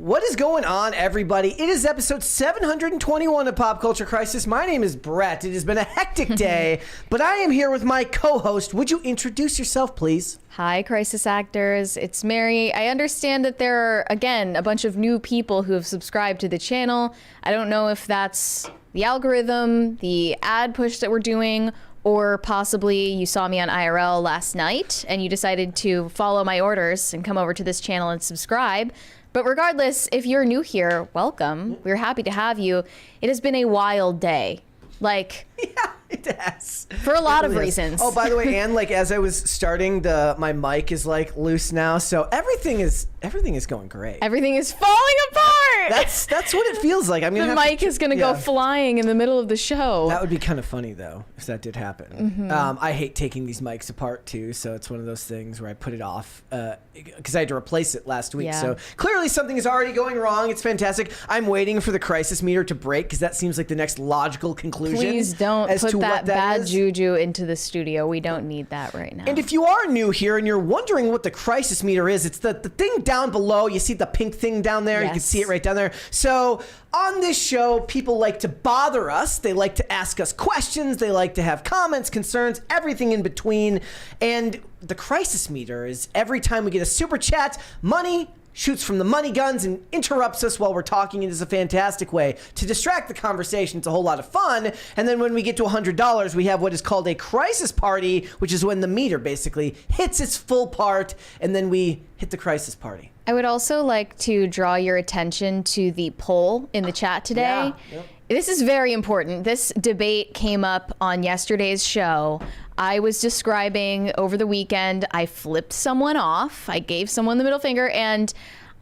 What is going on, everybody? It is episode 721 of Pop Culture Crisis. My name is Brett. It has been a hectic day, but I am here with my co-host. Would you introduce yourself, please? Hi, Crisis Actors. It's Mary. I understand that there are, again, a bunch of new people who have subscribed to the channel. I don't know if that's the algorithm, the ad push that we're doing, or possibly you saw me on IRL last night and you decided to follow my orders and come over to this channel and subscribe. But regardless, if you're new here, welcome. We're happy to have you. It has been a wild day. Like, yeah, it has. For a lot of reasons. Oh, by the way, and like as I was starting, my mic is like loose now, so everything is going great. Everything is falling apart. That's what it feels like. I mean, the mic is gonna go flying in the middle of the show. That would be kind of funny though, if that did happen. I hate taking these mics apart too, so it's one of those things where I put it off because I had to replace it last week. Yeah. So clearly something is already going wrong. It's fantastic. I'm waiting for the crisis meter to break because that seems like the next logical conclusion. Please don't put that bad juju into the studio. We don't need that right now. And if you are new here and you're wondering what the crisis meter is, it's the thing down below. You see the pink thing down there? Yes. You can see it right down there. So on this show, people like to bother us. They like to ask us questions. They like to have comments, concerns, everything in between. And the crisis meter is every time we get a super chat, money shoots from the money guns and interrupts us while we're talking. It is a fantastic way to distract the conversation. It's a whole lot of fun. And then when we get to $100, we have what is called a crisis party, which is when the meter basically hits its full part, and then we hit the crisis party. I would also like to draw your attention to the poll in the chat today. Yeah, yep. This is very important. This debate came up on yesterday's show. I was describing over the weekend, I flipped someone off. I gave someone the middle finger and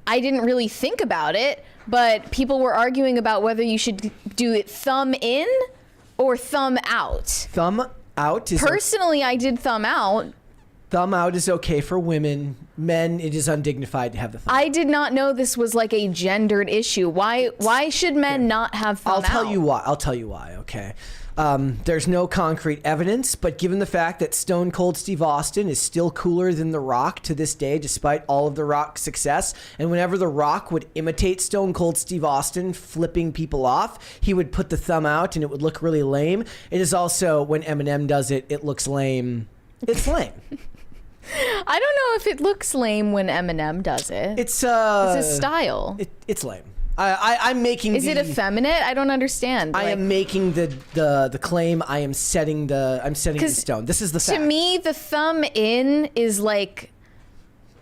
I didn't really think about it, but people were arguing about whether you should do it thumb in or thumb out. Thumb out is personally, I did thumb out. Thumb out is okay for women. Men, it is undignified to have the thumb. I did not know this was like a gendered issue. Why should men not have thumb out? I'll tell you why, okay? There's no concrete evidence, but given the fact that Stone Cold Steve Austin is still cooler than The Rock to this day, despite all of The Rock's success, and whenever The Rock would imitate Stone Cold Steve Austin flipping people off, he would put the thumb out and it would look really lame. It is also, when Eminem does it, it looks lame. It's lame. I don't know if it looks lame when Eminem does it. It's a style. It's lame. I'm making. Is it effeminate? I don't understand. I am making the claim. I'm setting the stone. This is the fact. To me, the thumb in is like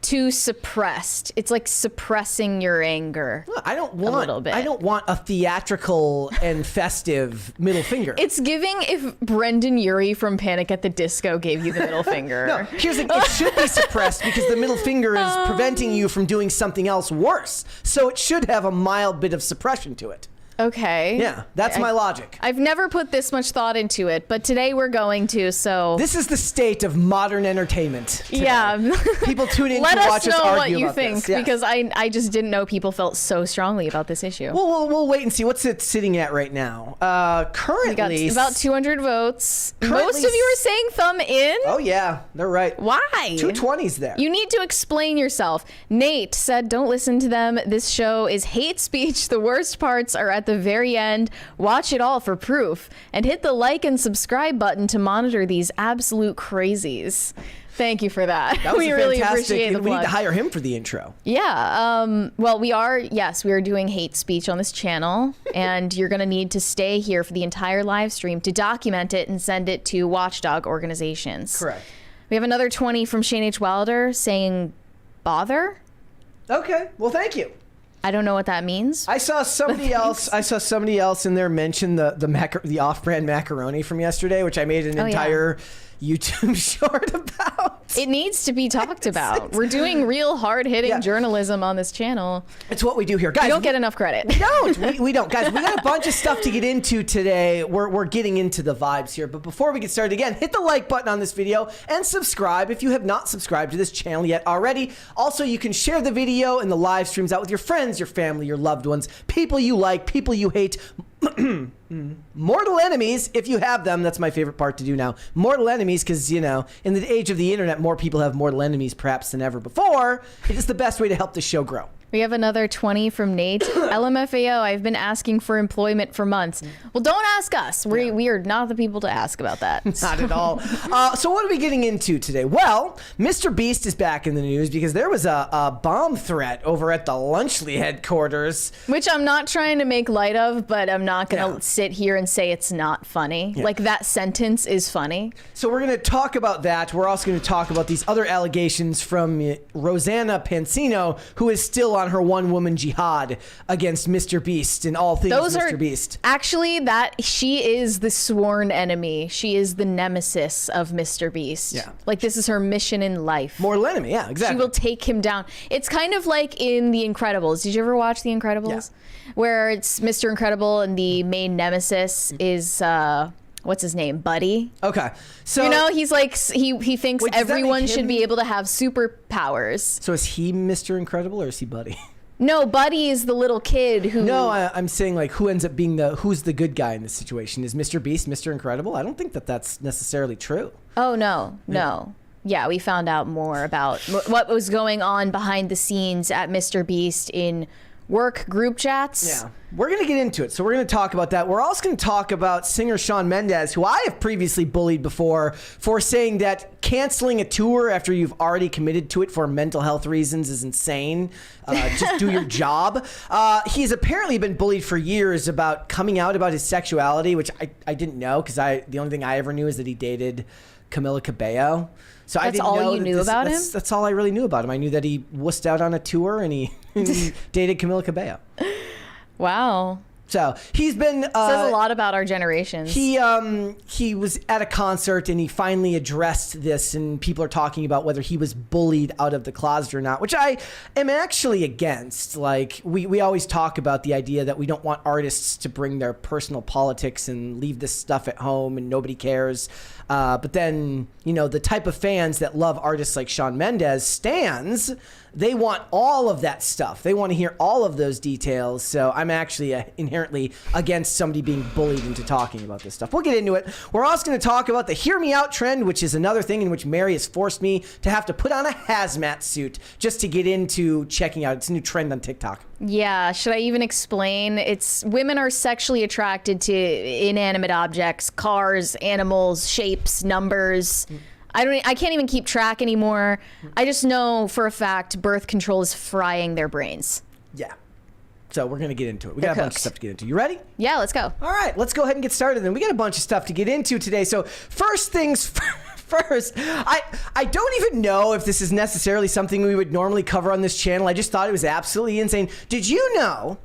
too suppressed. It's like suppressing your anger. I don't want a theatrical and festive middle finger. It's giving if Brendan Urie from Panic at the Disco gave you the middle finger. No, here's the thing. It should be suppressed because the middle finger is preventing you from doing something else worse. So it should have a mild bit of suppression to it. Okay. Yeah, that's my logic. I've never put this much thought into it, but today we're going to, so... This is the state of modern entertainment today. Yeah. People tune in to watch us argue about this. Let us know what you think, because I just didn't know people felt so strongly about this issue. We'll wait and see. What's it sitting at right now? Currently... We got about 200 votes. Most of you are saying thumb in? Oh, yeah. They're right. Why? 220's there. You need to explain yourself. Nate said, don't listen to them. This show is hate speech. The worst parts are at the very end. Watch it all for proof and hit the like and subscribe button to monitor these absolute crazies. Thank you for that. That was we really appreciate the We plug. need to hire him for the intro. Yeah. Well, we are doing hate speech on this channel, and you're going to need to stay here for the entire live stream to document it and send it to watchdog organizations. Correct. We have another 20 from Shane H. Wilder saying bother. Okay. Well, thank you. I don't know what that means. I saw somebody else in there mention the off-brand macaroni from yesterday, which I made an entire YouTube short about. It needs to be talked about. We're doing real hard-hitting journalism on this channel. It's what we do here, guys. We don't get enough credit. We don't. We don't, guys. We got a bunch of stuff to get into today. We're getting into the vibes here, but before we get started, again, hit the like button on this video and subscribe if you have not subscribed to this channel yet already. Also, you can share the video and the live streams out with your friends, your family, your loved ones, people you like, people you hate. Mortal enemies, if you have them. That's my favorite part to do now. Mortal enemies, because, you know, in the age of the internet, more people have mortal enemies perhaps than ever before. It is the best way to help the show grow. We have another 20 from Nate. LMFAO, I've been asking for employment for months. Well, don't ask us. We are not the people to ask about that. Not at all. So what are we getting into today? Well, MrBeast is back in the news because there was a bomb threat over at the Lunchly headquarters. Which I'm not trying to make light of, but I'm not going to sit here and say it's not funny. Yeah. Like, that sentence is funny. So we're going to talk about that. We're also going to talk about these other allegations from Rosanna Pansino, who is still on her one-woman jihad against MrBeast and all things MrBeast. Actually, that she is the sworn enemy. She is the nemesis of MrBeast. Yeah. Like, this is her mission in life. Mortal enemy, yeah, exactly. She will take him down. It's kind of like in The Incredibles. Did you ever watch The Incredibles? Yeah. Where it's Mr. Incredible and the main nemesis is... what's his name? Buddy. Okay. So you know, he's like he thinks everyone should be able to have superpowers. So is he Mr. Incredible or is he Buddy? No, Buddy is the little kid who... No, I'm saying like who ends up being who's the good guy in this situation? Is MrBeast Mr. Incredible? I don't think that's necessarily true. Oh, no. Yeah, we found out more about what was going on behind the scenes at MrBeast in work group chats. Yeah, we're going to get into it. So we're going to talk about that. We're also going to talk about singer Shawn Mendes, who I have previously bullied before for saying that canceling a tour after you've already committed to it for mental health reasons is insane. Just do your job. He's apparently been bullied for years about coming out about his sexuality, which I didn't know because the only thing I ever knew is that he dated Camila Cabello. So that's all you knew about him? That's all I really knew about him. I knew that he wussed out on a tour and he dated Camila Cabello. Wow. So he's been says a lot about our generations. He was at a concert and he finally addressed this, and people are talking about whether he was bullied out of the closet or not, which I am actually against. Like we always talk about the idea that we don't want artists to bring their personal politics and leave this stuff at home and nobody cares. But then, you know, the type of fans that love artists like Shawn Mendes, stans, they want all of that stuff. They want to hear all of those details. So I'm actually inherently against somebody being bullied into talking about this stuff. We'll get into it. We're also going to talk about the Hear Me Out trend, which is another thing in which Mary has forced me to have to put on a hazmat suit just to get into checking out. It's a new trend on TikTok. Yeah, should I even explain? It's women are sexually attracted to inanimate objects, cars, animals, shapes, numbers. I can't even keep track anymore. I just know for a fact birth control is frying their brains. Yeah. So we're going to get into it. We got a bunch of stuff to get into. You ready? Yeah, let's go. All right, let's go ahead and get started then. We got a bunch of stuff to get into today. So first things first, I don't even know if this is necessarily something we would normally cover on this channel. I just thought it was absolutely insane. Did you know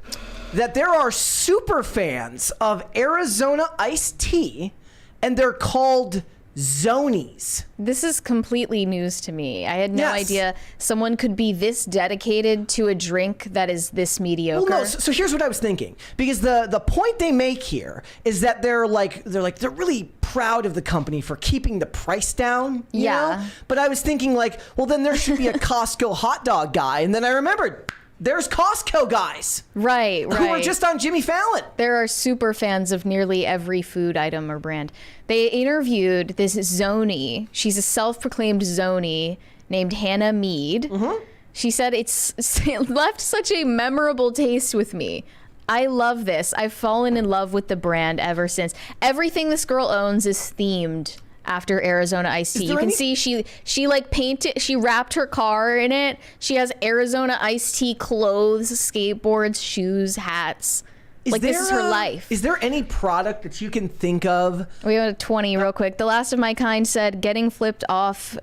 that there are super fans of Arizona iced tea and they're called Zonies? This is completely news to me. I had no idea someone could be this dedicated to a drink that is this mediocre. Well, no. So here's what I was thinking, because the point they make here is that they're really proud of the company for keeping the price down. You know? But I was thinking like, well, then there should be a Costco hot dog guy, and then I remembered. There's Costco guys. Right. Who are just on Jimmy Fallon. There are super fans of nearly every food item or brand. They interviewed this Zonie. She's a self-proclaimed Zonie named Hannah Mead. Mm-hmm. She said, it left such a memorable taste with me. I love this. I've fallen in love with the brand ever since. Everything this girl owns is themed after Arizona iced tea. You can see she like painted, she wrapped her car in it. She has Arizona iced tea clothes, skateboards, shoes, hats. This is her life. Is there any product that you can think of? We have a 20 real quick. The Last of My Kind said, getting flipped off,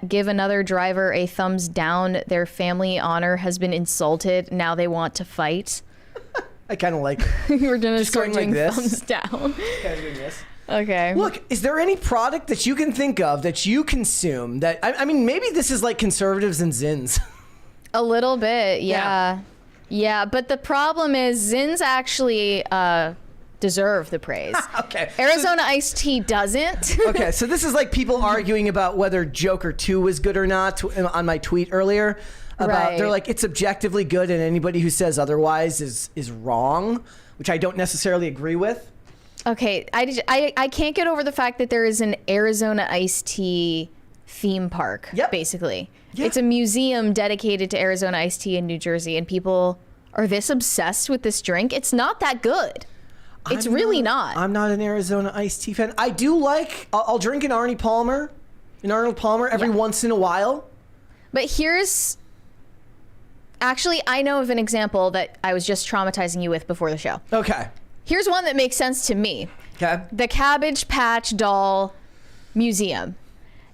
give another driver a thumbs down. Their family honor has been insulted. Now they want to fight. I kind of like it. We're gonna start going doing like this. thumbs down. Kind of doing this. Okay. Look, is there any product that you can think of that you consume that, I mean, maybe this is like conservatives and Zins. A little bit, yeah. Yeah, but the problem is Zins actually deserve the praise. Okay. Arizona iced tea doesn't. Okay, so this is like people arguing about whether Joker 2 was good or not on my tweet earlier. They're like, it's objectively good and anybody who says otherwise is wrong, which I don't necessarily agree with. Okay, I can't get over the fact that there is an Arizona iced tea theme park, basically. Yeah. It's a museum dedicated to Arizona iced tea in New Jersey, and people are this obsessed with this drink. It's not that good. It's really not. I'm not an Arizona iced tea fan. I do like, I'll drink an Arnold Palmer every once in a while. But here's, actually, I know of an example that I was just traumatizing you with before the show. Okay. Here's one that makes sense to me. Okay. The Cabbage Patch Doll Museum.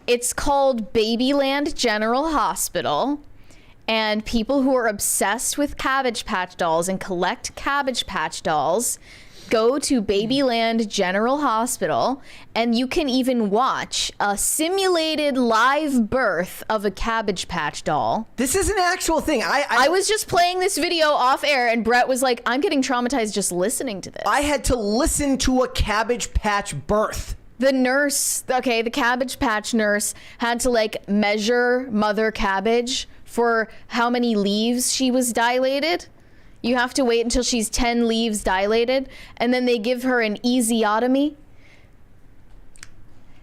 It's called Babyland General Hospital, and people who are obsessed with Cabbage Patch dolls and collect Cabbage Patch dolls go to Babyland General Hospital, and you can even watch a simulated live birth of a Cabbage Patch doll. This is an actual thing. I was just playing this video off air, and Brett was like, I'm getting traumatized just listening to this. I had to listen to a Cabbage Patch birth. The nurse, okay, the Cabbage Patch nurse had to like measure Mother Cabbage for how many leaves she was dilated. You have to wait until she's 10 leaves dilated, and then they give her an easiotomy.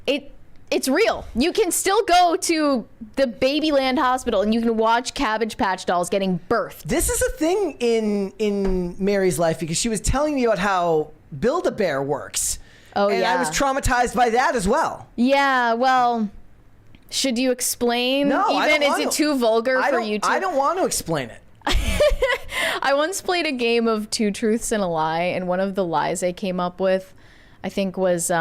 It's real. You can still go to the Babyland Hospital and you can watch Cabbage Patch dolls getting birthed. This is a thing in Mary's life because she was telling me about how Build-A-Bear works. Oh, and yeah. I was traumatized by that as well. Yeah, well, should you explain? No, I don't is want it to. too vulgar for you to? I don't want to explain it. I once played a game of 2 truths and a lie, and one of the lies I came up with, I think, was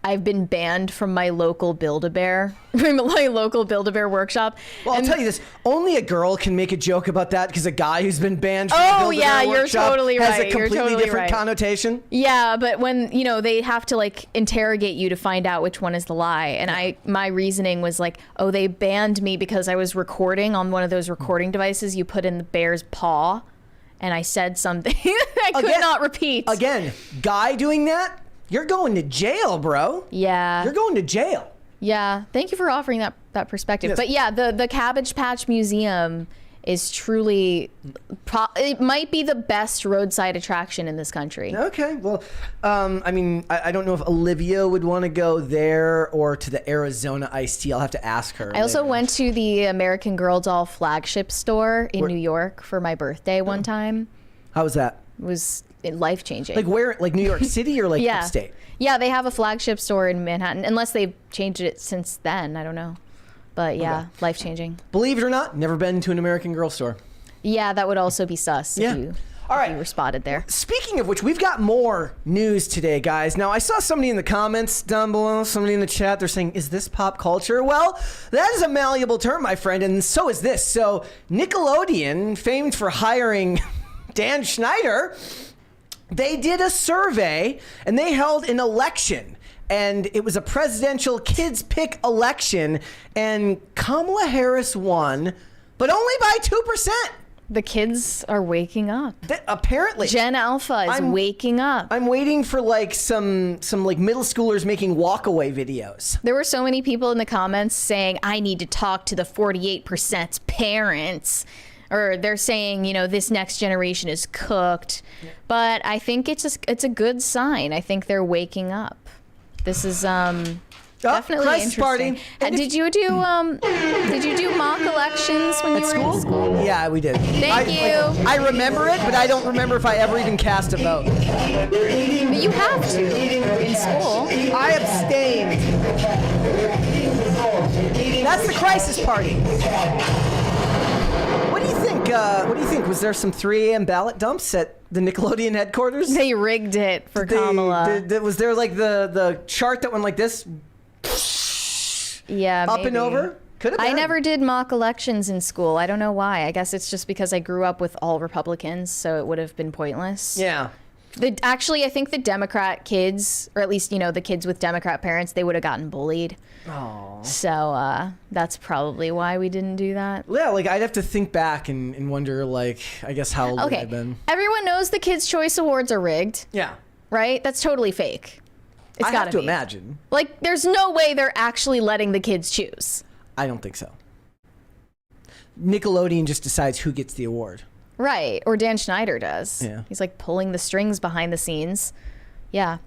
I've been banned from my local Build-A-Bear, from my local Build-A-Bear workshop. Well, I'll tell you this: only a girl can make a joke about that because a guy who's been banned from the Oh Build-A-Bear yeah, you're workshop totally has right. a completely You're totally different right. connotation. Yeah, but when they have to like interrogate you to find out which one is the lie, and my reasoning was like, oh, they banned me because I was recording on one of those recording devices you put in the bear's paw, and I said something I could not repeat. Again, guy doing that, you're going to jail, bro. Yeah. You're going to jail. Yeah. Thank you for offering that perspective. Yes. But yeah, the Cabbage Patch Museum is truly, it might be the best roadside attraction in this country. Okay, well, I mean, I don't know if Olivia would want to go there or to the Arizona iced tea. I'll have to ask her. I also later. went to the American Girl doll flagship store in New York for my birthday one time. How was that? It was life-changing. Like where? Like New York City or like Yeah. upstate? Yeah, they have a flagship store in Manhattan, unless they've changed it since then. I don't know. But yeah, life-changing. Believe it or not, never been to an American Girl store. Yeah, that would also be sus Yeah. if All right. you were spotted there. Speaking of which, we've got more news today, guys. Now, I saw somebody in the comments down below, somebody in the chat, they're saying, is this pop culture? Well, that is a malleable term, my friend, and so is this. So Nickelodeon, famed for hiring Dan Schneider, they did a survey and they held an election. And it was a presidential kids pick election, and Kamala Harris won, but only by 2%. The kids are waking up. Apparently. Gen Alpha is waking up. I'm waiting for like some like middle schoolers making walkaway videos. There were so many people in the comments saying, I need to talk to the 48% parents. Or they're saying, this next generation is cooked. Yeah. But I think it's a good sign. I think they're waking up. This is definitely interesting. Party. Did you do mock elections when you were in school? Yeah, we did. Thank you. I remember it, but I don't remember if I ever even cast a vote. But you have to in school. I abstained. That's the crisis party. What do you think? Was there some 3 a.m. ballot dumps at the Nickelodeon headquarters? They rigged it for Kamala. Was there like the chart that went like this? Yeah, up maybe. and over? Could have been. I never did mock elections in school. I don't know why. I guess it's just because I grew up with all Republicans, so it would have been pointless. Yeah. Actually, I think the Democrat kids, or at least, the kids with Democrat parents, they would have gotten bullied. Oh. So that's probably why we didn't do that. Yeah, like I'd have to think back and wonder, like, I guess how old would I have been. Everyone knows the Kids' Choice Awards are rigged. Yeah. Right? That's totally fake. It's I gotta have to be. imagine. Like, there's no way they're actually letting the kids choose. I don't think so. Nickelodeon just decides who gets the award. Right. Or Dan Schneider does. Yeah. He's like pulling the strings behind the scenes. Yeah.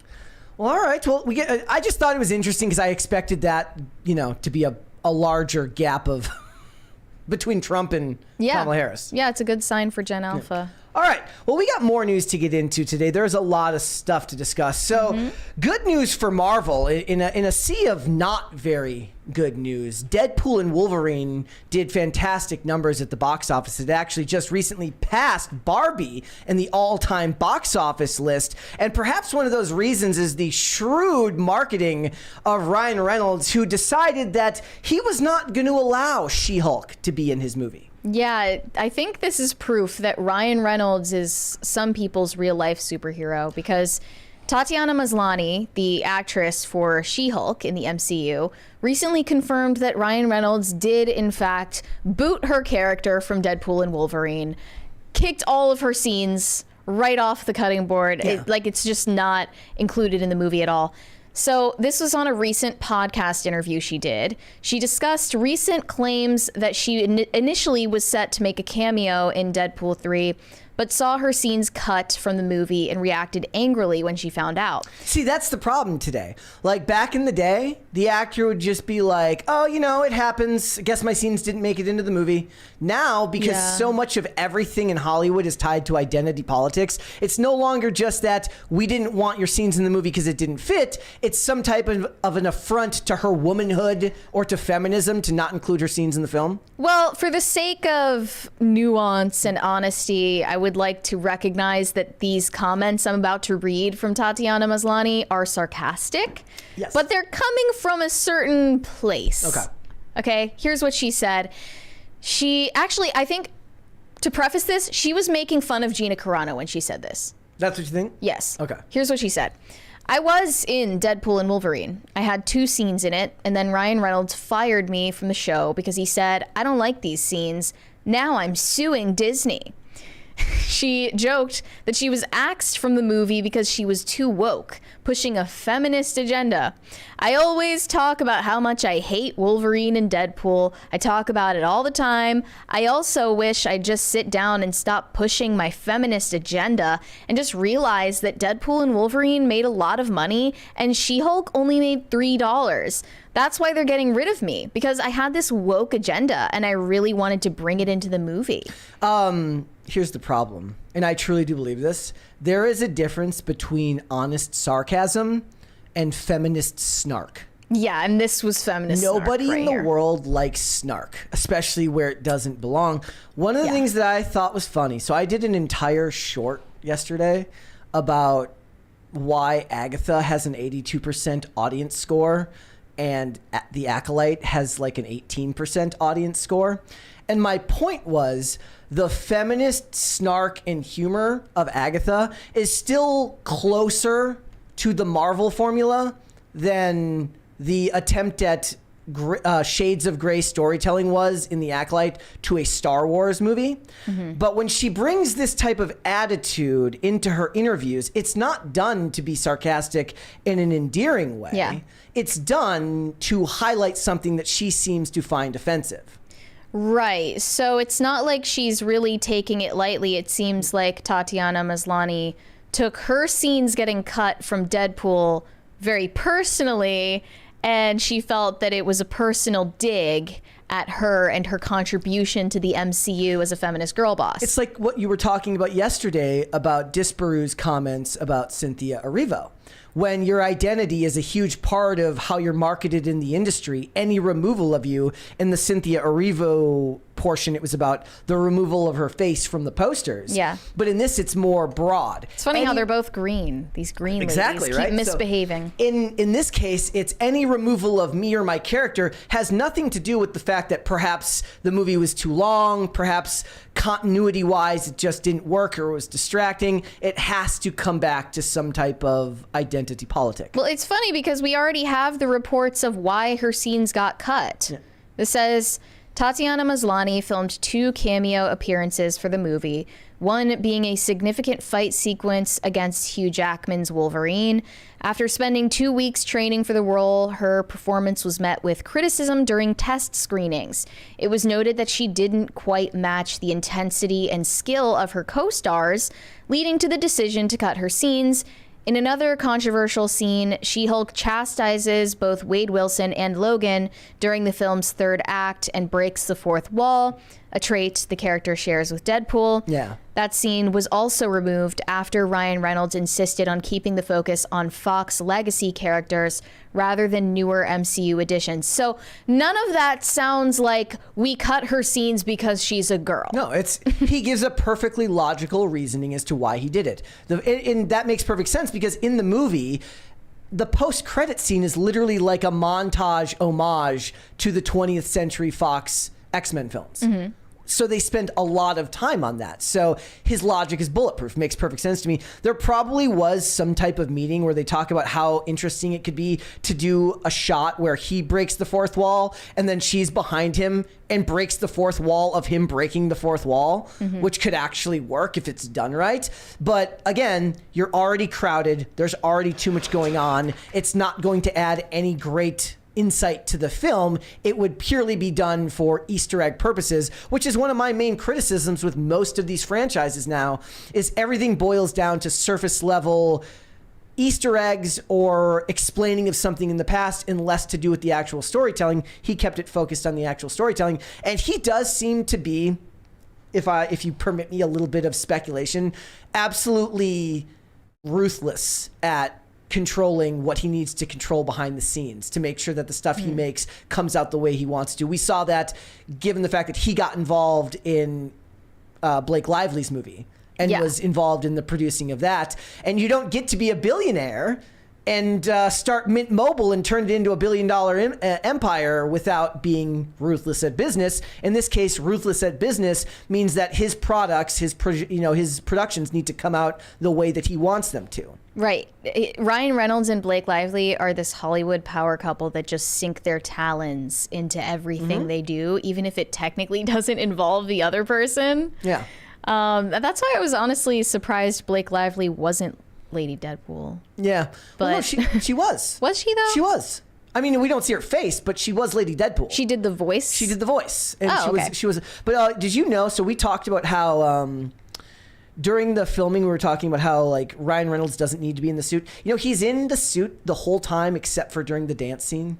Well, all right. Well, I just thought it was interesting because I expected that, to be a larger gap of between Trump and Kamala Harris. Yeah, it's a good sign for Gen Alpha. All right. Well, we got more news to get into today. There's a lot of stuff to discuss. So, good news for Marvel in a sea of not very good news. Deadpool and Wolverine did fantastic numbers at the box office. It actually just recently passed Barbie in the all-time box office list. And perhaps one of those reasons is the shrewd marketing of Ryan Reynolds, who decided that he was not going to allow She-Hulk to be in his movie. Yeah, I think this is proof that Ryan Reynolds is some people's real life superhero, because Tatiana Maslany, the actress for She-Hulk in the MCU, recently confirmed that Ryan Reynolds did in fact boot her character from Deadpool and Wolverine, kicked all of her scenes right off the cutting board. Yeah. It's just not included in the movie at all. So this was on a recent podcast interview she did. She discussed recent claims that she initially was set to make a cameo in Deadpool 3, but saw her scenes cut from the movie and reacted angrily when she found out. See, that's the problem today. Like, back in the day, the actor would just be like, oh, you know, it happens. I guess my scenes didn't make it into the movie. Now, because so much of everything in Hollywood is tied to identity politics, it's no longer just that we didn't want your scenes in the movie because it didn't fit. It's some type of an affront to her womanhood or to feminism to not include her scenes in the film. Well, for the sake of nuance and honesty, I would like to recognize that these comments I'm about to read from Tatiana Maslany are sarcastic, but they're coming from a certain place. Okay, here's what she said. She actually, I think, to preface this, she was making fun of Gina Carano when she said this. That's what you think? Yes. Okay. Here's what she said. I was in Deadpool and Wolverine. I had 2 scenes in it, and then Ryan Reynolds fired me from the show because he said, I don't like these scenes. Now I'm suing Disney. She joked that she was axed from the movie because she was too woke, pushing a feminist agenda. I always talk about how much I hate Wolverine and Deadpool. I talk about it all the time. I also wish I'd just sit down and stop pushing my feminist agenda and just realize that Deadpool and Wolverine made a lot of money and She-Hulk only made $3. That's why they're getting rid of me, because I had this woke agenda and I really wanted to bring it into the movie. Here's the problem, and I truly do believe this. There is a difference between honest sarcasm and feminist snark. Yeah, and this was feminist Nobody snark right in the here. world likes snark, especially where it doesn't belong. One of the things that I thought was funny, so I did an entire short yesterday about why Agatha has an 82% audience score and The Acolyte has like an 18% audience score. And my point was, the feminist snark and humor of Agatha is still closer to the Marvel formula than the attempt at shades of gray storytelling was in The Acolyte to a Star Wars movie. But when she brings this type of attitude into her interviews, it's not done to be sarcastic in an endearing way. Yeah. It's done to highlight something that she seems to find offensive. Right. So it's not like she's really taking it lightly. It seems like Tatiana Maslany took her scenes getting cut from Deadpool very personally, and she felt that it was a personal dig at her and her contribution to the MCU as a feminist girl boss. It's like what you were talking about yesterday about Disparu's comments about Cynthia Erivo. When your identity is a huge part of how you're marketed in the industry, any removal of you in the Cynthia Erivo portion, it was about the removal of her face from the posters. Yeah. But in this, it's more broad. It's funny how they're both green. These green ladies Exactly, keep misbehaving. So in this case, it's any removal of me or my character has nothing to do with the fact that perhaps the movie was too long, perhaps continuity-wise it just didn't work or was distracting. It has to come back to some type of identity politic. Well, it's funny because we already have the reports of why her scenes got cut. Yeah. This says Tatiana Maslany filmed 2 cameo appearances for the movie, one being a significant fight sequence against Hugh Jackman's Wolverine. After spending 2 weeks training for the role, her performance was met with criticism during test screenings. It was noted that she didn't quite match the intensity and skill of her co-stars, leading to the decision to cut her scenes. In another controversial scene, She-Hulk chastises both Wade Wilson and Logan during the film's third act and breaks the fourth wall, a trait the character shares with Deadpool. Yeah. That scene was also removed after Ryan Reynolds insisted on keeping the focus on Fox legacy characters rather than newer MCU additions. So none of that sounds like we cut her scenes because she's a girl. No, he gives a perfectly logical reasoning as to why he did it. And that makes perfect sense because in the movie, the post-credit scene is literally like a montage homage to the 20th Century Fox X-Men films. Mm-hmm. So they spend a lot of time on that. So his logic is bulletproof. Makes perfect sense to me. There probably was some type of meeting where they talk about how interesting it could be to do a shot where he breaks the fourth wall and then she's behind him and breaks the fourth wall of him breaking the fourth wall, which could actually work if it's done right. But again, you're already crowded. There's already too much going on. It's not going to add any great insight to the film. It would purely be done for Easter egg purposes, which is one of my main criticisms with most of these franchises now, is everything boils down to surface level Easter eggs or explaining of something in the past and less to do with the actual storytelling. He kept it focused on the actual storytelling, and he does seem to be, if you permit me a little bit of speculation, absolutely ruthless at controlling what he needs to control behind the scenes to make sure that the stuff he makes comes out the way he wants to. We saw that given the fact that he got involved in Blake Lively's movie and was involved in the producing of that. And you don't get to be a billionaire and start Mint Mobile and turn it into $1 billion empire without being ruthless at business. In this case, ruthless at business means that his products, his productions need to come out the way that he wants them to. Right. Ryan Reynolds and Blake Lively are this Hollywood power couple that just sink their talons into everything they do, even if it technically doesn't involve the other person. Yeah. That's why I was honestly surprised Blake Lively wasn't Lady Deadpool. Yeah. But well, no, she was. Was she though? She was. I mean, we don't see her face, but she was Lady Deadpool. She did the voice? She did the voice. And okay. She was. But did you know, so we talked about how during the filming we were talking about how like Ryan Reynolds doesn't need to be in the suit. You know, he's in the suit the whole time except for during the dance scene.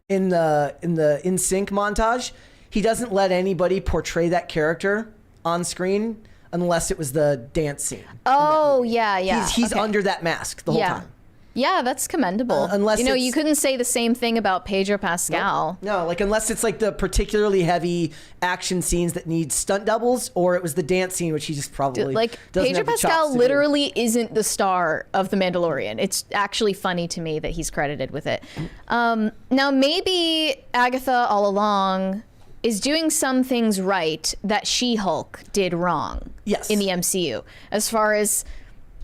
In the In Sync montage, he doesn't let anybody portray that character on screen unless it was the dance scene. Oh, yeah. He's under that mask the whole time. Yeah, that's commendable. Unless you couldn't say the same thing about Pedro Pascal. No, like unless it's like the particularly heavy action scenes that need stunt doubles, or it was the dance scene, which he just probably like doesn't Pedro have the chops Pascal to literally isn't the star of The Mandalorian. It's actually funny to me that he's credited with it. Now maybe Agatha all along is doing some things right that She-Hulk did wrong in the MCU. As far as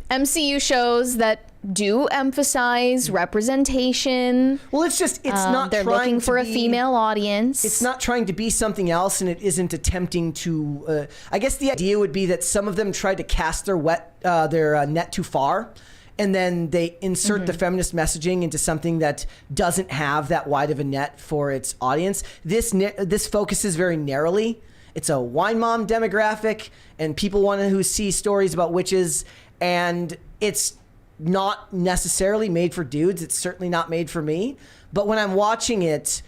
MCU shows that do emphasize representation. Well, it's not they're trying looking for to a female audience. It's not trying to be something else, and it isn't attempting to. I guess the idea would be that some of them tried to cast their net too far, and then they insert the feminist messaging into something that doesn't have that wide of a net for its audience. This focuses very narrowly. It's a wine mom demographic, and people want to see stories about witches, and it's not necessarily made for dudes. It's certainly not made for me. But when I'm watching it,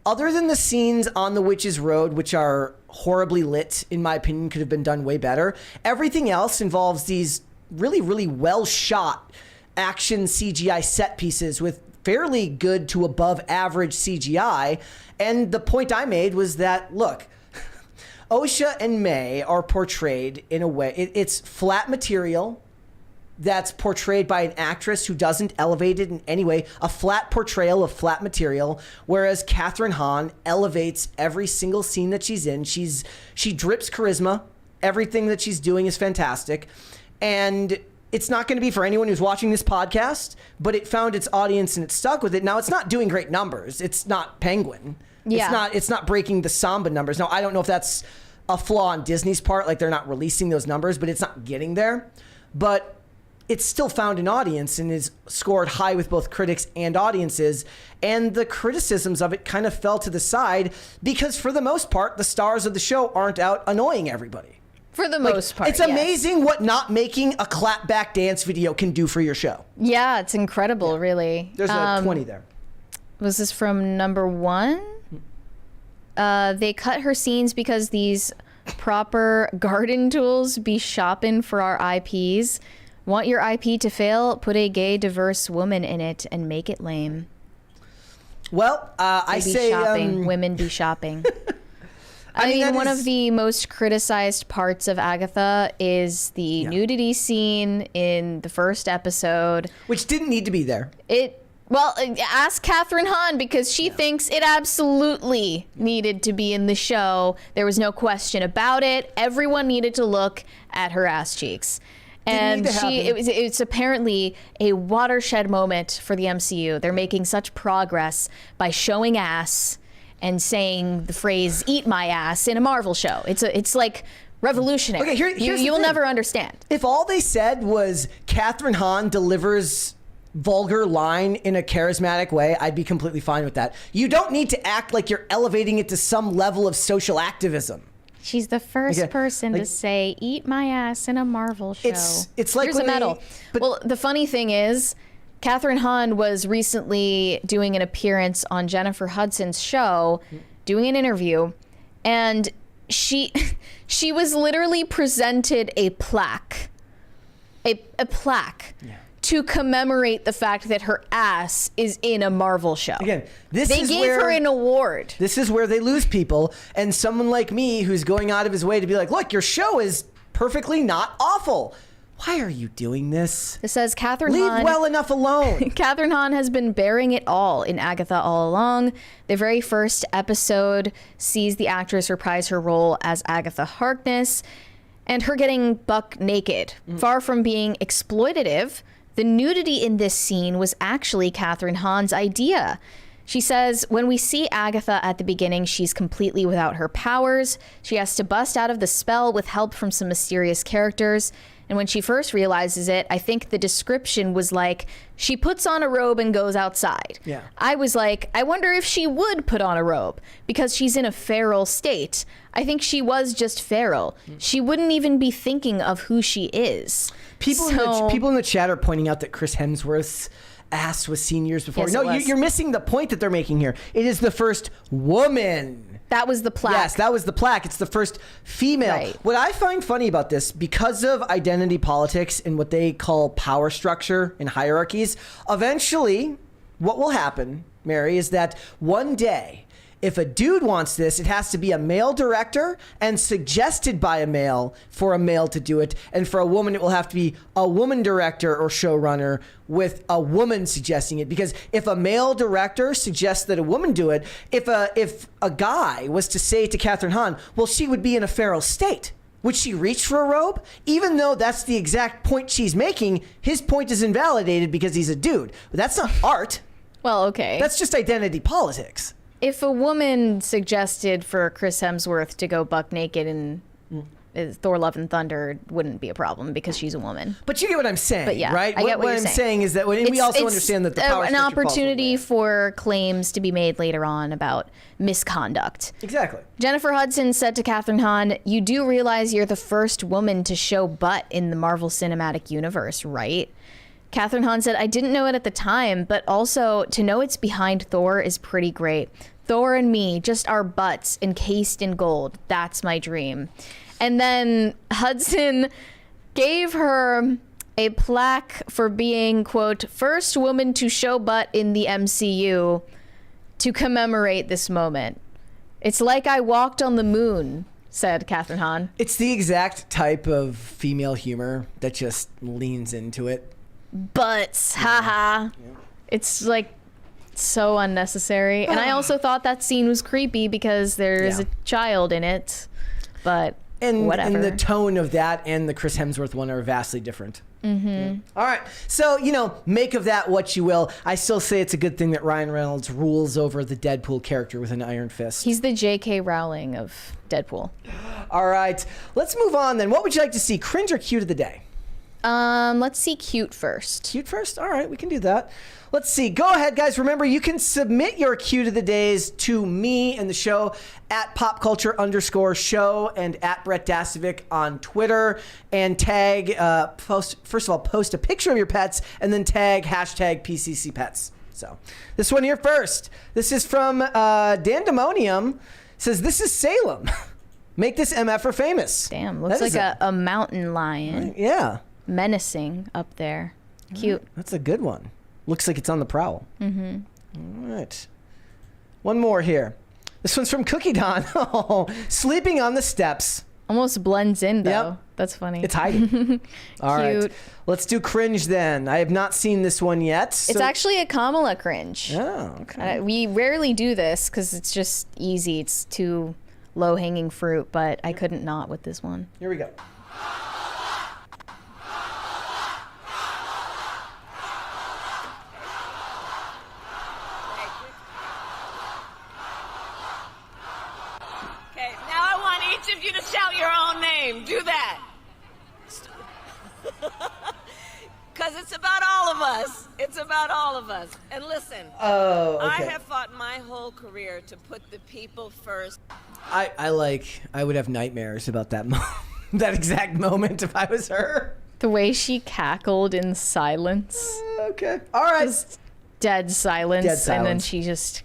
other than the scenes on the Witch's Road, which are horribly lit, in my opinion, could have been done way better, everything else involves these really, really well shot action CGI set pieces with fairly good to above average CGI. And the point I made was that, look, Osha and May are portrayed in a way, it's flat material that's portrayed by an actress who doesn't elevate it in any way, a flat portrayal of flat material, whereas Kathryn Hahn elevates every single scene that she's in. She drips charisma. Everything that she's doing is fantastic. And it's not going to be for anyone who's watching this podcast, but it found its audience and it stuck with it. Now, it's not doing great numbers. It's not Penguin. Yeah. It's not breaking the Samba numbers. Now, I don't know if that's a flaw on Disney's part, like they're not releasing those numbers, but it's not getting there. But it's still found an audience and is scored high with both critics and audiences. And the criticisms of it kind of fell to the side because for the most part, the stars of the show aren't out annoying everybody. For the most part, it's amazing what not making a clapback dance video can do for your show. Yeah, it's incredible, really. There's a 20 there. Was this from number 1? They cut her scenes because these proper garden tools be shopping for our IPs. Want your IP to fail? Put a gay, diverse woman in it and make it lame. Well, I say shopping. Women be shopping. I mean, one of the most criticized parts of Agatha is the nudity scene in the first episode. Which didn't need to be there. Well, ask Catherine Hahn, because she thinks it absolutely needed to be in the show. There was no question about it. Everyone needed to look at her ass cheeks. And it's apparently a watershed moment for the MCU. They're making such progress by showing ass and saying the phrase "eat my ass" in a Marvel show. It's like revolutionary. Okay, here's you'll never understand. If all they said was Catherine Hahn delivers vulgar line in a charismatic way, I'd be completely fine with that. You don't need to act like you're elevating it to some level of social activism. She's the first person to say "eat my ass" in a Marvel show. It's like here's a medal. Well, the funny thing is, Catherine Hahn was recently doing an appearance on Jennifer Hudson's show, doing an interview, and she was literally presented a plaque, a plaque. Yeah. To commemorate the fact that her ass is in a Marvel show. Again, they gave her an award. This is where they lose people, and someone like me who's going out of his way to be like, look, your show is perfectly not awful. Why are you doing this? It says Catherine Leave Hahn. well enough alone. Catherine Hahn has been bearing it all in Agatha all along. The very first episode sees the actress reprise her role as Agatha Harkness, and her getting buck naked. Far from being exploitative, the nudity in this scene was actually Catherine Hahn's idea. She says, when we see Agatha at the beginning, she's completely without her powers. She has to bust out of the spell with help from some mysterious characters. And when she first realizes it, I think the description was like, she puts on a robe and goes outside. Yeah. I was like, I wonder if she would put on a robe because she's in a feral state. I think she was just feral. She wouldn't even be thinking of who she is. People in the chat are pointing out that Chris Hemsworth's ass was seen years before. Yes, no, you're missing the point that they're making here. It is the first woman. That was the plaque. Yes, that was the plaque. It's the first female. Right. What I find funny about this, because of identity politics and what they call power structure and hierarchies, eventually what will happen, Mary, is that one day, if a dude wants this, it has to be a male director and suggested by a male for a male to do it. And for a woman, it will have to be a woman director or showrunner with a woman suggesting it. Because if a male director suggests that a woman do it, if a guy was to say to Catherine Hahn, well, she would be in a feral state. Would she reach for a robe? Even though that's the exact point she's making, his point is invalidated because he's a dude. But that's not art. Well, okay. That's just identity politics. If a woman suggested for Chris Hemsworth to go buck naked in Thor: Love and Thunder, it wouldn't be a problem because she's a woman. But you get what I'm saying, but yeah, right? I get what I'm saying is that we also understand that the power an opportunity for claims to be made later on about misconduct. Exactly. Jennifer Hudson said to Catherine Hahn, "You do realize you're the first woman to show butt in the Marvel Cinematic Universe, right?" Catherine Hahn said, "I didn't know it at the time, but also to know it's behind Thor is pretty great. Thor and me, just our butts encased in gold. That's my dream." And then Hudson gave her a plaque for being, quote, first woman to show butt in the MCU to commemorate this moment. It's like I walked on the moon, said Catherine Hahn. It's the exact type of female humor that just leans into it. Butts, haha. Yeah. It's like so unnecessary. And I also thought that scene was creepy because there's a child in it, but whatever. And the tone of that and the Chris Hemsworth one are vastly different. Mm-hmm. Yeah. All right. So, make of that what you will. I still say it's a good thing that Ryan Reynolds rules over the Deadpool character with an iron fist. He's the J.K. Rowling of Deadpool. All right. Let's move on then. What would you like to see? Cringe or cute of the day? Let's see cute first. Cute first? All right, we can do that. Let's see. Go ahead, guys. Remember, you can submit your cute of the days to me and the show at popculture_show and at Brett Dasovic on Twitter, and tag, first of all, post a picture of your pets and then tag hashtag PCC Pets. So this one here first. This is from Dandemonium. Says, this is Salem. Make this MFer famous. Damn, looks like a mountain lion. Right, yeah. Menacing up there. Cute. That's a good one. Looks like it's on the prowl. Mm-hmm. All right. One more here. This one's from Cookie Don. Oh, sleeping on the steps. Almost blends in, though. Yep. That's funny. It's hiding. All Cute. right. Let's do Cringe then. I have not seen this one yet. It's actually a Kamala cringe. Oh, okay. We rarely do this because it's just easy. It's too low-hanging fruit, but I couldn't not with this one. Here we go. Of you to shout your own name. Do that. Because it's about all of us. It's about all of us. And listen, oh, okay. I have fought my whole career to put the people first. I would have nightmares about that that exact moment if I was her. The way she cackled in silence. Okay. All right. Just dead silence. And then she just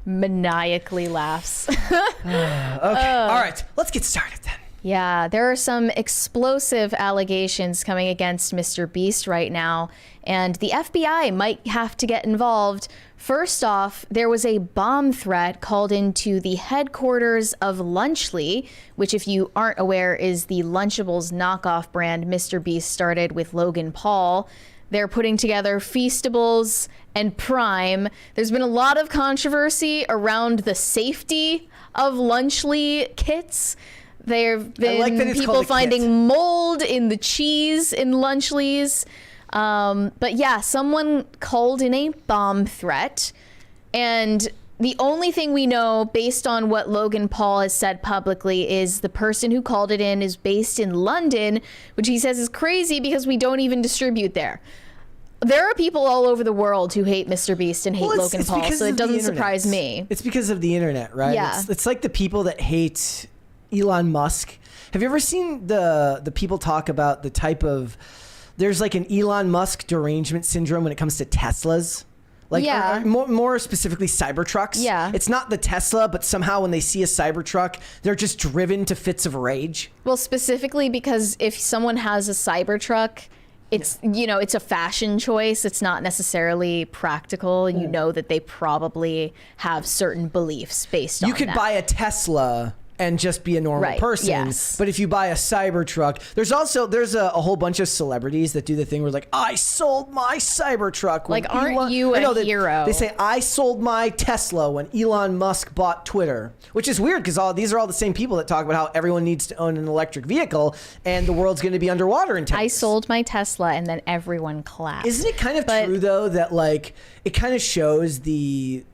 maniacally laughs. Okay. All right. Let's get started then. Yeah, there are some explosive allegations coming against MrBeast right now, and the FBI might have to get involved. First off, there was a bomb threat called into the headquarters of Lunchly, which, if you aren't aware, is the Lunchables knockoff brand MrBeast started with Logan Paul. They're putting together Feastables and Prime. There's been a lot of controversy around the safety of Lunchly kits. There have been people finding mold in the cheese in Lunchlys. But yeah, someone called in a bomb threat. And the only thing we know based on what Logan Paul has said publicly is the person who called it in is based in London, which he says is crazy because we don't even distribute there. There are people all over the world who hate MrBeast and hate Logan Paul, so it doesn't surprise me. It's because of the internet, right? Yeah. It's like the people that hate Elon Musk. Have you ever seen the people talk about the type of... There's like an Elon Musk derangement syndrome when it comes to Teslas. Like, yeah. More specifically Cybertrucks. Yeah. It's not the Tesla, but somehow when they see a Cybertruck, they're just driven to fits of rage. Well, specifically because if someone has a Cybertruck, it's, you know, it's a fashion choice. It's not necessarily practical. You know that they probably have certain beliefs based on that. You could buy a Tesla and just be a normal person. Yes. But if you buy a Cybertruck, there's a whole bunch of celebrities that do the thing where like, I sold my Cybertruck. Like, aren't you a hero? They say, I sold my Tesla when Elon Musk bought Twitter, which is weird because these are all the same people that talk about how everyone needs to own an electric vehicle and the world's going to be underwater in 10 years. I sold my Tesla and then everyone clapped. Isn't it kind of true though that like it kind of shows the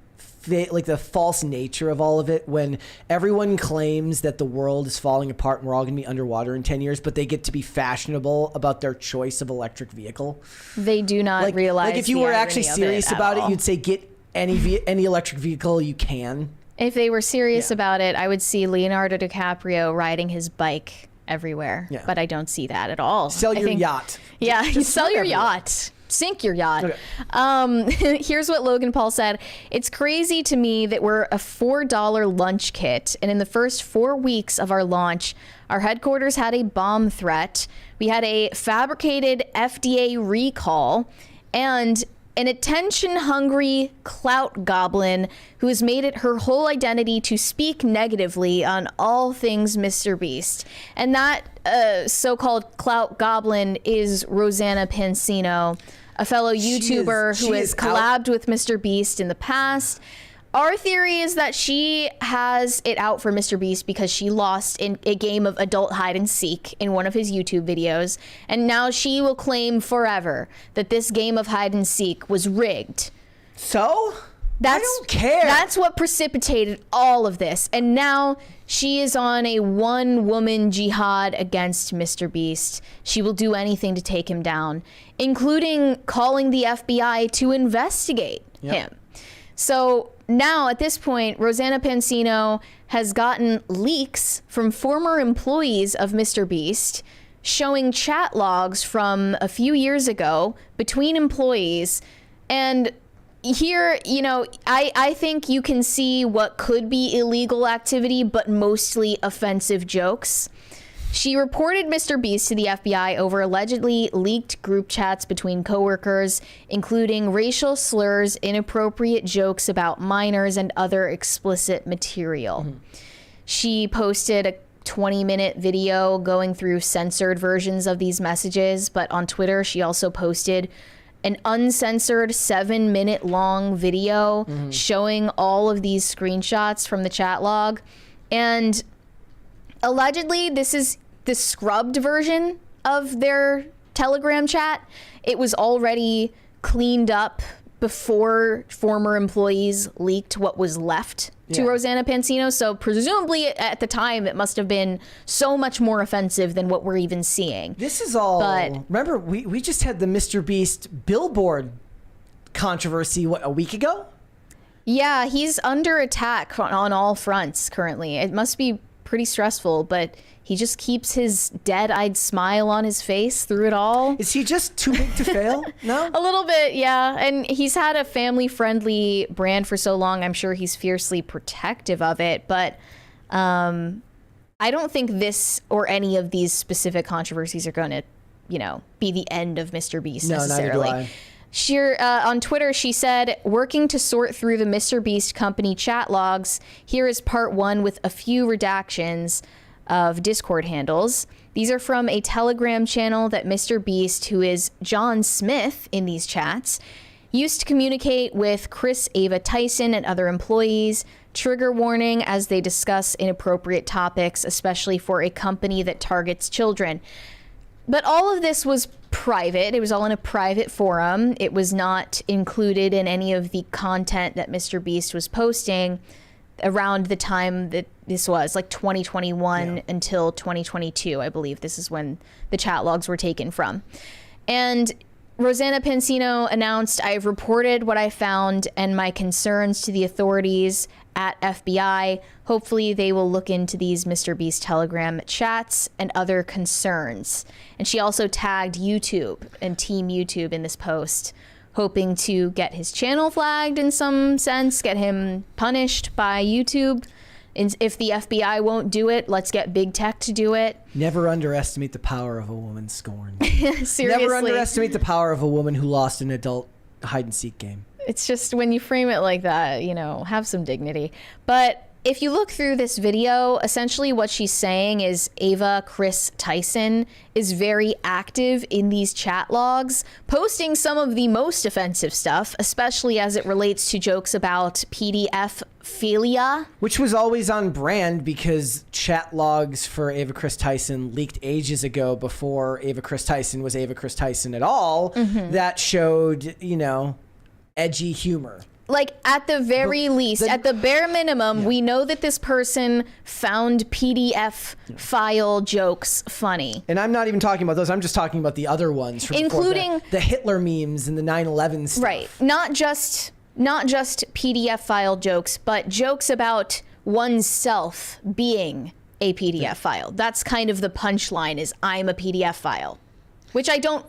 false nature of all of it when everyone claims that the world is falling apart and we're all going to be underwater in 10 years, but they get to be fashionable about their choice of electric vehicle? They do not realize. Like if you were actually serious about it, you'd say get any electric vehicle you can. If they were serious about it, I would see Leonardo DiCaprio riding his bike everywhere. Yeah. But I don't see that at all. Sell your yacht. Yeah, you sell your yacht. Sink your yacht. Okay. Here's what Logan Paul said. It's crazy to me that we're a $4 lunch kit, and in the first 4 weeks of our launch, our headquarters had a bomb threat. We had a fabricated FDA recall, and an attention-hungry clout goblin who has made it her whole identity to speak negatively on all things MrBeast. And that so-called clout goblin is Rosanna Pansino, a fellow YouTuber who has collabed with MrBeast in the past. Our theory is that she has it out for MrBeast because she lost in a game of adult hide and seek in one of his YouTube videos, and now she will claim forever that this game of hide and seek was rigged. So? I don't care. That's what precipitated all of this. And now she is on a one-woman jihad against MrBeast. She will do anything to take him down, including calling the FBI to investigate him. So now, at this point, Rosanna Pansino has gotten leaks from former employees of MrBeast showing chat logs from a few years ago between employees. And here, you know, I think you can see what could be illegal activity, but mostly offensive jokes. She reported MrBeast to the FBI over allegedly leaked group chats between coworkers, including racial slurs, inappropriate jokes about minors, and other explicit material. She posted a 20-minute video going through censored versions of these messages, but on Twitter, she also posted an uncensored 7-minute long video showing all of these screenshots from the chat log. And allegedly, this is the scrubbed version of their Telegram chat. It was already cleaned up before former employees leaked what was left to Rosanna Pansino. So presumably at the time, it must have been so much more offensive than what we're even seeing. This is all, remember, we just had the MrBeast billboard controversy, what, a week ago? Yeah, he's under attack on all fronts currently. It must be pretty stressful, but he just keeps his dead-eyed smile on his face through it all. Is he just too big to fail? No? A little bit, yeah. And he's had a family-friendly brand for so long, I'm sure he's fiercely protective of it. But I don't think this or any of these specific controversies are going to, you know, be the end of MrBeast necessarily. Neither do I. On Twitter, she said, working to sort through the MrBeast company chat logs, here is part 1 with a few redactions of Discord handles. These are from a Telegram channel that MrBeast, who is John Smith in these chats, used to communicate with Chris Ava Tyson and other employees. Trigger warning as they discuss inappropriate topics, especially for a company that targets children. But all of this was private. It was all in a private forum. It was not included in any of the content that MrBeast was posting around the time that this was, like 2021 until 2022, I believe. This is when the chat logs were taken from. And Rosanna Pansino announced, I've reported what I found and my concerns to the authorities at FBI. Hopefully they will look into these MrBeast Telegram chats and other concerns. And she also tagged YouTube and Team YouTube in this post, hoping to get his channel flagged in some sense, get him punished by YouTube. And if the FBI won't do it, let's get big tech to do it. Never underestimate the power of a woman's scorn. Seriously. Never underestimate the power of a woman who lost an adult hide-and-seek game. It's just when you frame it like that, you know, have some dignity. But if you look through this video, essentially what she's saying is Ava Chris Tyson is very active in these chat logs, posting some of the most offensive stuff, especially as it relates to jokes about PDF philia. Which was always on brand because chat logs for Ava Chris Tyson leaked ages ago before Ava Chris Tyson was Ava Chris Tyson at all. That showed, you know, edgy humor. Like, at the very least, at the bare minimum, we know that this person found PDF file jokes funny. And I'm not even talking about those. I'm just talking about the other ones. From including the Hitler memes and the 9/11 stuff. Right. Not just PDF file jokes, but jokes about oneself being a PDF file. That's kind of the punchline, is I'm a PDF file, which I don't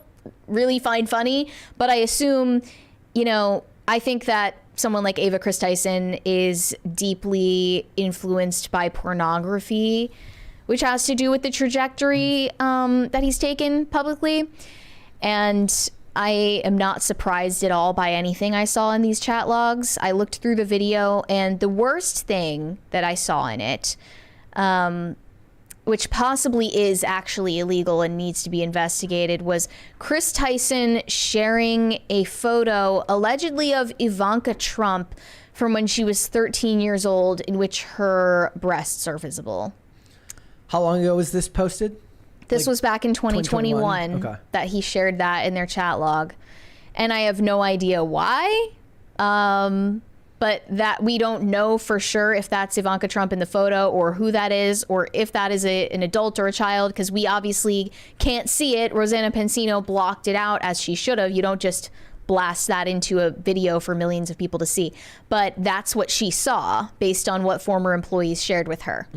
really find funny, but I assume, you know, I think that someone like Ava Chris Tyson is deeply influenced by pornography, which has to do with the trajectory that he's taken publicly. And I am not surprised at all by anything I saw in these chat logs. I looked through the video, and the worst thing that I saw in it, which possibly is actually illegal and needs to be investigated, was Chris Tyson sharing a photo allegedly of Ivanka Trump from when she was 13 years old, in which her breasts are visible. How long ago was this posted? This was back in 2021 Okay. that he shared that in their chat log. And I have no idea why. But but that we don't know for sure if that's Ivanka Trump in the photo or who that is, or if that is an adult or a child, because we obviously can't see it. Rosanna Pansino blocked it out, as she should have. You don't just blast that into a video for millions of people to see. But that's what she saw based on what former employees shared with her.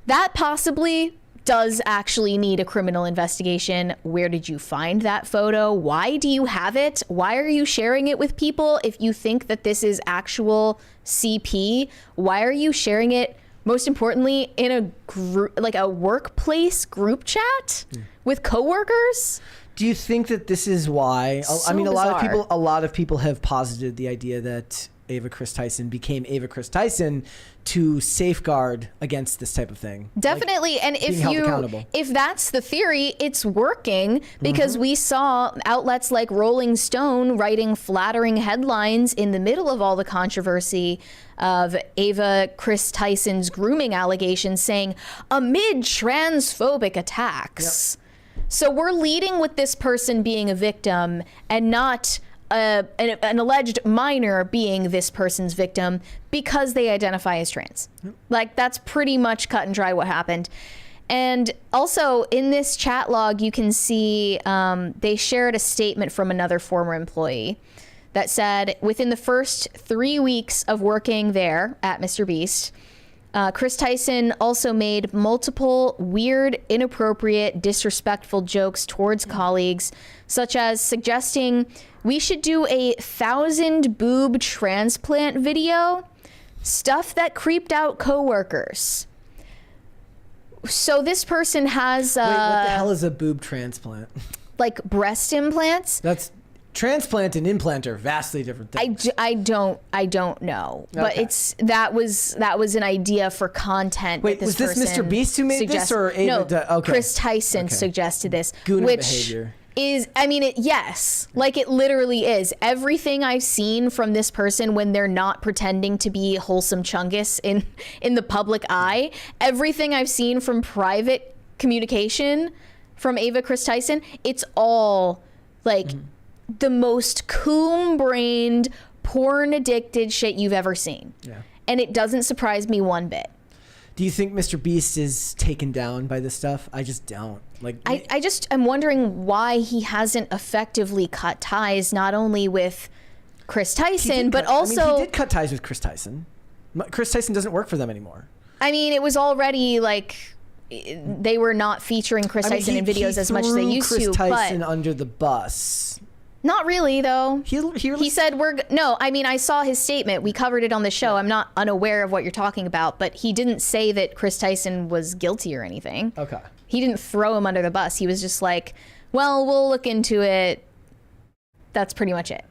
That possibly does actually need a criminal investigation. Where did you find that photo? Why do you have it? Why are you sharing it with people? If you think that this is actual CP, why are you sharing it, most importantly, in a group, like a workplace group chat with coworkers? Do you think that this is why? I mean, a lot of people have posited the idea that Ava Chris Tyson became Ava Chris Tyson to safeguard against this type of thing. Definitely. Like, and if that's the theory, it's working, because we saw outlets like Rolling Stone writing flattering headlines in the middle of all the controversy of Ava Chris Tyson's grooming allegations, saying amid transphobic attacks. So we're leading with this person being a victim and not an alleged minor being this person's victim because they identify as trans. Like, that's pretty much cut and dry what happened. And also in this chat log, you can see they shared a statement from another former employee that said, within the first 3 weeks of working there at MrBeast, Chris Tyson also made multiple weird, inappropriate, disrespectful jokes towards colleagues, such as suggesting we should do a 1,000 boob transplant video, stuff that creeped out coworkers. So this person has wait, what the hell is a boob transplant? Like breast implants? That's transplant and implant are vastly different things. I don't know, but that was an idea for content. Wait, was this MrBeast who made this, or Ava? No, Chris Tyson suggested this, Goooooo which behavior. Is, I mean, yes, like it literally is. Everything I've seen from this person when they're not pretending to be wholesome chungus in the public eye, everything I've seen from private communication from Ava Chris Tyson, it's all like the most coon-brained, porn-addicted shit you've ever seen. Yeah. And it doesn't surprise me one bit. Do you think MrBeast is taken down by this stuff? I just don't. Like, I'm wondering why he hasn't effectively cut ties, not only with Chris Tyson, but also... he did cut ties with Chris Tyson. Chris Tyson doesn't work for them anymore. I mean, it was already like... they were not featuring Chris Tyson in videos as much as they used Chris to. Tyson under the bus. Not really, though. He said no, I mean, I saw his statement. We covered it on the show. I'm not unaware of what you're talking about, but he didn't say that Chris Tyson was guilty or anything. Okay. He didn't throw him under the bus. He was just like, well, we'll look into it. That's pretty much it.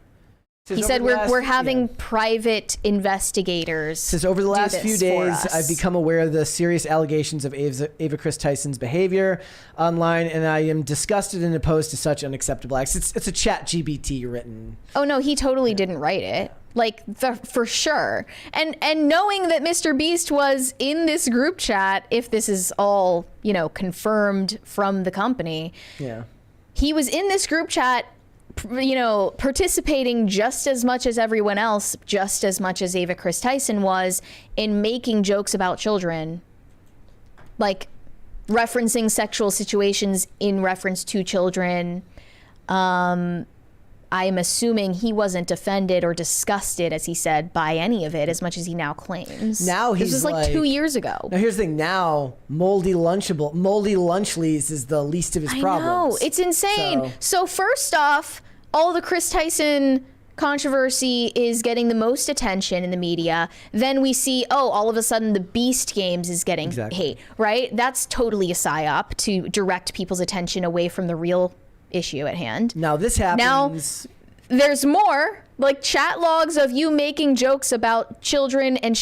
He said we're having private investigators. Says over the last few days, I've become aware of the serious allegations of Ava Chris Tyson's behavior online, and I am disgusted and opposed to such unacceptable acts. It's a chat GBT written. Oh no, he totally didn't write it. Like for sure. And knowing that MrBeast was in this group chat, if this is all, confirmed from the company. Yeah. He was in this group chat, participating just as much as everyone else, just as much as Ava Chris Tyson was, in making jokes about children, like referencing sexual situations in reference to children. I'm assuming he wasn't offended or disgusted, as he said, by any of it, as much as he now claims. Now this was like 2 years ago. Now here's the thing. Now moldy lunchleys is the least of his problems. I know, it's insane. So first off, all the Chris Tyson controversy is getting the most attention in the media. Then we see, all of a sudden the Beast Games is getting hate, right? That's totally a psyop to direct people's attention away from the real issue at hand. Now this happens. Now there's more, like chat logs of you making jokes about children and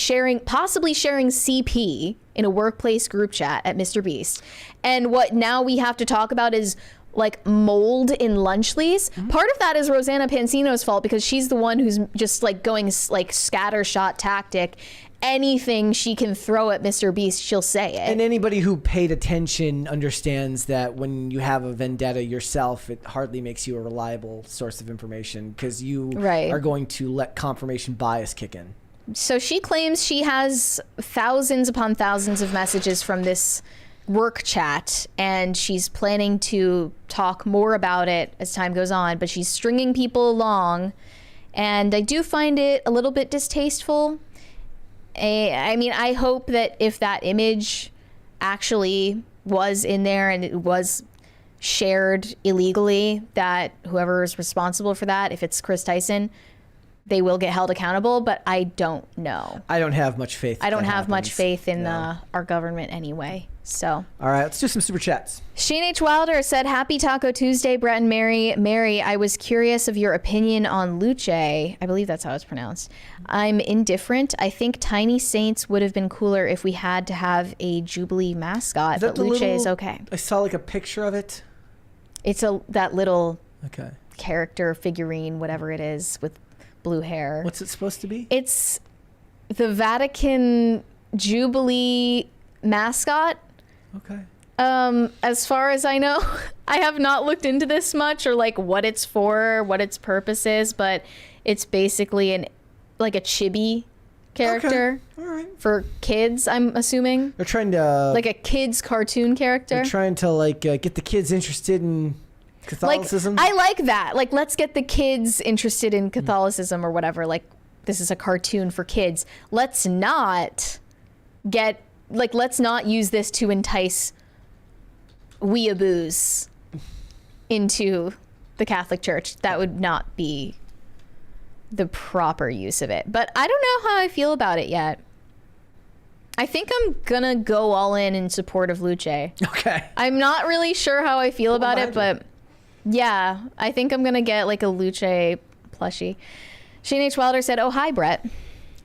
possibly sharing CP in a workplace group chat at MrBeast. And what now we have to talk about is like mold in lunchleys. Part of that is Rosanna Pansino's fault, because she's the one who's just like going like scattershot tactic. Anything she can throw at MrBeast, she'll say it. And anybody who paid attention understands that when you have a vendetta yourself, it hardly makes you a reliable source of information, because you are going to let confirmation bias kick in. So she claims she has thousands upon thousands of messages from this work chat, and she's planning to talk more about it as time goes on, but she's stringing people along, and I do find it a little bit distasteful. I mean, I hope that if that image actually was in there and it was shared illegally, that whoever is responsible for that, if it's Chris Tyson, they will get held accountable, but I don't know. I don't have much faith. I don't have much faith in our government anyway. So. All right, let's do some super chats. Shane H. Wilder said, "Happy Taco Tuesday, Brett and Mary. Mary, I was curious of your opinion on Luce. I believe that's how it's pronounced. I'm indifferent. I think Tiny Saints would have been cooler if we had to have a Jubilee mascot, but Luce is okay." I saw like a picture of it. It's that little okay character figurine, whatever it is, with blue hair. What's it supposed to be? It's the Vatican Jubilee mascot. Okay. As far as I know, I have not looked into this much or like what it's for, what its purpose is, but it's basically like a chibi character. Okay. All right. For kids, I'm assuming. They're trying to like a kids cartoon character. They're trying to like get the kids interested in Catholicism. Like, I like that. Like, let's get the kids interested in Catholicism or whatever. Like, this is a cartoon for kids. Let's not use this to entice weeaboos into the Catholic Church. That would not be the proper use of it. But I don't know how I feel about it yet. I think I'm gonna go all in support of Luce. Okay. I'm not really sure how I feel about it, but yeah, I think I'm gonna get like a Luce plushie. Shane H. Wilder said, "Oh, hi, Brett."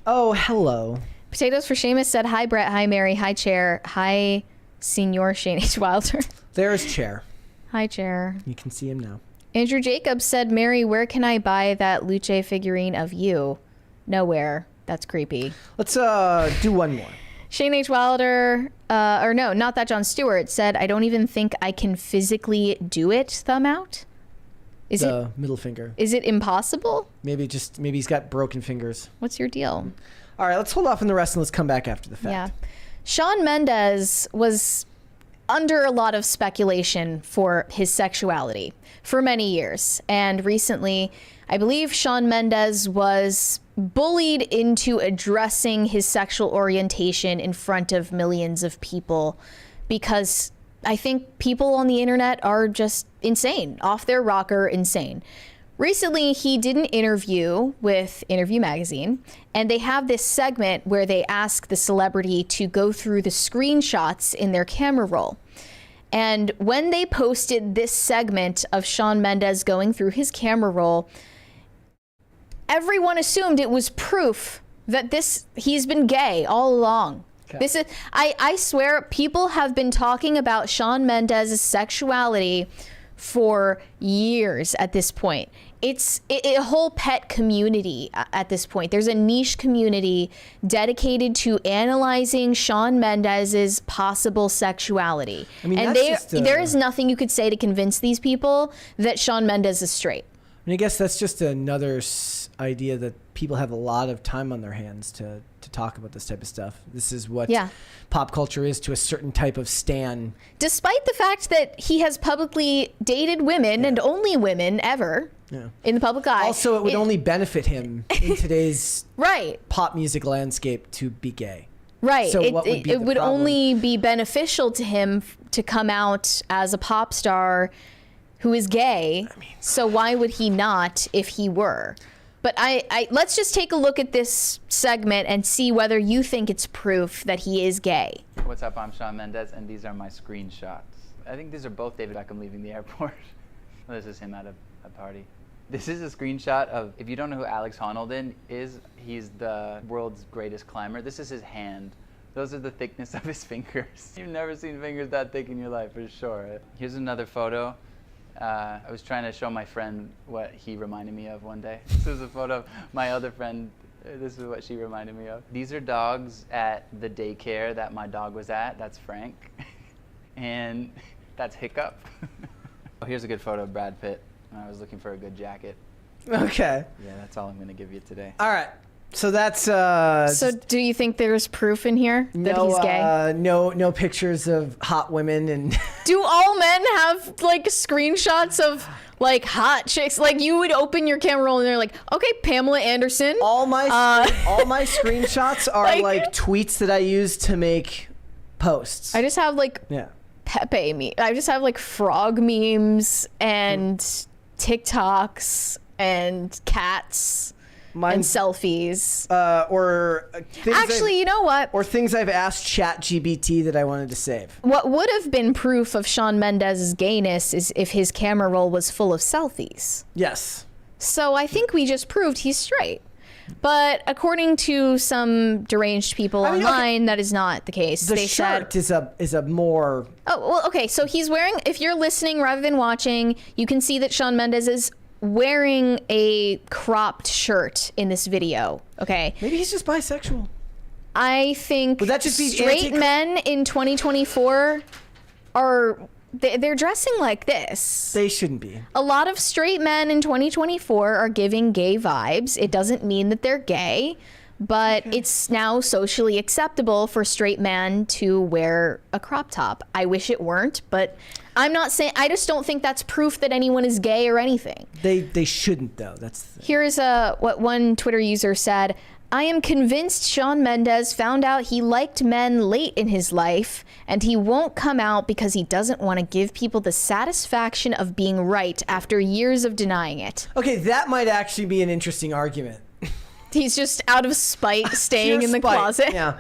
Oh, hello. Potatoes for Seamus said, "Hi, Brett. Hi, Mary. Hi, Chair. Hi, Senior Shane H. Wilder." There's Chair. Hi, Chair. You can see him now. Andrew Jacobs said, "Mary, where can I buy that Luce figurine of you?" Nowhere. That's creepy. Let's do one more. Shane H. Wilder, or no, not that John Stewart, said, "I don't even think I can physically do it." Thumb out. Is the middle finger. Is it impossible? Maybe he's got broken fingers. What's your deal? All right, let's hold off on the rest and let's come back after the fact. Yeah. Shawn Mendes was under a lot of speculation for his sexuality for many years. And recently, I believe Shawn Mendes was bullied into addressing his sexual orientation in front of millions of people because I think people on the internet are just insane, off their rocker insane. Recently, he did an interview with Interview Magazine, and they have this segment where they ask the celebrity to go through the screenshots in their camera roll. And when they posted this segment of Shawn Mendes going through his camera roll, everyone assumed it was proof that he's been gay all along. Okay. This is, I swear, people have been talking about Shawn Mendes' sexuality for years at this point. It's a whole pet community at this point. There's a niche community dedicated to analyzing Shawn Mendes' possible sexuality. I mean, and there is nothing you could say to convince these people that Shawn Mendes is straight. I mean, I guess that's just another idea that people have a lot of time on their hands to talk about this type of stuff. This is what pop culture is to a certain type of stan. Despite the fact that he has publicly dated women and only women ever in the public eye. Also, it would only benefit him in today's pop music landscape to be gay. Right. So it would only be beneficial to him to come out as a pop star who is gay. I mean, so why would he not if he were? But let's just take a look at this segment and see whether you think it's proof that he is gay. What's up? I'm Shawn Mendes, and these are my screenshots. I think these are both David Beckham leaving the airport. Well, this is him at a party. This is a screenshot of, if you don't know who Alex Honnold is, he's the world's greatest climber. This is his hand. Those are the thickness of his fingers. You've never seen fingers that thick in your life, for sure. Here's another photo. I was trying to show my friend what he reminded me of one day. This is a photo of my other friend. This is what she reminded me of. These are dogs at the daycare that my dog was at. That's Frank. And that's Hiccup. Here's a good photo of Brad Pitt when I was looking for a good jacket. Okay. Yeah, that's all I'm going to give you today. All right. So that's So do you think there's proof in here that he's gay? No pictures of hot women and Do all men have like screenshots of like hot chicks? Like you would open your camera roll and they're like, okay, Pamela Anderson. all my screenshots are like tweets that I use to make posts. I just have like Pepe me. I just have like frog memes and TikToks and cats and selfies. Or things Actually, you know what? Or things I've asked ChatGPT that I wanted to save. What would have been proof of Shawn Mendes' gayness is if his camera roll was full of selfies. Yes. So I think we just proved he's straight. But according to some deranged people online, that is not the case. The shirt is a more... Oh, well, okay. So he's wearing, if you're listening rather than watching, you can see that Shawn Mendes is wearing a cropped shirt in this video. Okay. Maybe he's just bisexual. I think Would that just be straight men in 2024 are... They're dressing like this. They shouldn't be. A lot of straight men in 2024 are giving gay vibes. It doesn't mean that they're gay, but it's now socially acceptable for straight men to wear a crop top. I wish it weren't, but I'm not saying, I just don't think that's proof that anyone is gay or anything. They shouldn't though. Here's what one Twitter user said. I am convinced Shawn Mendes found out he liked men late in his life, and he won't come out because he doesn't want to give people the satisfaction of being right after years of denying it. Okay, that might actually be an interesting argument. He's just out of spite staying in the closet. Yeah.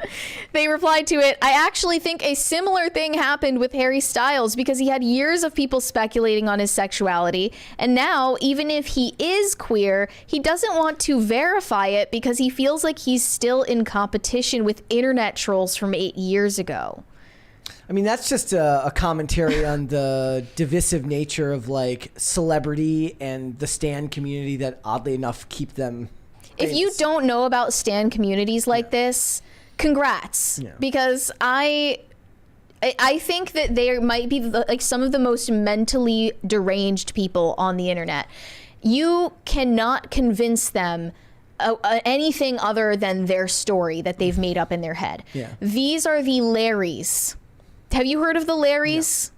They replied to it, I actually think a similar thing happened with Harry Styles because he had years of people speculating on his sexuality. And now, even if he is queer, he doesn't want to verify it because he feels like he's still in competition with internet trolls from 8 years ago. I mean, that's just a commentary on the divisive nature of like celebrity and the stan community that oddly enough keep them... If you don't know about stan communities like this, congrats. Because I think that they might be like some of the most mentally deranged people on the internet. You cannot convince them anything other than their story that they've made up in their head. These are the Larrys. Have you heard of the Larrys?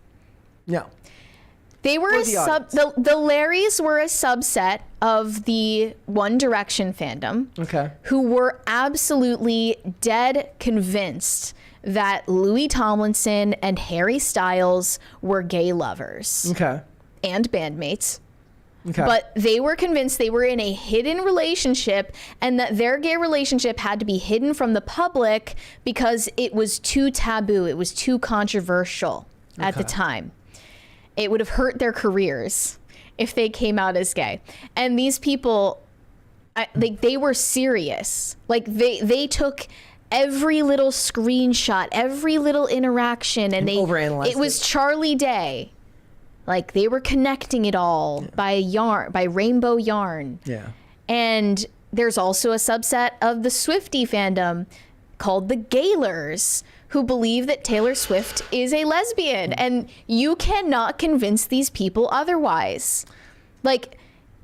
No. They were the Larrys were a subset of the One Direction fandom. Okay. Who were absolutely dead convinced that Louis Tomlinson and Harry Styles were gay lovers. Okay. And bandmates. Okay. But they were convinced they were in a hidden relationship and that their gay relationship had to be hidden from the public because it was too taboo. It was too controversial at the time. It would have hurt their careers if they came out as gay. And these people, they were serious. Like they took every little screenshot, every little interaction, and they overanalyzed it. Was Charlie Day. Like they were connecting it all by rainbow yarn. Yeah. And there's also a subset of the Swiftie fandom called the Gaylers, who believe that Taylor Swift is a lesbian, and you cannot convince these people otherwise. Like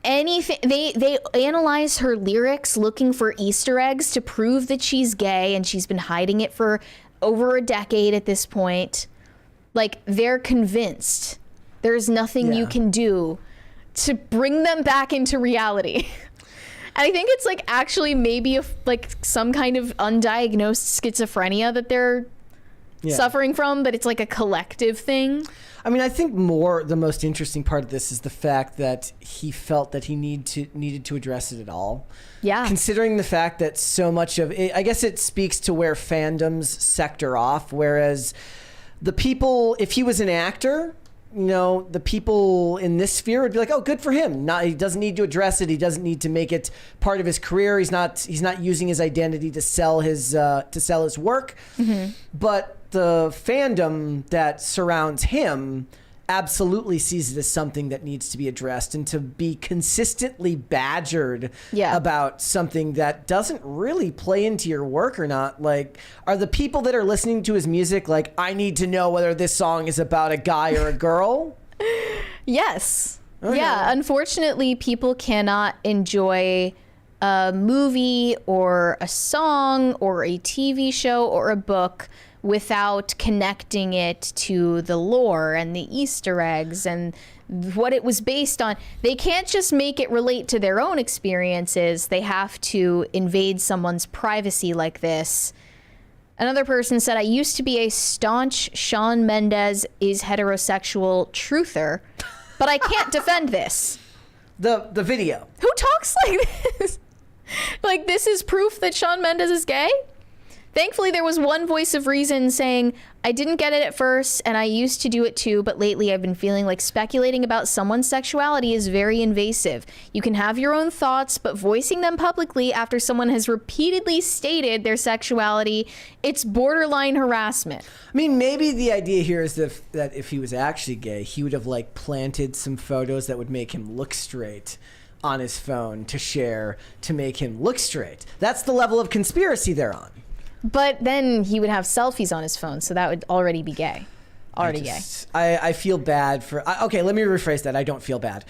anything, they analyze her lyrics looking for Easter eggs to prove that she's gay, and she's been hiding it for over a decade at this point. Like they're convinced. There's nothing you can do to bring them back into reality. And I think it's like actually maybe like some kind of undiagnosed schizophrenia that they're suffering from, but it's like a collective thing. I mean, I think the most interesting part of this is the fact that he felt that he needed to address it at all. Yeah. Considering the fact that so much of it, I guess it speaks to where fandoms sector off, whereas the people, if he was an actor, you know, the people in this sphere would be like, oh, good for him. He doesn't need to address it. He doesn't need to make it part of his career. He's not using his identity to sell his work. Mm-hmm. But the fandom that surrounds him absolutely sees it as something that needs to be addressed, and to be consistently badgered about something that doesn't really play into your work or not. Like, are the people that are listening to his music like, I need to know whether this song is about a guy or a girl? Yes. Okay. Yeah. Unfortunately, people cannot enjoy a movie or a song or a TV show or a book without connecting it to the lore and the Easter eggs and what it was based on. They can't just make it relate to their own experiences. They have to invade someone's privacy like this. Another person said, I used to be a staunch Shawn Mendes is heterosexual truther, but I can't defend this. The video. Who talks like this? Like, this is proof that Shawn Mendes is gay? Thankfully, there was one voice of reason saying, I didn't get it at first, and I used to do it too, but lately I've been feeling like speculating about someone's sexuality is very invasive. You can have your own thoughts, but voicing them publicly after someone has repeatedly stated their sexuality, it's borderline harassment. I mean, maybe the idea here is that if he was actually gay, he would have, like, planted some photos that would make him look straight on his phone to share to make him look straight. That's the level of conspiracy they're on. But then he would have selfies on his phone, so that would already be gay. Gay. I feel bad for... Okay, let me rephrase that. I don't feel bad.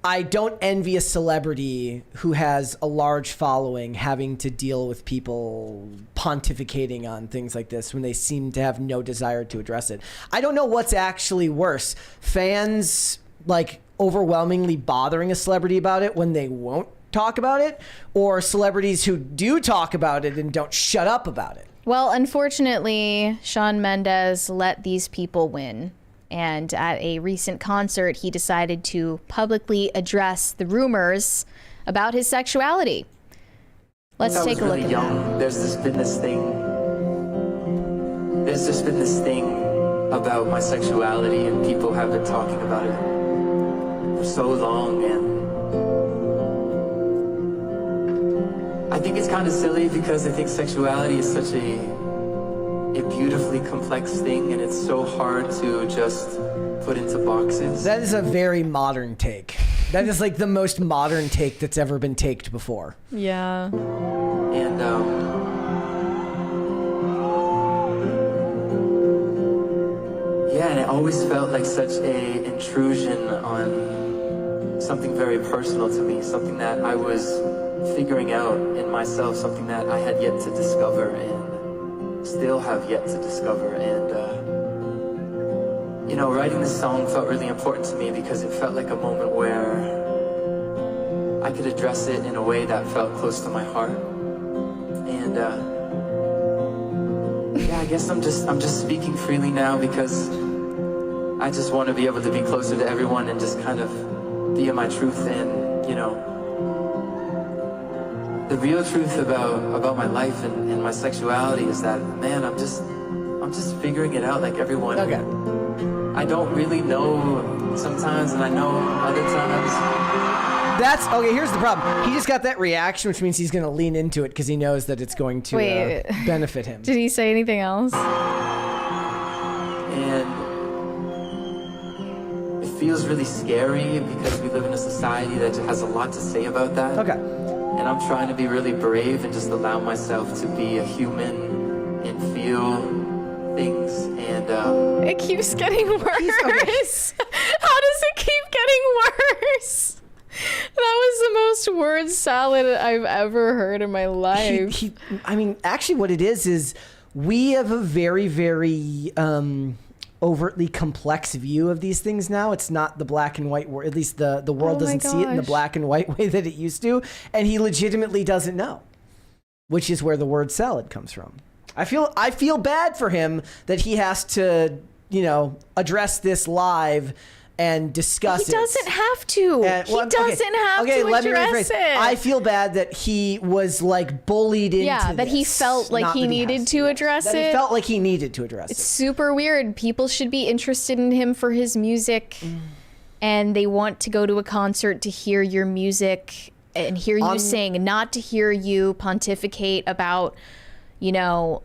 I don't envy a celebrity who has a large following having to deal with people pontificating on things like this when they seem to have no desire to address it. I don't know what's actually worse. Fans, like, overwhelmingly bothering a celebrity about it when they won't talk about it, or celebrities who do talk about it and don't shut up about it. Well, unfortunately, Shawn Mendes let these people win. And at a recent concert, he decided to publicly address the rumors about his sexuality. Let's take a look at that. There's just been this thing about my sexuality, and people have been talking about it for so long, and I think it's kind of silly because I think sexuality is such a beautifully complex thing, and it's so hard to just put into boxes. That is a very modern take. That is like the most modern take that's ever been taked before. Yeah. And yeah, and it always felt like such a intrusion on something very personal to me, something that I was figuring out in myself, something that I had yet to discover and still have yet to discover. And you know, writing this song felt really important to me because it felt like a moment where I could address it in a way that felt close to my heart. And yeah, I guess I'm just speaking freely now because I just want to be able to be closer to everyone and just kind of be in my truth. And you know, the real truth about my life and my sexuality is that, man, I'm just figuring it out like everyone. Okay. I don't really know sometimes, and I know other times. That's okay. Here's the problem. He just got that reaction, which means he's going to lean into it because he knows that it's going to benefit him. Did he say anything else? And it feels really scary because we live in a society that has a lot to say about that. Okay. And I'm trying to be really brave and just allow myself to be a human and feel things. And it keeps getting worse. How does it keep getting worse? That was the most word salad I've ever heard in my life. I mean, actually what it is we have a very, very overtly complex view of these things now. It's not the black and white, at least the world doesn't see it in the black and white way that it used to. And he legitimately doesn't know, which is where the word salad comes from. I feel bad for him that he has to, you know, address this live and discuss it. He doesn't have to. He doesn't have to address it. I feel bad that he was like bullied into that this, he felt like he needed to address it. He felt like he needed to address it. It's super weird. People should be interested in him for his music, and they want to go to a concert to hear your music and hear you sing, not to hear you pontificate about, you know,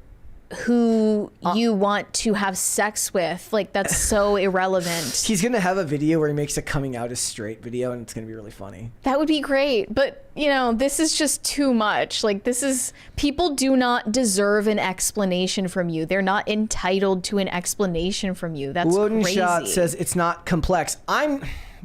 who you want to have sex with. Like, that's so irrelevant. He's gonna have a video where he makes a coming out as straight video, and it's gonna be really funny. That would be great, but you know, this is just too much. Like, people do not deserve an explanation from you. They're not entitled to an explanation from you. That's crazy. Shot says it's not complex.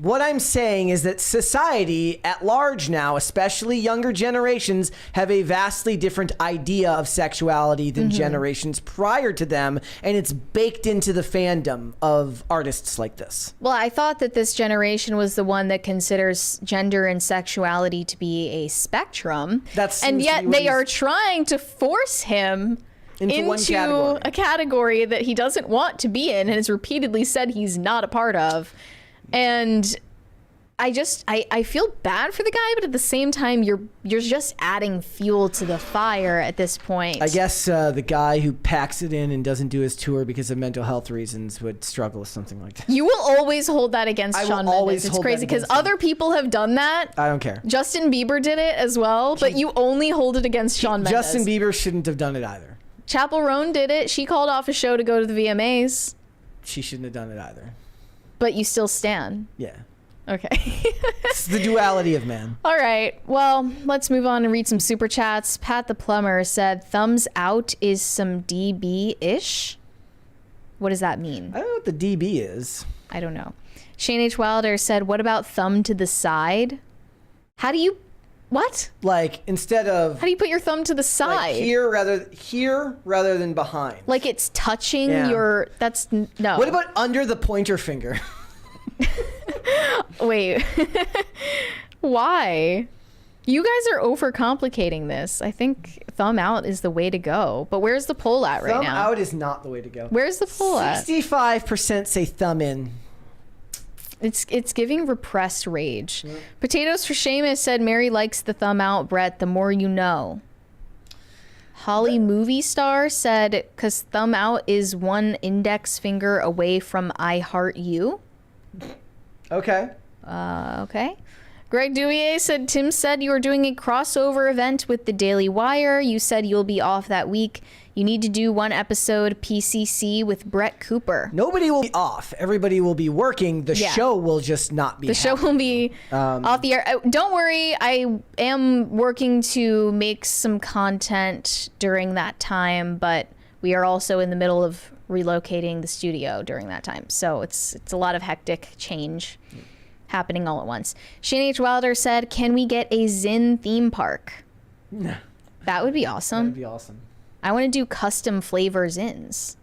What I'm saying is that society at large now, especially younger generations, have a vastly different idea of sexuality than generations prior to them, and it's baked into the fandom of artists like this. Well, I thought that this generation was the one that considers gender and sexuality to be a spectrum. And yet they are trying to force him into a category that he doesn't want to be in and has repeatedly said he's not a part of. And I feel bad for the guy, but at the same time, you're just adding fuel to the fire at this point. I guess the guy who packs it in and doesn't do his tour because of mental health reasons would struggle with something like that. You will always hold that against Shawn Mendes. It's crazy because other people have done that. I don't care. Justin Bieber did it as well, but you only hold it against Shawn Mendes. Justin Bieber shouldn't have done it either. Chappell Roan did it. She called off a show to go to the VMAs. She shouldn't have done it either. But you still stan. Yeah. Okay. It's the duality of man. All right. Well, let's move on and read some super chats. Pat the Plumber said, thumbs out is some DB-ish. What does that mean? I don't know what the DB is. I don't know. Shane H. Wilder said, what about thumb to the side? How do you... What? Like, instead of... How do you put your thumb to the side? Like here rather than behind. Like it's touching your... That's... No. What about under the pointer finger? Wait. Why? You guys are overcomplicating this. I think thumb out is the way to go. But where's the poll at right now? Thumb out is not the way to go. Where's the poll at? 65% say thumb in. It's giving repressed rage. Yeah. Potatoes for Seamus said, Mary likes the thumb out, Brett, the more you know. Holly Movie Star said, because thumb out is one index finger away from I heart you. Okay. Okay. Greg Duier said, Tim said you were doing a crossover event with the Daily Wire. You said you'll be off that week. You need to do one episode PCC with Brett Cooper. Nobody will be off. Everybody will be working. The show will just not be The show will be off the air. Don't worry. I am working to make some content during that time, but we are also in the middle of relocating the studio during that time. So it's a lot of hectic change happening all at once. Shane H. Wilder said, can we get a Zin theme park? No. That would be awesome. That would be awesome. I want to do custom flavor Zins.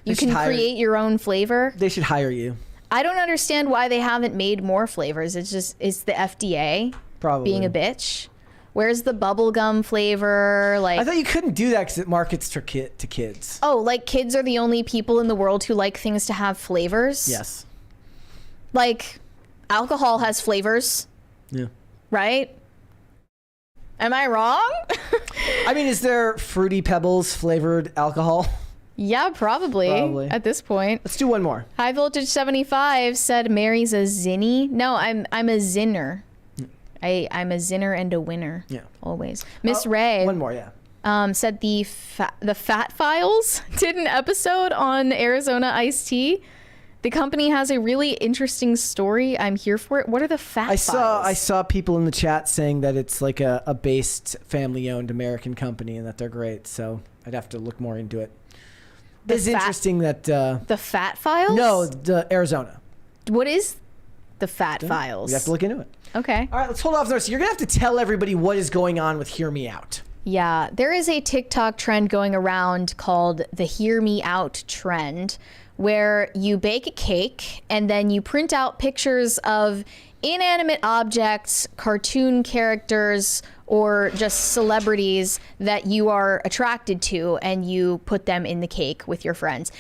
You can create your own flavor. They should hire you. I don't understand why they haven't made more flavors. It's the FDA probably being a bitch. Where's the bubblegum flavor? Like, I thought you couldn't do that because it markets to kids. Oh, like kids are the only people in the world who like things to have flavors? Yes. Like, alcohol has flavors. Yeah. Right? Am I wrong? I mean, is there Fruity Pebbles flavored alcohol? Yeah, probably at this point. Let's do one more. High Voltage 75 said Mary's a zinny. No, I'm a zinner. I'm a zinner and a winner. Yeah. Always. Miss Ray. One more, yeah. Said the Fat Files did an episode on Arizona iced tea. The company has a really interesting story. I'm here for it. What are the Fat Files? I saw people in the chat saying that it's like a based family-owned American company and that they're great. So I'd have to look more into it. It's interesting that... the Fat Files? No, the Arizona. What is the Fat Files? We have to look into it. Okay. All right, let's hold off there. So you're going to have to tell everybody what is going on with Hear Me Out. Yeah, there is a TikTok trend going around called the Hear Me Out trend, where you bake a cake and then you print out pictures of inanimate objects, cartoon characters, or just celebrities that you are attracted to, and you put them in the cake with your friends.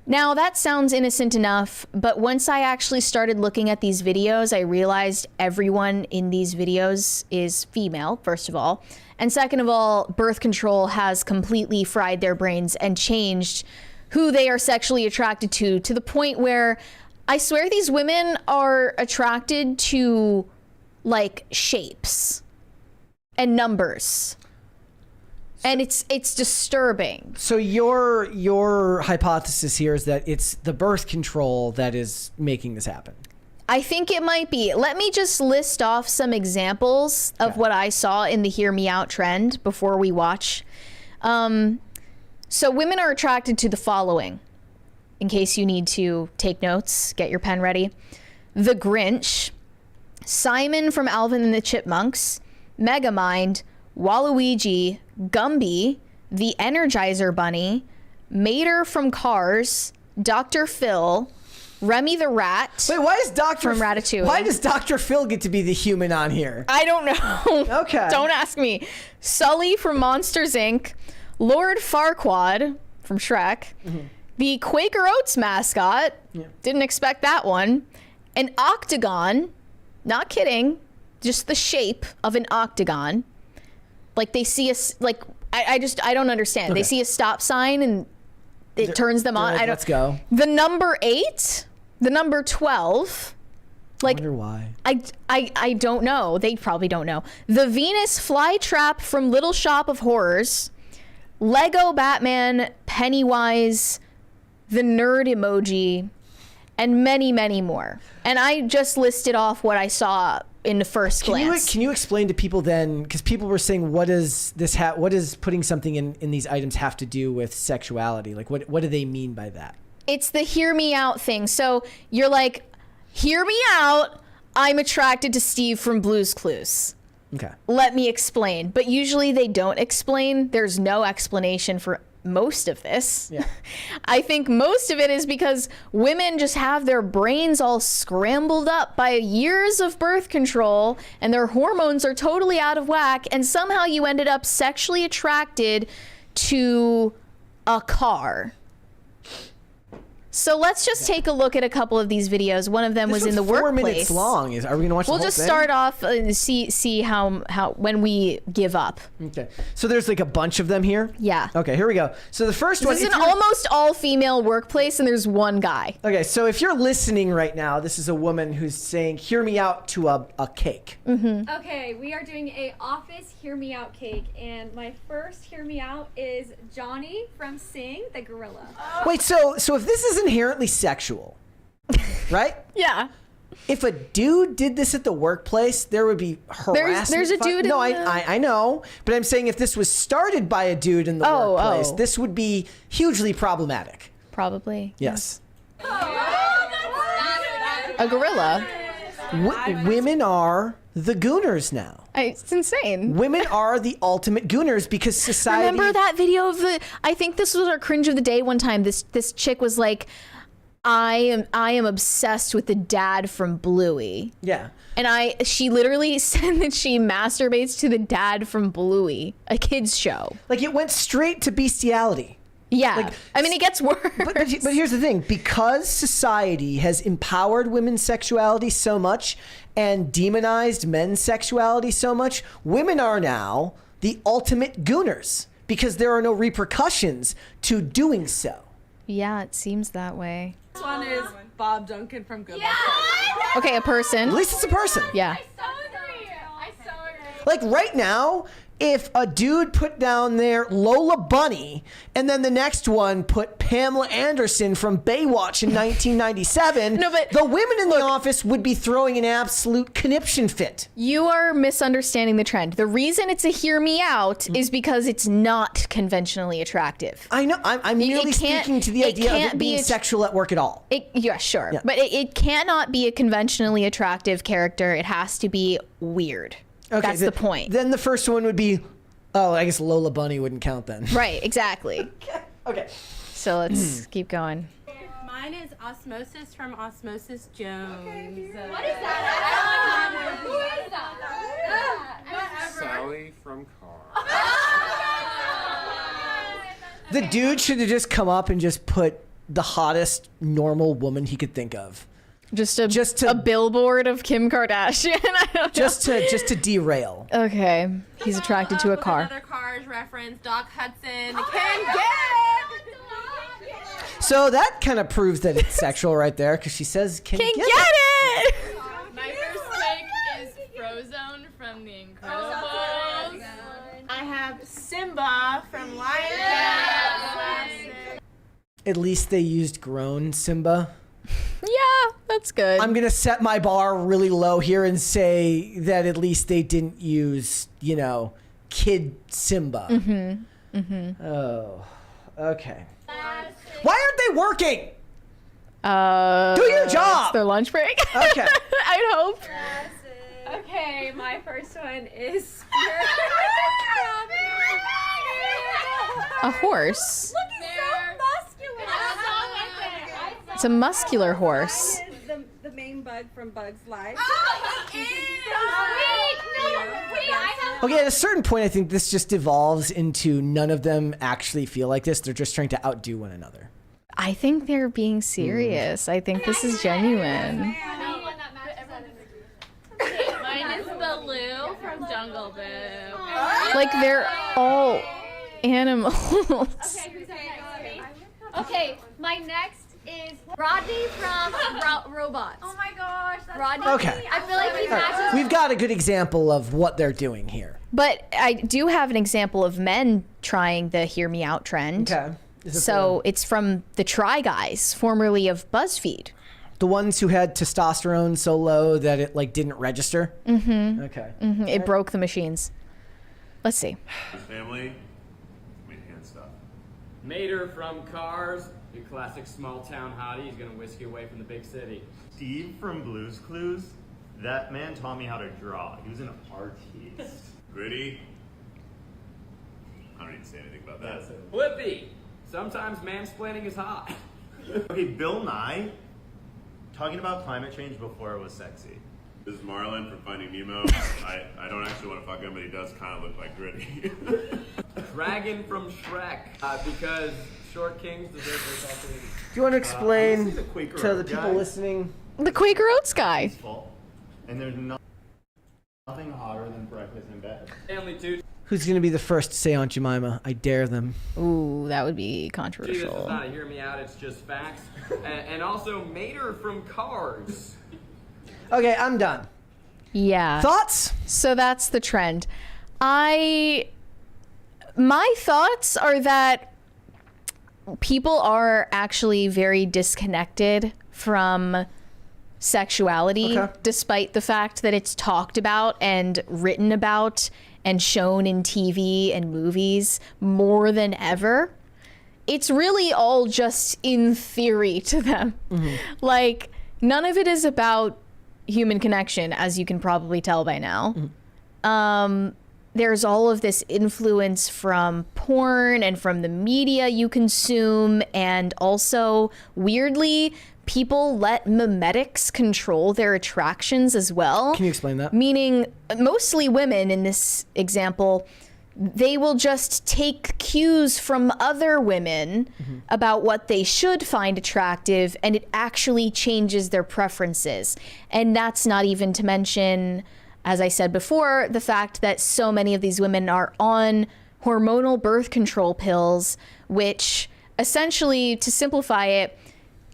Now, that sounds innocent enough, but once I actually started looking at these videos, I realized everyone in these videos is female, first of all. And second of all, birth control has completely fried their brains and changed who they are sexually attracted to the point where I swear these women are attracted to like shapes and numbers. And it's disturbing. So your hypothesis here is that it's the birth control that is making this happen. I think it might be. Let me just list off some examples of what I saw in the Hear Me Out trend before we watch. So women are attracted to the following, in case you need to take notes, get your pen ready. the Grinch, Simon from Alvin and the Chipmunks, Megamind, Waluigi, Gumby, the Energizer Bunny, Mater from Cars, Dr. Phil, Remy the Rat. Wait, why is from Ratatouille? Why does Dr. Phil get to be the human on here? I don't know. Okay. Don't ask me. Sully from Monsters Inc., Lord Farquaad from Shrek, the Quaker Oats mascot. Didn't expect that one. An octagon. Not kidding. Just the shape of an octagon. Like they see us. Like I don't understand. Okay. They see a stop sign and it turns them on. Like, I don't. let's go. The number 8, the number 12. Like, I wonder why. I don't know. They probably don't know. The Venus flytrap from Little Shop of Horrors, Lego Batman, Pennywise, the nerd emoji, and many, many more. And I just listed off what I saw in the first glance. Can you explain to people then, because people were saying, what does putting something in these items have to do with sexuality? Like, what do they mean by that? It's the hear me out thing. So you're like, hear me out. I'm attracted to Steve from Blue's Clues. Okay. Let me explain. But usually they don't explain. There's no explanation for most of this. Yeah. I think most of it is because women just have their brains all scrambled up by years of birth control and their hormones are totally out of whack, and somehow you ended up sexually attracted to a car. So let's just take a look at a couple of these videos. One of them was in the workplace. 4 minutes long. Are we gonna watch? We'll the whole just thing? start off and see how when we give up. Okay. So there's like a bunch of them here. Yeah. Okay. Here we go. So the first one. This is an almost all female workplace, and there's one guy. Okay. So if you're listening right now, this is a woman who's saying, "Hear me out" to a cake. Okay, we are doing a office hear me out cake, and my first hear me out is Johnny from Sing the Gorilla. Wait. So if this is inherently sexual, right? Yeah. If a dude did this at the workplace, there would be harassment. There's a dude No, in the- I know, but I'm saying if this was started by a dude in the workplace, this would be hugely problematic. Probably. Yes. A gorilla. Women are the gooners now. It's insane. Women are the ultimate gooners because society. Remember that video of the? I think this was our cringe of the day one time. This chick was like, I am obsessed with the dad from Bluey. Yeah. And she literally said that she masturbates to the dad from Bluey, a kids show. Like it went straight to bestiality. Yeah. Like, I mean, it gets worse. But here's the thing. Because society has empowered women's sexuality so much and demonized men's sexuality so much, women are now the ultimate gooners because there are no repercussions to doing so. Yeah, it seems that way. This one is Bob Duncan from Good Luck. Okay, a person. At least it's a person. Yeah. I so agree. Like right now, if a dude put down there Lola Bunny and then the next one put Pamela Anderson from Baywatch in 1997, No, but the women in the office would be throwing an absolute conniption fit. You are misunderstanding the trend. The reason it's a hear me out is because it's not conventionally attractive. I know. I'm merely speaking to the idea of it being sexual at work at all. Yeah, sure. Yeah. But it cannot be a conventionally attractive character. It has to be weird. Okay, That's the point. Then the first one would be, oh, I guess Lola Bunny wouldn't count then. Right, exactly. Okay. So let's keep going. Mine is Osmosis from Osmosis Jones. What is that? Who is that? Sally from Car. The dude should have just come up and just put the hottest normal woman he could think of. Just a billboard of Kim Kardashian. I don't know. Just to derail. Okay. He's attracted to a car. Another Cars reference, Doc Hudson. So that kind of proves that it's sexual right there because she says, "Can Can't get get it." it. My first pick is Frozone from The Incredibles. I have Simba from Lion King. At least they used grown Simba. Yeah, that's good. I'm gonna set my bar really low here and say that at least they didn't use, kid Simba. Oh, okay. Why aren't they working? Do your job. It's their lunch break. Okay. I'd hope. Okay, my first one is A horse. Look, he's so muscular. It's a muscular horse. The main bug from Bug's Life. Okay, at a certain point, I think this just devolves into none of them actually feel like this. They're just trying to outdo one another. I think they're being serious. I think this is genuine. Mine is Baloo from Jungle Book. Like they're all animals. Okay, my next is Rodney from Robots. Oh my gosh, that's Rodney. Okay. I feel like he matches. We've got a good example of what they're doing here. But I do have an example of men trying the hear me out trend. Okay. So it's from the Try Guys, formerly of BuzzFeed. The ones who had testosterone so low that it like didn't register? Mm-hmm. Okay. Mm-hmm. It broke the machines. Let's see. Family, we hand stuff. Mater from Cars, your classic small town hottie. He's gonna whisk you away from the big city. Steve from Blue's Clues. That man taught me how to draw. He was an artist. Gritty. I don't need to say anything about that. Flippy. Sometimes mansplaining is hot. Okay, Bill Nye. Talking about climate change before it was sexy. This is Marlon from Finding Nemo. I don't actually want to fuck him, but he does kind of look like Gritty. Dragon from Shrek, because short kings deserve their opportunity. Do you want to explain the Quaker to the Oat people guy. listening? The Quaker Oats guy. And there's nothing hotter than breakfast in bed. Family too. Who's going to be the first to say Aunt Jemima? I dare them. Ooh, that would be Gee, this is controversial. not a hear me out, it's just facts. And also Mater from Cars. Okay, I'm done. Yeah. Thoughts? So that's the trend. My thoughts are that people are actually very disconnected from sexuality, despite the fact that it's talked about and written about and shown in TV and movies more than ever. It's really all just in theory to them. Like, none of it is about human connection, as you can probably tell by now. There's all of this influence from porn and from the media you consume, and also, weirdly, people let memetics control their attractions as well. Can you explain that? Meaning, mostly women in this example, they will just take cues from other women about what they should find attractive, and it actually changes their preferences. And that's not even to mention, as I said before, the fact that so many of these women are on hormonal birth control pills, which essentially, to simplify it,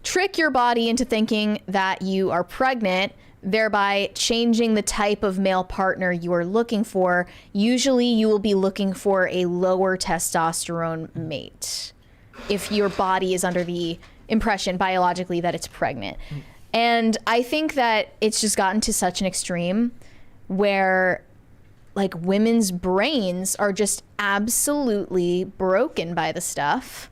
trick your body into thinking that you are pregnant, thereby changing the type of male partner you are looking for. Usually you will be looking for a lower testosterone mate if your body is under the impression biologically that it's pregnant. And I think that it's just gotten to such an extreme where like women's brains are just absolutely broken by the stuff.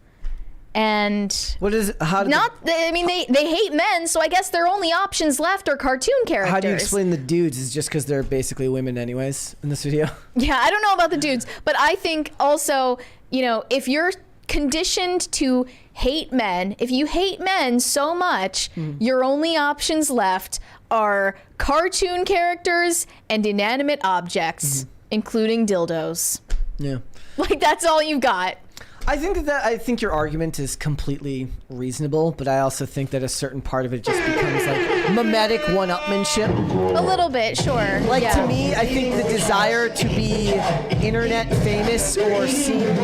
And what is how do I mean, they hate men, so I guess their only options left are cartoon characters. How do you explain the dudes? Is just because they're basically women anyways in this video? Yeah, I don't know about the dudes, but I think also, you know, if you're conditioned to hate men, if you hate men so much, your only options left are cartoon characters and inanimate objects, including dildos. Yeah. Like, that's all you've got. I think your argument is completely reasonable, but I also think that a certain part of it just becomes like mimetic one-upmanship. A little bit, sure. Like yeah. to me, I think the desire to be internet famous or seem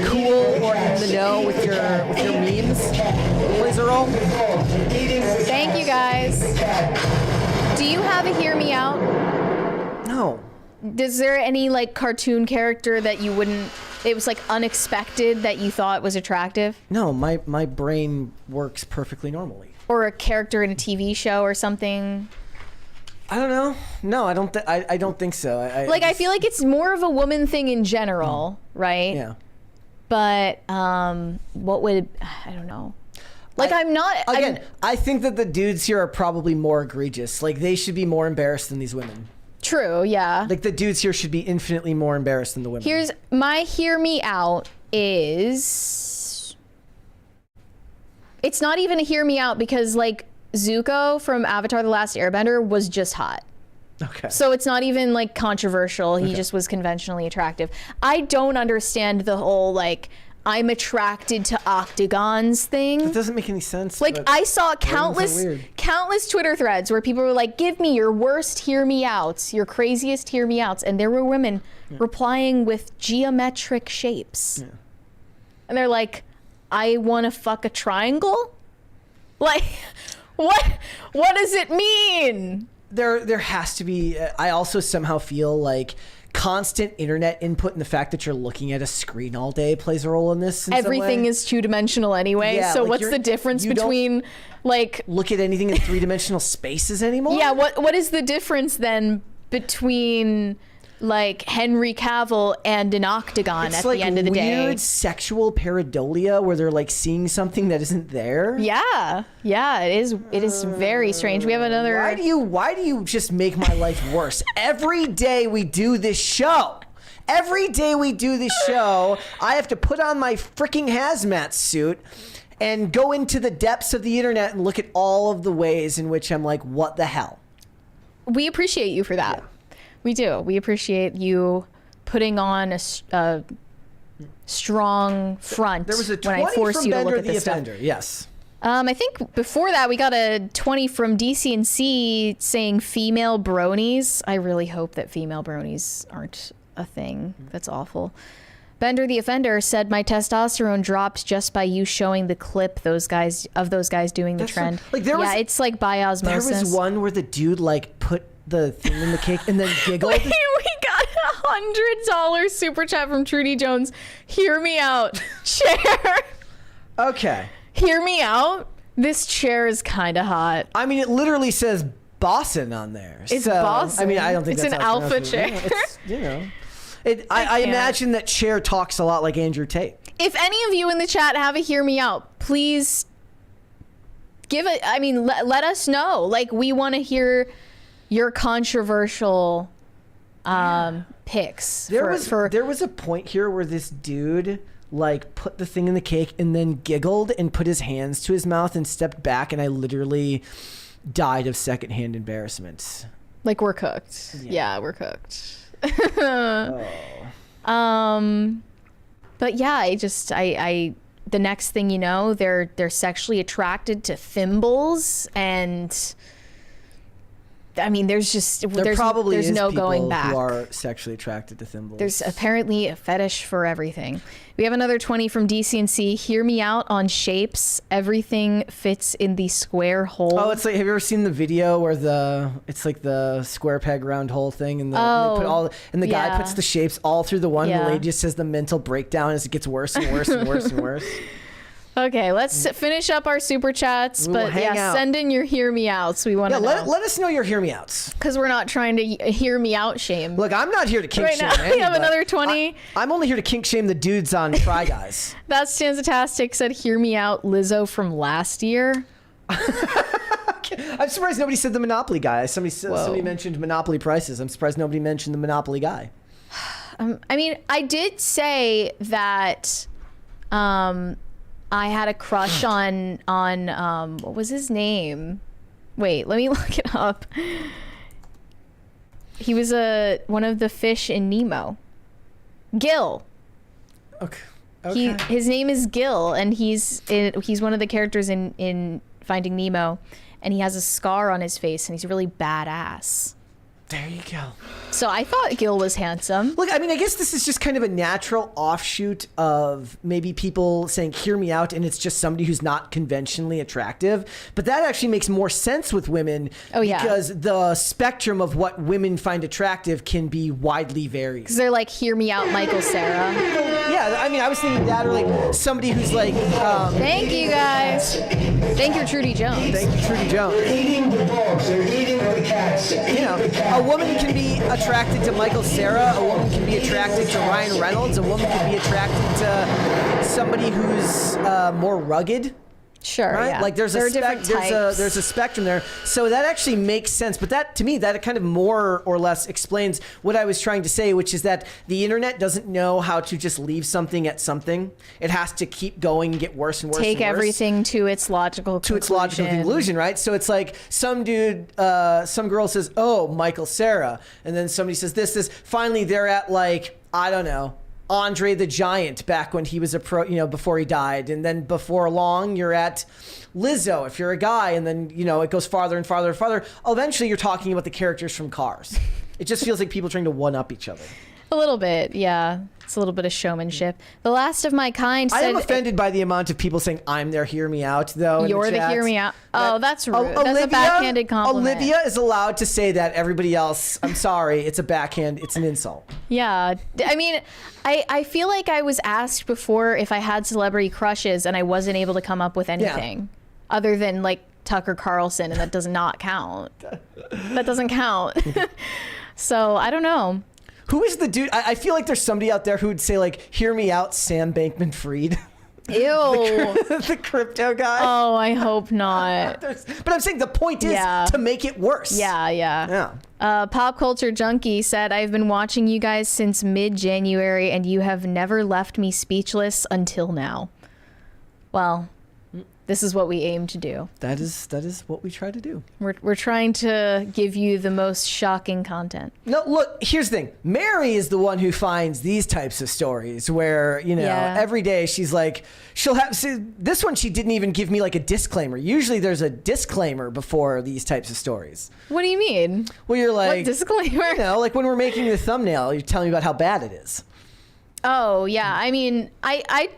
cool or in the know with your memes plays a role. Thank you guys. Do you have a hear me out? No. Is there any like cartoon character that you wouldn't, it was like unexpected that you thought was attractive? No, my brain works perfectly normally. Or a character in a TV show or something? I don't know. No, I don't think so. I feel like it's more of a woman thing in general, right? Yeah. But what would, I don't know. Like, I'm not... Again, I think that the dudes here are probably more egregious. Like, they should be more embarrassed than these women. True, yeah. Like, the dudes here should be infinitely more embarrassed than the women. Here's my hear me out is... It's not even a hear me out because, like, Zuko from Avatar: The Last Airbender was just hot. Okay. So it's not even, like, controversial. He just was conventionally attractive. I don't understand the whole, like, I'm attracted to octagons thing. It doesn't make any sense. Like, I saw countless Twitter threads where people were like, give me your worst hear me outs, your craziest hear me outs. And there were women replying with geometric shapes. Yeah. And they're like, I want to fuck a triangle? Like, what does it mean? There has to be, I also somehow feel like constant internet input and the fact that you're looking at a screen all day plays a role in this in Everything is two-dimensional anyway, yeah, so like what's the difference between, like... Look at anything in three-dimensional spaces anymore? Yeah, what is the difference then between, like, Henry Cavill and an octagon at the end of the day? It's like weird sexual pareidolia where they're, like, seeing something that isn't there. Yeah, it is very strange. We have another... Why do you just make my life worse? Every day we do this show. Every day we do this show, I have to put on my freaking hazmat suit and go into the depths of the internet and look at all of the ways in which I'm like, what the hell? We appreciate you for that. Yeah. We do. We appreciate you putting on a strong front. There was a 20 when I forced from you to Bender look at the this Offender. stuff. Yes. I think before that we got a 20 from DC&C saying female bronies. I really hope that female bronies aren't a thing. That's awful. Bender the Offender said my testosterone dropped just by you showing the clip of those guys doing the trend. It's like by osmosis. There was one where the dude like put the thing in the cake and then giggled. We got a $100 super chat from Trudy Jones. Hear me out, chair. Okay. Hear me out. This chair is kind of hot. I mean, it literally says Boston on there. It's Boston. I mean, I don't think it's that's an how alpha it's chair. It's, you know, I imagine that chair talks a lot like Andrew Tate. If any of you in the chat have a hear me out, please give it. I mean, let us know. Like, we want to hear your controversial picks. There was a point here where this dude like put the thing in the cake and then giggled and put his hands to his mouth and stepped back, and I literally died of secondhand embarrassment. Like, we're cooked. Yeah, we're cooked. Oh. But yeah, I the next thing you know, they're sexually attracted to thimbles, and I mean, there's no going back. Who are sexually attracted to thimbles. There's apparently a fetish for everything. We have another 20 from DC&C. Hear me out on shapes. Everything fits in the square hole. Oh, it's like, have you ever seen the video where it's like the square peg round hole thing, and the guy puts the shapes all through the one. Yeah. The lady just says the mental breakdown as it gets worse and worse and worse and worse. Okay, let's finish up our super chats, but send in your hear me outs. We want to know. Let us know your hear me outs. Because we're not trying to hear me out shame. Look, I'm not here to kink shame. Now, we have another 20. I'm only here to kink shame the dudes on Try Guys. That's Stanzatastic said, hear me out, Lizzo from last year. I'm surprised nobody said the Monopoly guy. Somebody mentioned Monopoly prices. I'm surprised nobody mentioned the Monopoly guy. I mean, I did say that I had a crush on what was his name? Wait, let me look it up. He was one of the fish in Nemo. Gil. Okay. His name is Gil, and he's one of the characters in Finding Nemo, and he has a scar on his face, and he's really badass. There you go. So I thought Gil was handsome. Look, I mean, I guess this is just kind of a natural offshoot of maybe people saying, hear me out, and it's just somebody who's not conventionally attractive. But that actually makes more sense with women. Oh, yeah. Because the spectrum of what women find attractive can be widely varied. Because they're like, hear me out, Michael Cera. Yeah, I mean, I was thinking that, or like somebody who's like... Thank you, guys. Thank you, Trudy Jones. Thank you, Trudy Jones. They're eating the dogs. They're eating the cats. You know, a woman can be attracted to Michael Cera. A woman can be attracted to Ryan Reynolds. A woman can be attracted to somebody who's more rugged. Sure, right? yeah. Like there's There a are different types. there's a spectrum there. So that actually makes sense. But that to me, that kind of more or less explains what I was trying to say, which is that the internet doesn't know how to just leave something at something. It has to keep going and get worse and worse. Take and worse. everything to its logical conclusion. Right? So it's like some dude, some girl says, "Oh, Michael Cera," and then somebody says this. Finally, they're at like, I don't know, Andre the Giant back when he was a pro, before he died. And then before long, you're at Lizzo if you're a guy. And then, it goes farther and farther and farther. Eventually, you're talking about the characters from Cars. It just feels like people trying to one-up each other. A little bit, yeah. It's a little bit of showmanship. The Last of My Kind said... I am offended by the amount of people saying, "I'm there, hear me out," though. You're the hear me out. Oh, that's rude. That's a backhanded compliment. Olivia is allowed to say that. Everybody else, I'm sorry, it's a backhand. It's an insult. Yeah. I mean, I feel like I was asked before if I had celebrity crushes and I wasn't able to come up with anything other than like Tucker Carlson, and that does not count. That doesn't count. So I don't know. Who is the dude? I feel like there's somebody out there who would say like, "Hear me out, Sam Bankman-Fried." Ew. the crypto guy. Oh, I hope not. But I'm saying the point is to make it worse. Yeah. Pop Culture Junkie said, "I've been watching you guys since mid-January and you have never left me speechless until now." Well, this is what we aim to do. That is what we try to do. We're trying to give you the most shocking content. No, look, here's the thing. Mary is the one who finds these types of stories where, every day she's like, this one she didn't even give me like a disclaimer. Usually there's a disclaimer before these types of stories. What do you mean? Well, you're like... What disclaimer? Like when we're making the thumbnail, you're telling me about how bad it is. Oh, yeah. I mean, I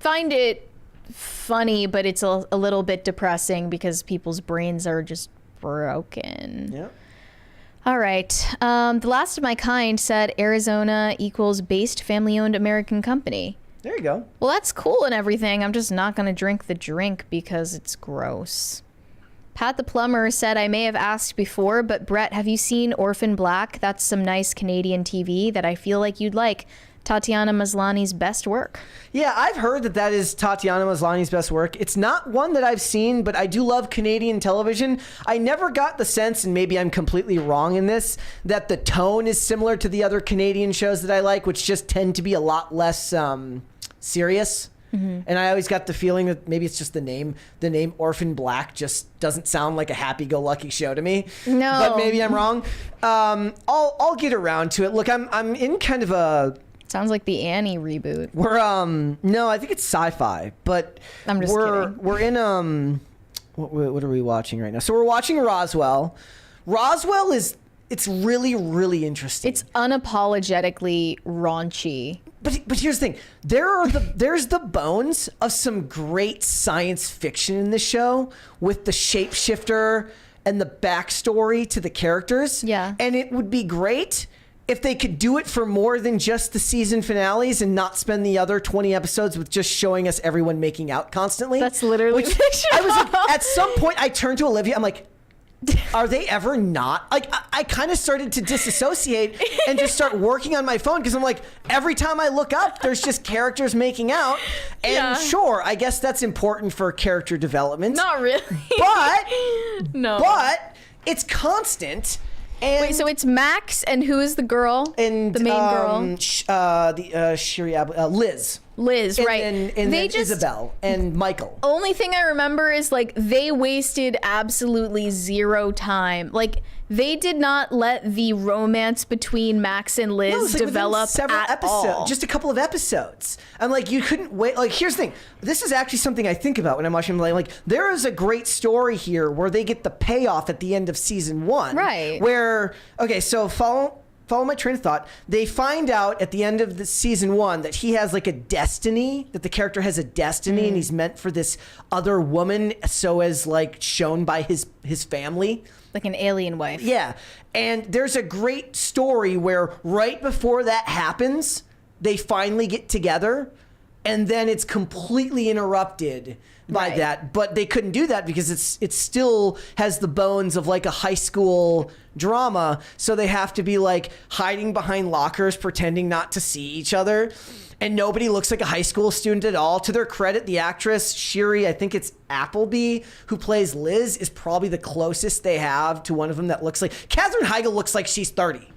find it funny, but it's a little bit depressing because people's brains are just broken. Yep. All right. The Last of My Kind said Arizona equals based family-owned American company. There you go. Well, that's cool and everything. I'm just not going to drink the drink because it's gross. Pat the Plumber said, "I may have asked before, but Brett, have you seen Orphan Black? That's some nice Canadian TV that I feel like you'd like. Tatiana Maslany's best work." Yeah, I've heard that is Tatiana Maslany's best work. It's not one that I've seen, but I do love Canadian television. I never got the sense, and maybe I'm completely wrong in this, that the tone is similar to the other Canadian shows that I like, which just tend to be a lot less serious. Mm-hmm. And I always got the feeling that maybe it's just the name Orphan Black just doesn't sound like a happy-go-lucky show to me. No. But maybe I'm wrong. I'll get around to it. Look, I'm in kind of a... Sounds like the Annie reboot. We're no, I think it's sci-fi, but I'm just kidding. We're in what are we watching right now? So we're watching Roswell. Roswell it's really, really interesting. It's unapologetically raunchy. But here's the thing. There's the bones of some great science fiction in the show with the shapeshifter and the backstory to the characters. Yeah. And it would be great if they could do it for more than just the season finales and not spend the other 20 episodes with just showing us everyone making out constantly. That's literally the show. I was like, at some point I turned to Olivia, I'm like, are they ever not? Like, I kind of started to disassociate and just start working on my phone because I'm like, every time I look up, there's just characters making out. And sure, I guess that's important for character development. Not really. But, no. But it's constant. And wait, so it's Max, and who is the girl? And the main girl? Liz. Liz, and, right. And then Isabel and Michael. Only thing I remember is, like, they wasted absolutely zero time. Like, they did not let the romance between Max and Liz develop at all. Just a couple of episodes. I'm like, you couldn't wait. Like, here's the thing. This is actually something I think about when I'm watching. Like, there is a great story here where they get the payoff at the end of season 1. Right. Where, okay, so follow my train of thought. They find out at the end of the season 1 that he has like a destiny, that the character has a destiny and he's meant for this other woman, so as like shown by his family. Like an alien wife. Yeah. And there's a great story where right before that happens, they finally get together. and then it's completely interrupted by that. But they couldn't do that because it still has the bones of like a high school drama, so they have to be like hiding behind lockers, pretending not to see each other. And nobody looks like a high school student at all. To their credit, the actress, Shiri, I think it's Appleby, who plays Liz, is probably the closest they have to one of them that looks like... Katherine Heigl looks like she's 30.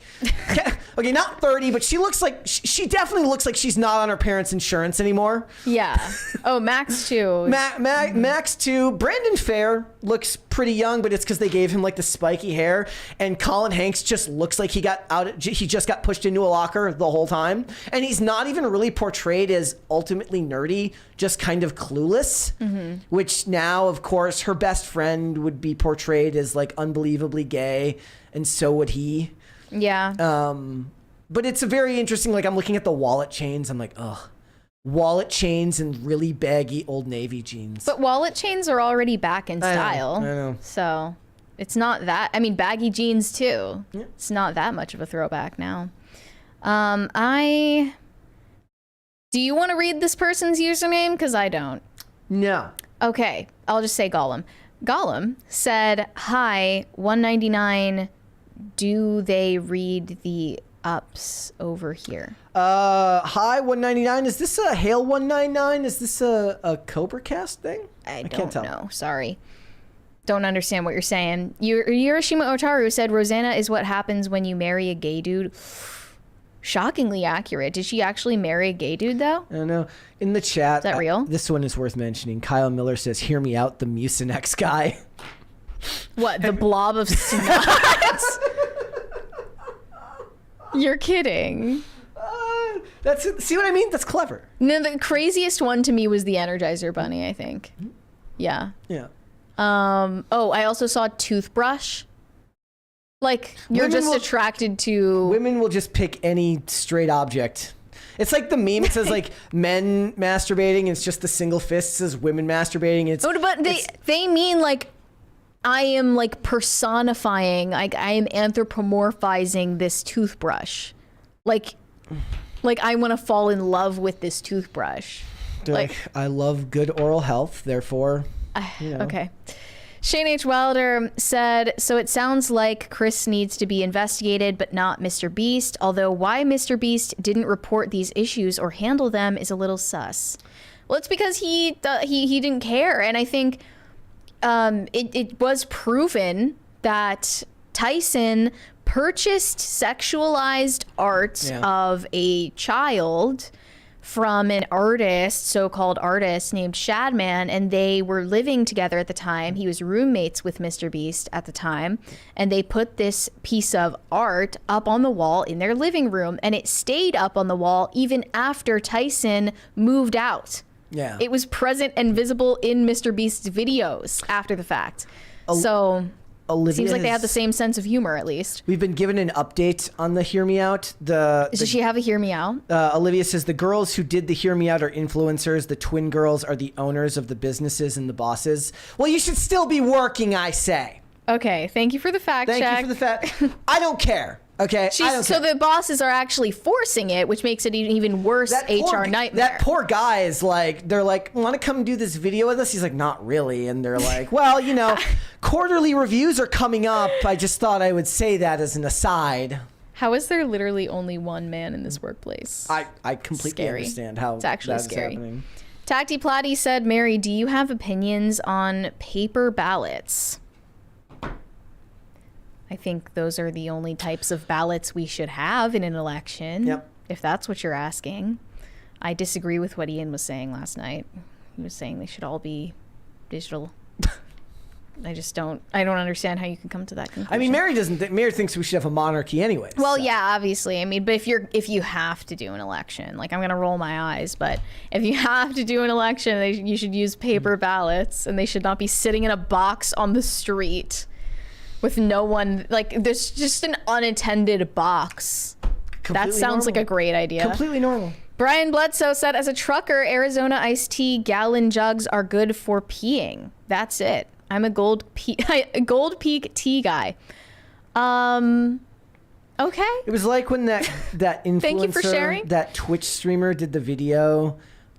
Okay, not 30, but she looks like... She definitely looks like she's not on her parents' insurance anymore. Yeah. Oh, Max too. Max too. Brandon Fair looks pretty young, but it's because they gave him like the spiky hair. And Colin Hanks just looks like he just got pushed into a locker the whole time. And he's not even really portrayed as ultimately nerdy, just kind of clueless. Which now, of course, her best friend would be portrayed as like unbelievably gay, and so would he. Yeah. But it's a very interesting, like I'm looking at the wallet chains, I'm like, ugh. Wallet chains and really baggy Old Navy jeans. But wallet chains are already back in style. I know. So it's not that. I mean, baggy jeans too. Yeah. It's not that much of a throwback now. Do you want to read this person's username? Because I don't. No. Okay, I'll just say Gollum. Gollum said, "Hi, 199. Do they read the ups over here?" Hi, 199. Is this a Hail 199? Is this a Cobra Cast thing? I can't tell. No, sorry. Don't understand what you're saying. Yurishima Otaru said, "Rosanna is what happens when you marry a gay dude." Shockingly accurate. Did she actually marry a gay dude, though? I don't know. In the chat... Is that real? This one is worth mentioning. Kyle Miller says, "Hear me out, the Mucinex guy." What, the blob of snot? You're kidding. That's it. See what I mean? That's clever. No, the craziest one to me was the Energizer Bunny, I think. Yeah. Yeah. Oh, I also saw toothbrush. Like, you're just attracted to... Women will just pick any straight object. It's like the meme. It says like men masturbating, and it's just the single fist. It says women masturbating. It's, but they mean like, I am like personifying, like I am anthropomorphizing this toothbrush. Like I want to fall in love with this toothbrush. Like, I love good oral health, therefore, you know. Okay. Shane H. Wilder said, "So it sounds like Chris needs to be investigated, but not MrBeast. Although why MrBeast didn't report these issues or handle them is a little sus." Well, it's because he didn't care. And I think it was proven that Tyson purchased sexualized art of a child from an artist, so-called artist named Shadman, and they were living together at the time. He was roommates with MrBeast at the time, and they put this piece of art up on the wall in their living room, and it stayed up on the wall even after Tyson moved out. Yeah. It was present and visible in MrBeast's videos after the fact. So... Olivia seems like they have the same sense of humor, at least. We've been given an update on the Hear Me Out. Does she have a Hear Me Out? Olivia says the girls who did the Hear Me Out are influencers. The twin girls are the owners of the businesses and the bosses. Well, you should still be working, I say. Okay, thank you for the fact check. Thank you for the fact. I don't care. Okay, so the bosses are actually forcing it, which makes it an even worse HR nightmare. That poor guy is like, they're like, "Want to come do this video with us?" He's like, "Not really." And they're like, "Well, you know, quarterly reviews are coming up. I just thought I would say that as an aside." How is there literally only one man in this workplace? I completely understand how it's actually that's scary. happening. Tacti Plati said, "Mary, do you have opinions on paper ballots?" I think those are the only types of ballots we should have in an election. Yep. If that's what you're asking. I disagree with what Ian was saying last night. He was saying they should all be digital. I don't understand how you can come to that conclusion. I mean, Mary thinks we should have a monarchy anyway. Well, yeah, obviously. I mean, but if you have to do an election, like I'm going to roll my eyes, but if you have to do an election, you should use paper ballots, and they should not be sitting in a box on the street with no one, like there's just an unattended box. That sounds like a great idea. Completely normal. Brian Bledsoe said, "As a trucker, Arizona iced tea gallon jugs are good for peeing. That's it. I'm a Gold Peak tea guy." Okay. It was like when that influencer, Thank you for sharing. that Twitch streamer did the video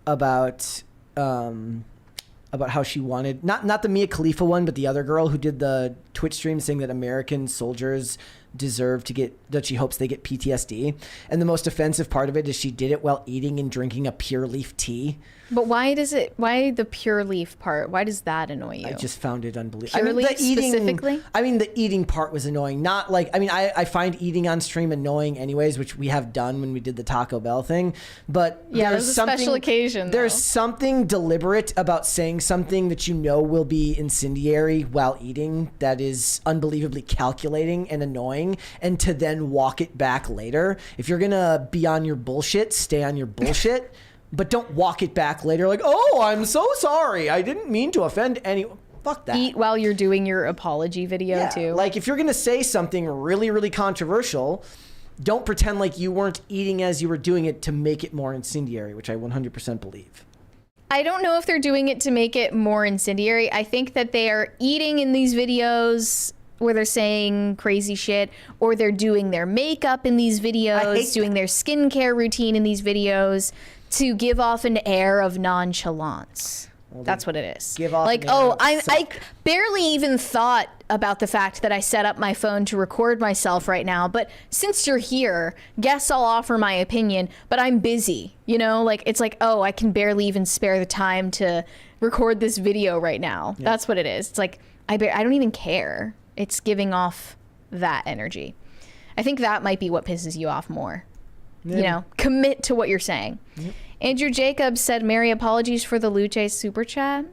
about how she wanted not the Mia Khalifa one, but the other girl who did the Twitch stream saying that American soldiers deserve to get, that she hopes they get PTSD. And the most offensive part of it is she did it while eating and drinking a Pure Leaf tea. But why the Pure Leaf part? Why does that annoy you? I just found it unbelievable. Pure Leaf specifically? I mean, the eating part was annoying. Not like, I mean, I find eating on stream annoying anyways, which we have done when we did the Taco Bell thing. But yeah, there's a special occasion. There's something deliberate about saying something that you know will be incendiary while eating that is unbelievably calculating and annoying, and to then walk it back later. If you're gonna be on your bullshit, stay on your bullshit. But don't walk it back later like, oh, I'm so sorry. I didn't mean to offend anyone. Fuck that. Eat while you're doing your apology video, too. Like, if you're going to say something really, really controversial, don't pretend like you weren't eating as you were doing it to make it more incendiary, which I 100% believe. I don't know if they're doing it to make it more incendiary. I think that they are eating in these videos where they're saying crazy shit, or they're doing their makeup in these videos, doing their skincare routine in these videos, to give off an air of nonchalance. Well, that's what it is. Give off like, oh, I barely even thought about the fact that I set up my phone to record myself right now, but since you're here, guess I'll offer my opinion, but I'm busy, you know? Like, it's like, oh, I can barely even spare the time to record this video right now. Yeah. That's what it is. It's like, I don't even care. It's giving off that energy. I think that might be what pisses you off more. Yeah. You know, commit to what you're saying. Yep. Andrew Jacobs said, Mary, apologies for the Luce super chat.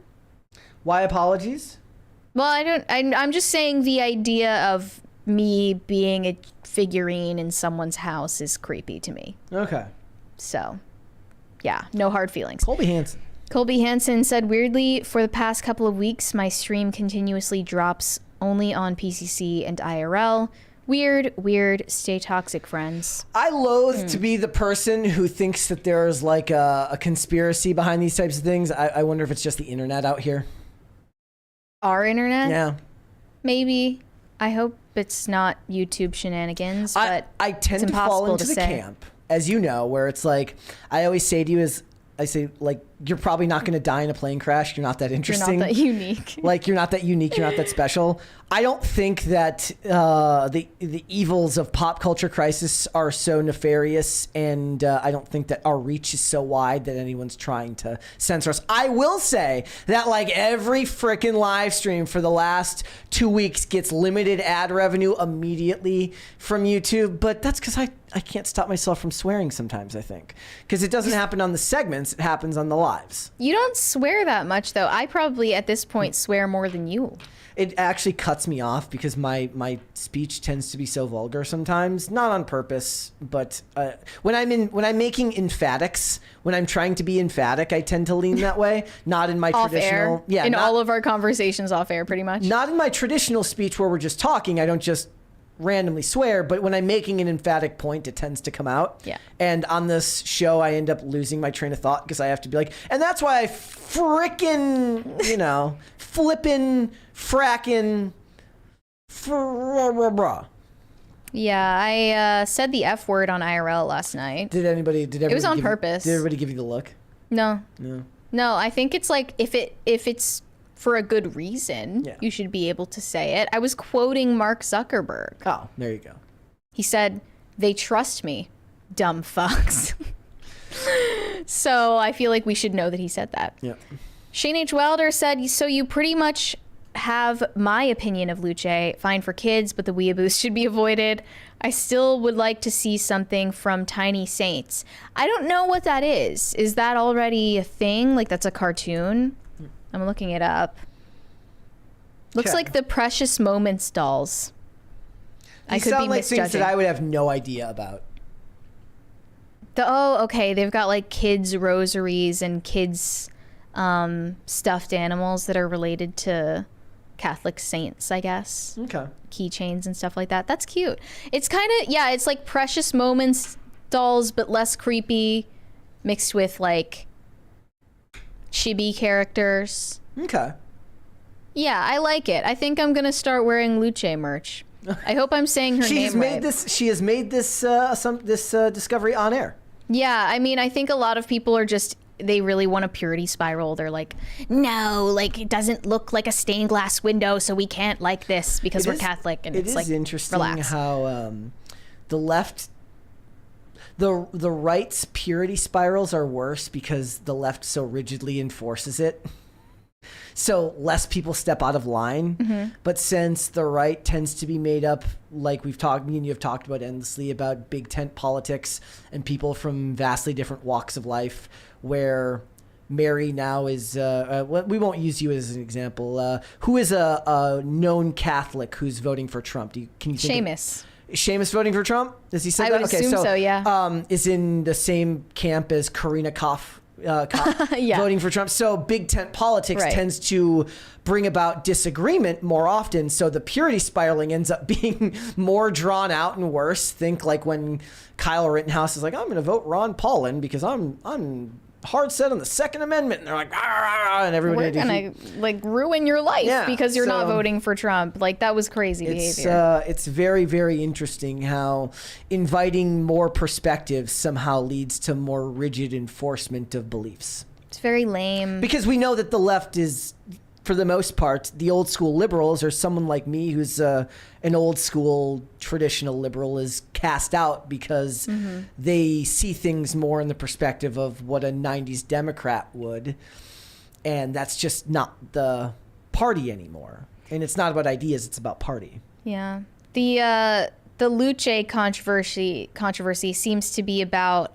Why apologies? Well, I'm just saying the idea of me being a figurine in someone's house is creepy to me. Okay. So, yeah, no hard feelings. Colby Hansen. Colby Hansen said, weirdly, for the past couple of weeks, my stream continuously drops only on PCC and IRL. Weird, stay toxic, friends. I loathe to be the person who thinks that there's like a conspiracy behind these types of things. I wonder if it's just the internet out here. Our internet? Yeah. Maybe. I hope it's not YouTube shenanigans, but I tend to fall into the camp, as you know, where it's like, I always say to you I say, like, you're probably not going to die in a plane crash. You're not that interesting. You're not that unique. Like, you're not that unique. You're not that special. I don't think that the evils of pop culture crisis are so nefarious, and I don't think that our reach is so wide that anyone's trying to censor us. I will say that, like, every freaking live stream for the last 2 weeks gets limited ad revenue immediately from YouTube, but that's because I can't stop myself from swearing sometimes, I think. Because it doesn't happen on the segments, it happens on the lives. You don't swear that much, though. I probably, at this point, swear more than you. It actually cuts me off because my speech tends to be so vulgar sometimes. Not on purpose, but when I'm making emphatics, when I'm trying to be emphatic, I tend to lean that way. Not in my traditional... Off air? Yeah, all of our conversations off air, pretty much? Not in my traditional speech where we're just talking. I don't just randomly swear, but when I'm making an emphatic point, it tends to come out. Yeah. And on this show, I end up losing my train of thought because I have to be like, and that's why I frickin', you know, flippin', frackin', Yeah, I said the F word on IRL last night. Did everybody it was on purpose. Did everybody give you the look? No. I think it's like if it's for a good reason, you should be able to say it. I was quoting Mark Zuckerberg. Oh, there you go. He said, "They trust me, dumb fucks." So I feel like we should know that he said that. Yeah. Shane H. Wilder said, so you pretty much have my opinion of Luce. Fine for kids, but the weeaboos should be avoided. I still would like to see something from Tiny Saints. I don't know what that is. Is that already a thing? Like that's a cartoon? I'm looking it up. Looks like the Precious Moments dolls. I could be like things misjudging. that I would have no idea about. Okay. They've got like kids' rosaries and kids' stuffed animals that are related to Catholic saints, I guess. Okay. Keychains and stuff like that. That's cute. It's kind of, it's like Precious Moments dolls, but less creepy, mixed with like chibi characters. Okay. Yeah, I like it. I think I'm gonna start wearing Luce merch. I hope I'm saying her name right. She has made this discovery on air. Yeah, I mean, I think a lot of people are just they really want a purity spiral. They're like, no, like it doesn't look like a stained glass window, so we can't like this because we're Catholic. And it's like, interesting relax. how the left, the right's purity spirals are worse because the left so rigidly enforces it. So less people step out of line. But since the right tends to be made up, like me and you have talked about endlessly, about big tent politics and people from vastly different walks of life, where Mary now is, we won't use you as an example. Who is a known Catholic who's voting for Trump? Can you think Seamus. Seamus voting for Trump? Does he say I that? would assume so, yeah. Is in the same camp as Karina Koff. Voting for Trump. So big tent politics tends to bring about disagreement more often. So the purity spiraling ends up being more drawn out and worse. Think like when Kyle Rittenhouse is like, I'm going to vote Ron Paul in because I'm hard set on the Second Amendment, and they're like, and everybody, we're gonna like ruin your life because you're not voting for Trump. Like that was crazy behavior. It's very, very interesting how inviting more perspectives somehow leads to more rigid enforcement of beliefs. It's very lame because we know that the left is, for the most part, the old school liberals, or someone like me who's an old school traditional liberal, is cast out because they see things more in the perspective of what a 90s Democrat would. And that's just not the party anymore. And it's not about ideas, it's about party. Yeah. The Luce controversy seems to be about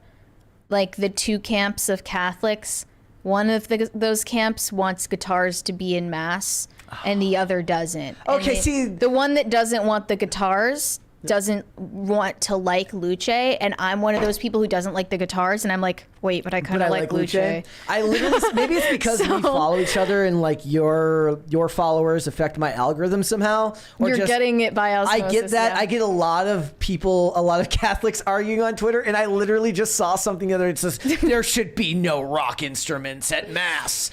like the two camps of Catholics. One of those camps wants guitars to be in mass, and the other doesn't. Okay, see, the one that doesn't want the guitars doesn't want to like Luce, and I'm one of those people who doesn't like the guitars, and I'm like, wait, but I kind of like Luce. I literally, maybe it's because we follow each other, and like your followers affect my algorithm somehow. Or you're getting it by osmosis. I get that. Yeah. I get a lot of people, a lot of Catholics arguing on Twitter, and I literally just saw something the other day that says there should be no rock instruments at mass.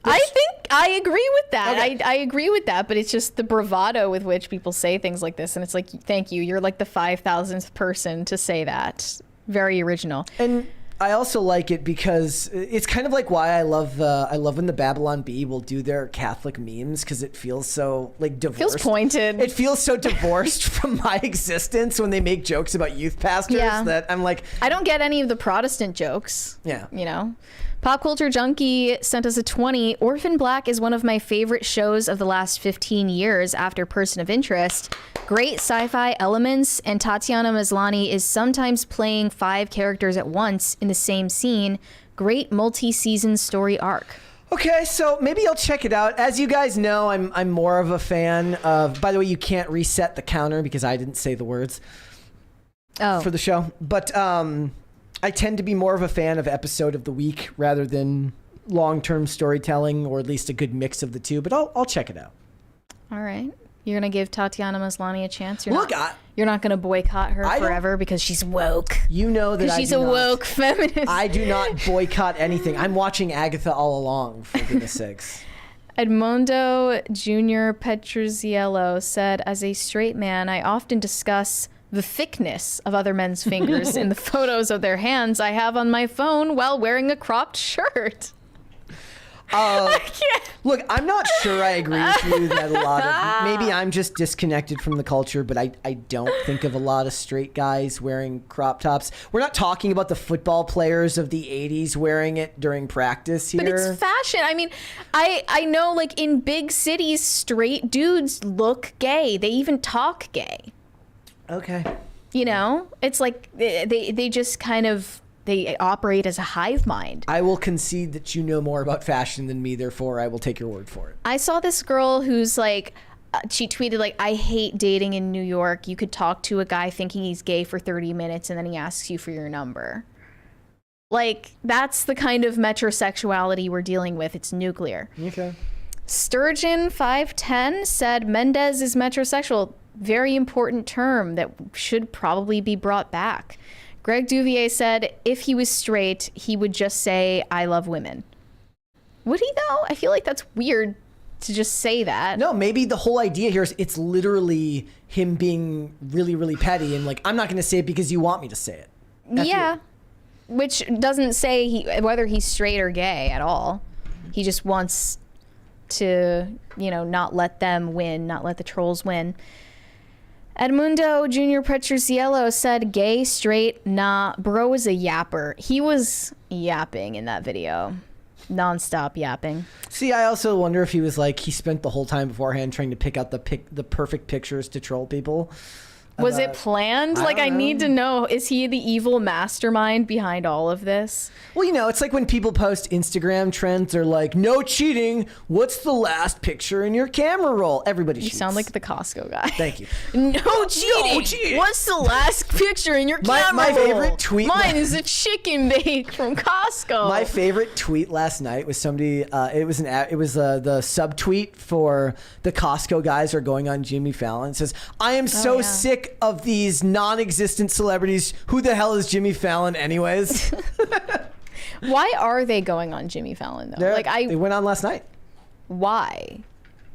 I think I agree with that. Okay. I agree with that, but it's just the bravado with which people say things like this. And it's like, thank you. You're like the 5,000th person to say that. Very original. And I also like it because it's kind of like why I love when the Babylon Bee will do their Catholic memes, because it feels so like divorced. Feels pointed. It feels so divorced from my existence when they make jokes about youth pastors that I'm like, I don't get any of the Protestant jokes. Yeah. You know? Pop Culture Junkie sent us a 20. Orphan Black is one of my favorite shows of the last 15 years after Person of Interest. Great sci-fi elements, and Tatiana Maslany is sometimes playing 5 characters at once in the same scene. Great multi-season story arc. Okay, so maybe I'll check it out. As you guys know, I'm more of a fan of, by the way, you can't reset the counter because I didn't say the words for the show. But I tend to be more of a fan of episode of the week rather than long-term storytelling, or at least a good mix of the two. But I'll check it out. All right. You're going to give Tatiana Maslany a chance? You're You're not going to boycott her forever because she's woke. You know that she's a woke feminist. I do not boycott anything. I'm watching Agatha all along, for goodness sakes. Edmondo Jr. Petruzziello said, as a straight man, I often discuss the thickness of other men's fingers in the photos of their hands I have on my phone while wearing a cropped shirt. Look, I'm not sure I agree with you that a lot of, maybe I'm just disconnected from the culture, but I don't think of a lot of straight guys wearing crop tops. We're not talking about the football players of the 80s wearing it during practice here. But it's fashion. I mean, I know like in big cities, straight dudes look gay. They even talk gay. Okay. You know, it's like they just kind of, they operate as a hive mind. I will concede that you know more about fashion than me, therefore I will take your word for it. I saw this girl who's like, she tweeted like, I hate dating in New York. You could talk to a guy thinking he's gay for 30 minutes and then he asks you for your number. Like, that's the kind of metrosexuality we're dealing with. It's nuclear. Okay. Sturgeon 510 said Mendes is metrosexual. Very important term that should probably be brought back. Greg Duvier said if he was straight, he would just say, I love women. Would he though? I feel like that's weird to just say that. No, maybe the whole idea here is it's literally him being really, really petty and like, I'm not going to say it because you want me to say it. Yeah. which doesn't say whether he's straight or gay at all. He just wants to, you know, not let them win, not let the trolls win. Edmundo Jr. Petrosiello said, gay, straight, nah, bro is a yapper. He was yapping in that video. Non-stop yapping. See, I also wonder if he was like, he spent the whole time beforehand trying to pick out the perfect pictures to troll people. Was it planned? Like, I need to know, is he the evil mastermind behind all of this? Well, you know, it's like when people post Instagram trends, they're like, no cheating. What's the last picture in your camera roll? Everybody cheats. You sound like the Costco guy. Thank you. No cheating. No cheating. What's the last picture in your camera my roll? favorite tweet. Mine is a chicken bake from Costco. My favorite tweet last night was somebody. It was the subtweet for the Costco guys are going on Jimmy Fallon. It says, "I am so sick of these non-existent celebrities. Who the hell is Jimmy Fallon, anyways?" Why are they going on Jimmy Fallon though? They went on last night. Why?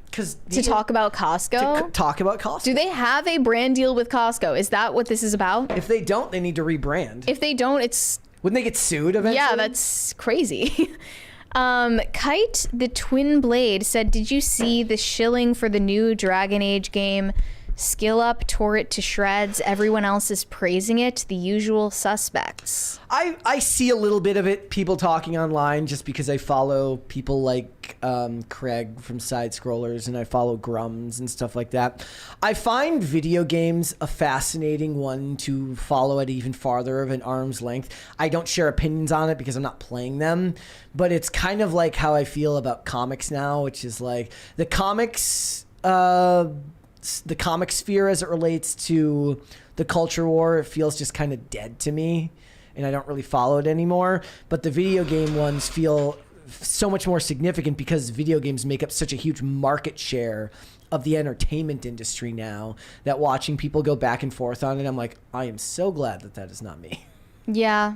Because to talk about Costco. To talk about Costco. Do they have a brand deal with Costco? Is that what this is about? If they don't, they need to rebrand. If they don't, it's. Wouldn't they get sued eventually? Yeah, that's crazy. Kite the Twin Blade said, "Did you see the shilling for the new Dragon Age game? Skill Up tore it to shreds. Everyone else is praising it. The usual suspects." I see a little bit of it, people talking online, just because I follow people like Craig from Side Scrollers, and I follow Grums and stuff like that. I find video games a fascinating one to follow at even farther of an arm's length. I don't share opinions on it because I'm not playing them, but it's kind of like how I feel about comics now, which is like the comic sphere as it relates to the culture war, it feels just kind of dead to me, and I don't really follow it anymore. But the video game ones feel so much more significant because video games make up such a huge market share of the entertainment industry now that watching people go back and forth on it, I'm like, I am so glad that that is not me. Yeah.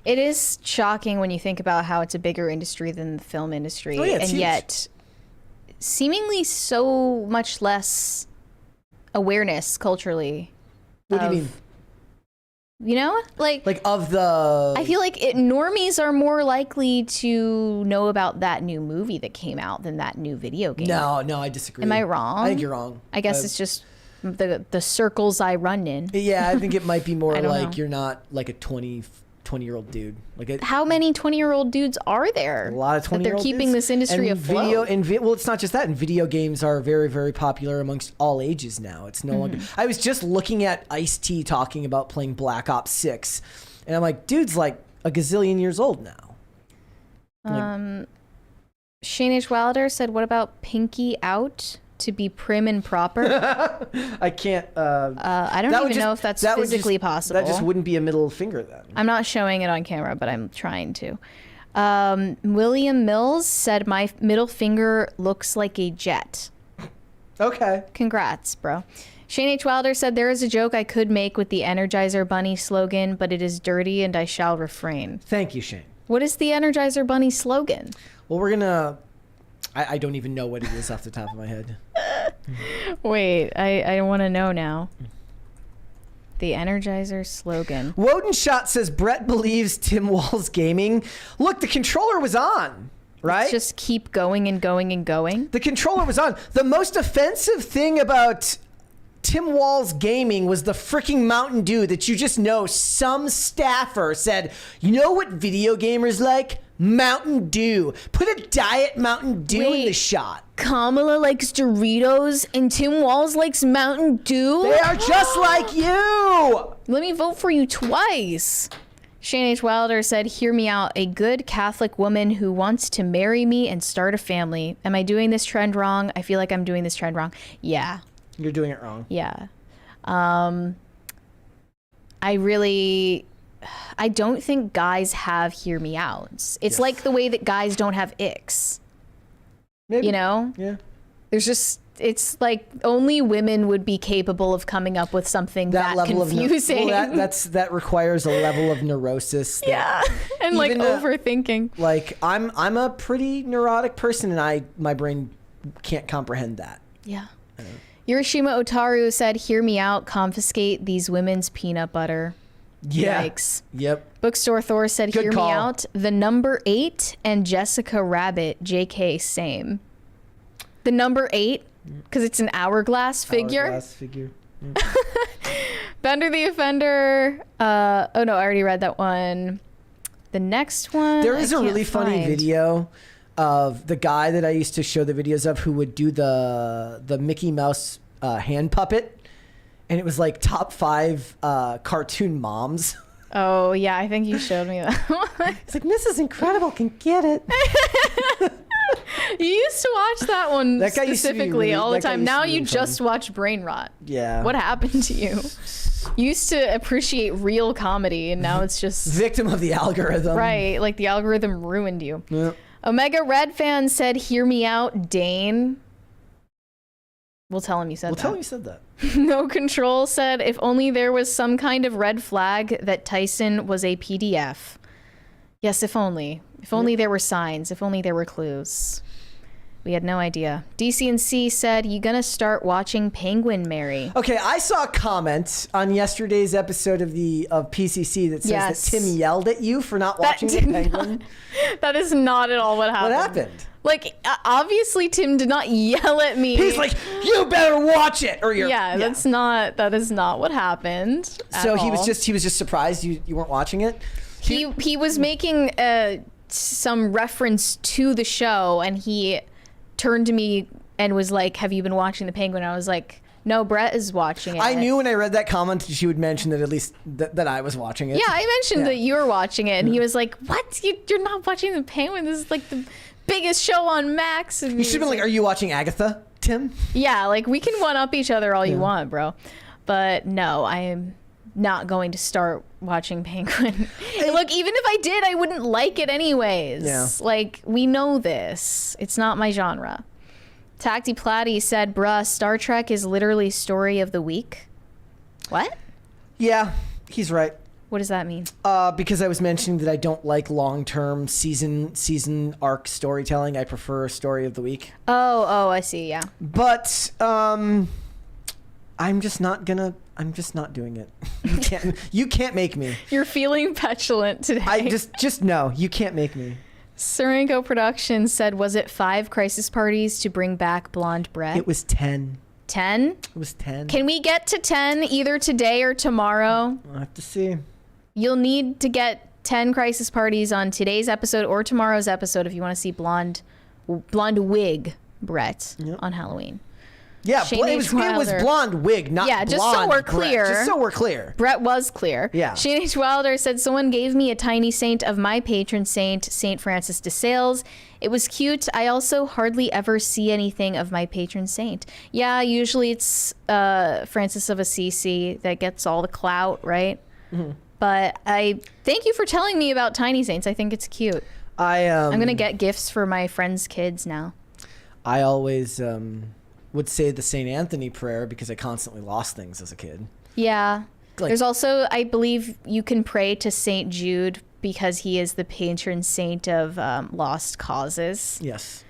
It is shocking when you think about how it's a bigger industry than the film industry, and huge. Yet seemingly so much less awareness culturally. What do you mean? You know, like of the. I feel like normies are more likely to know about that new movie that came out than that new video game. No, I disagree. Am I wrong? I think you're wrong. I guess it's just the circles I run in. Yeah, I think it might be more I don't like know. you're not like a 20-year-old dude. Like How many 20-year-old dududes are there? A lot of 20-year-old that they're keeping this industry afloat. Well, it's not just that. And video games are very, very popular amongst all ages now. It's no longer. I was just looking at Ice-T talking about playing Black Ops 6, and I'm like, dude's like a gazillion years old now. Shane H. Wilder said, "What about Pinky Out to be prim and proper?" I can't. I don't even know if that's physically possible. That just wouldn't be a middle finger then. I'm not showing it on camera, but I'm trying to. William Mills said, "My middle finger looks like a jet." Okay. Congrats, bro. Shane H. Wilder said, "There is a joke I could make with the Energizer Bunny slogan, but it is dirty and I shall refrain." Thank you, Shane. What is the Energizer Bunny slogan? Well, we're gonna. I don't even know what it is off the top of my head. Wait, I want to know now. The Energizer slogan. Wodenshot says Brett believes Tim Wall's gaming. Look, the controller was on, right? Let's just keep going and going and going. The controller was on. The most offensive thing about Tim Wall's gaming was the freaking Mountain Dew that you just know some staffer said, "You know what video gamers like? Mountain Dew. Put a Diet Mountain Dew in the shot." Kamala likes Doritos and Tim Walls likes Mountain Dew? They are just like you! Let me vote for you twice. Shane H. Wilder said, "Hear me out. A good Catholic woman who wants to marry me and start a family. Am I doing this trend wrong? I feel like I'm doing this trend wrong." Yeah. You're doing it wrong. Yeah. I don't think guys have hear me outs. It's like the way that guys don't have icks. Maybe. You know? Yeah. There's just, it's like only women would be capable of coming up with something that level confusing. that requires a level of neurosis. Yeah. And like overthinking. Like I'm a pretty neurotic person, and my brain can't comprehend that. Yeah. Hiroshima Otaru said, "Hear me out. Confiscate these women's peanut butter." Yeah. Yikes. Yep. Bookstore Thor said, Good hear call. me out. The number 8 and Jessica Rabbit, JK, same. The number 8, because it's an hourglass figure. Hourglass figure. Bender the Offender. Oh no, I already read that one. The next one. There is I a can't really funny find. video of the guy that I used to show the videos of who would do the Mickey Mouse hand puppet, and it was like top 5 cartoon moms. Oh yeah, I think you showed me that one. It's like, Mrs. Incredible can get it. You used to watch that one That guy used to be specifically really- all the that guy time. used to Now be you really just funny. watch Brain Rot. Yeah. What happened to you? You used to appreciate real comedy, and now it's just Victim of the algorithm. right. Like the algorithm ruined you. Yep. Omega Red fan said, "Hear me out, Dane." We'll tell him you said that. Tell him you said that. No Control said, "If only there was some kind of red flag that Tyson was a PDF." Yes, if only. If only there were signs. If only there were clues. We had no idea. DCNC said, "You gonna start watching Penguin, Mary?" Okay, I saw a comment on yesterday's episode of PCC that says Yes. that Tim yelled at you for not watching the Penguin. That is not at all what happened. What happened? Like, obviously Tim did not yell at me. He's like, "You better watch it," or you're. Yeah, that is not what happened. So at he was all. just surprised you weren't watching it. He was making some reference to the show, and he turned to me and was like, "Have you been watching the Penguin?" I was like, "No, Brett is watching it." I knew when I read that comment that she would mention that at least that I was watching it. Yeah, I mentioned Yeah. that you were watching it, and he was like, "What? You're not watching the Penguin? This is like the biggest show on Max." And You should have been like, "Are you watching Agatha, Tim?" yeah, like we can one up each other all you want, bro. But no, I am not going to start watching Penguin. Look, even if I did, I wouldn't like it anyways. Yeah. Like, we know this. It's not my genre. Tacty Platty said, "Bruh, Star Trek is literally story of the week." What? Yeah, he's right. What does that mean? Because I was mentioning that I don't like long-term season arc storytelling. I prefer story of the week. Oh, I see. Yeah. But I'm just not doing it. You can't make me. You're feeling petulant today. I just no, you can't make me. Serenco Productions said, "Was it 5 crisis parties to bring back Blonde Brett?" It was 10. 10? It was 10. Can we get to 10 either today or tomorrow? I'll have to see. You'll need to get 10 crisis parties on today's episode or tomorrow's episode if you want to see blonde wig Brett on Halloween. Yeah, Shane it H. was Wilder. blonde wig, not Yeah, just so blonde we're Brett. clear. Just so we're clear. Brett was clear. Yeah. Shane H. Wilder said, "Someone gave me a tiny saint of my patron saint, Saint Francis de Sales. It was cute. I also hardly ever see anything of my patron saint." Yeah, usually it's Francis of Assisi that gets all the clout, right? Mm-hmm. But I thank you for telling me about tiny saints. I think it's cute. I'm gonna get gifts for my friends' kids now. I always would say the St. Anthony prayer because I constantly lost things as a kid. Yeah. Like- There's also, I believe you can pray to St. Jude because he is the patron saint of lost causes. Yes.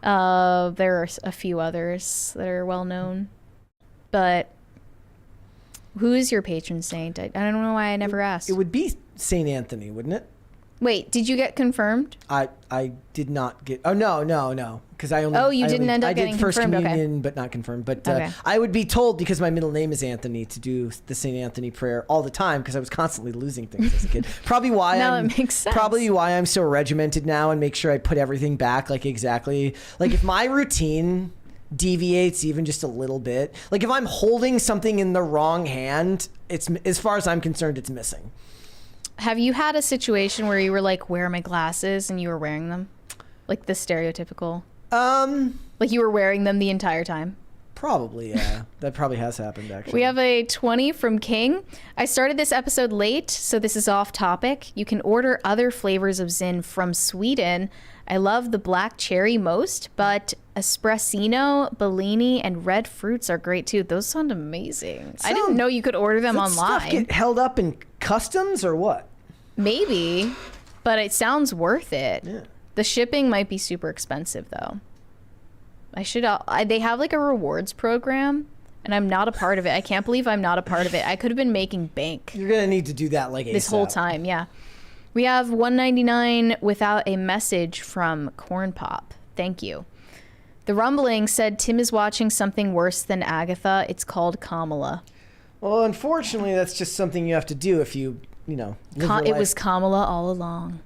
There are a few others that are well known. But who is your patron saint? I don't know why I never asked. It would be St. Anthony, wouldn't it? Wait, did you get confirmed? I did not get. Oh no, because I only. Oh, you didn't end up I getting did first confirmed, okay. communion, but not confirmed. But Okay. I would be told because my middle name is Anthony to do the St. Anthony prayer all the time because I was constantly losing things as a kid. Probably why Now I'm. it makes sense. Probably why I'm so regimented now and make sure I put everything back like exactly like if my routine deviates even just a little bit, like if I'm holding something in the wrong hand, it's as far as I'm concerned, it's missing. Have you had a situation where you were like, "Where are my glasses?" and you were wearing them? Like the stereotypical. Like you were wearing them the entire time? Probably, yeah. That probably has happened, actually. We have a 20 from King. "I started this episode late, so this is off topic. You can order other flavors of Zin from Sweden. I love the black cherry most, but espressino, Bellini, and red fruits are great too." Those sound amazing. I didn't know you could order them Does that online. stuff get held up in customs or what? Maybe, but it sounds worth it. Yeah. The shipping might be super expensive though. They have like a rewards program And I'm not a part of it. I can't believe I'm not a part of it. I could have been making bank. You're gonna need to do that like this ASAP. whole time. Yeah. We have 199 without a message from Corn Pop. Thank you. The Rumbling said Tim is watching something worse than Agatha. It's called Kamala. Well, unfortunately, that's just something you have to do if you know. It was Kamala all along.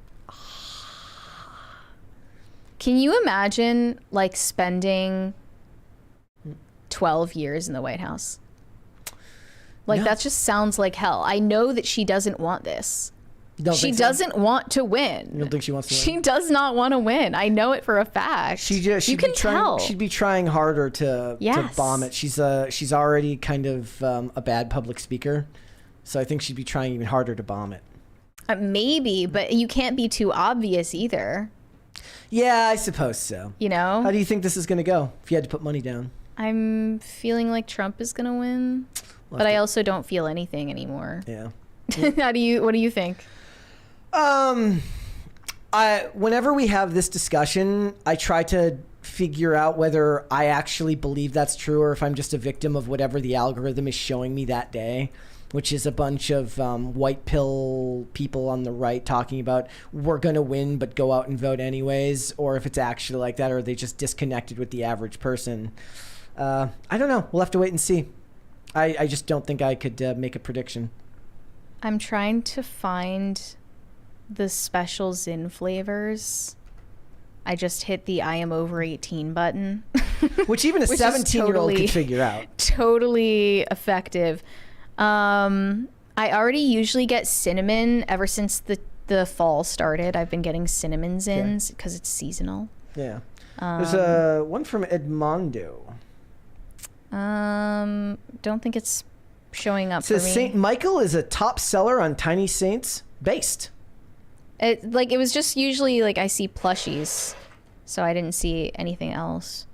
Can you imagine like spending 12 years in the White House? Like that just sounds like hell. I know that she doesn't want this. She doesn't want to win. You don't think she wants to win? She does not want to win. I know it for a fact. You can tell. She'd be trying harder to bomb it. She's already kind of a bad public speaker, so I think she'd be trying even harder to bomb it. Maybe, but you can't be too obvious either. Yeah, I suppose so. You know? How do you think this is going to go if you had to put money down? I'm feeling like Trump is going to win, but I also don't feel anything anymore. Yeah. What do you think? Whenever we have this discussion, I try to figure out whether I actually believe that's true or if I'm just a victim of whatever the algorithm is showing me that day, which is a bunch of white pill people on the right talking about we're going to win but go out and vote anyways, or if it's actually like that or they just disconnected with the average person. I don't know. We'll have to wait and see. I just don't think I could make a prediction. I'm trying to find the special Zin flavors. I just hit the I am over 18 button. Which even a 17-year-old could figure out. Totally effective. I already usually get cinnamon ever since the fall started. I've been getting cinnamon Zins because it's seasonal. Yeah. There's one from Edmondo. Don't think it's showing up for me. Saint Michael is a top seller on Tiny Saints based. It was just usually like I see plushies, so I didn't see anything else.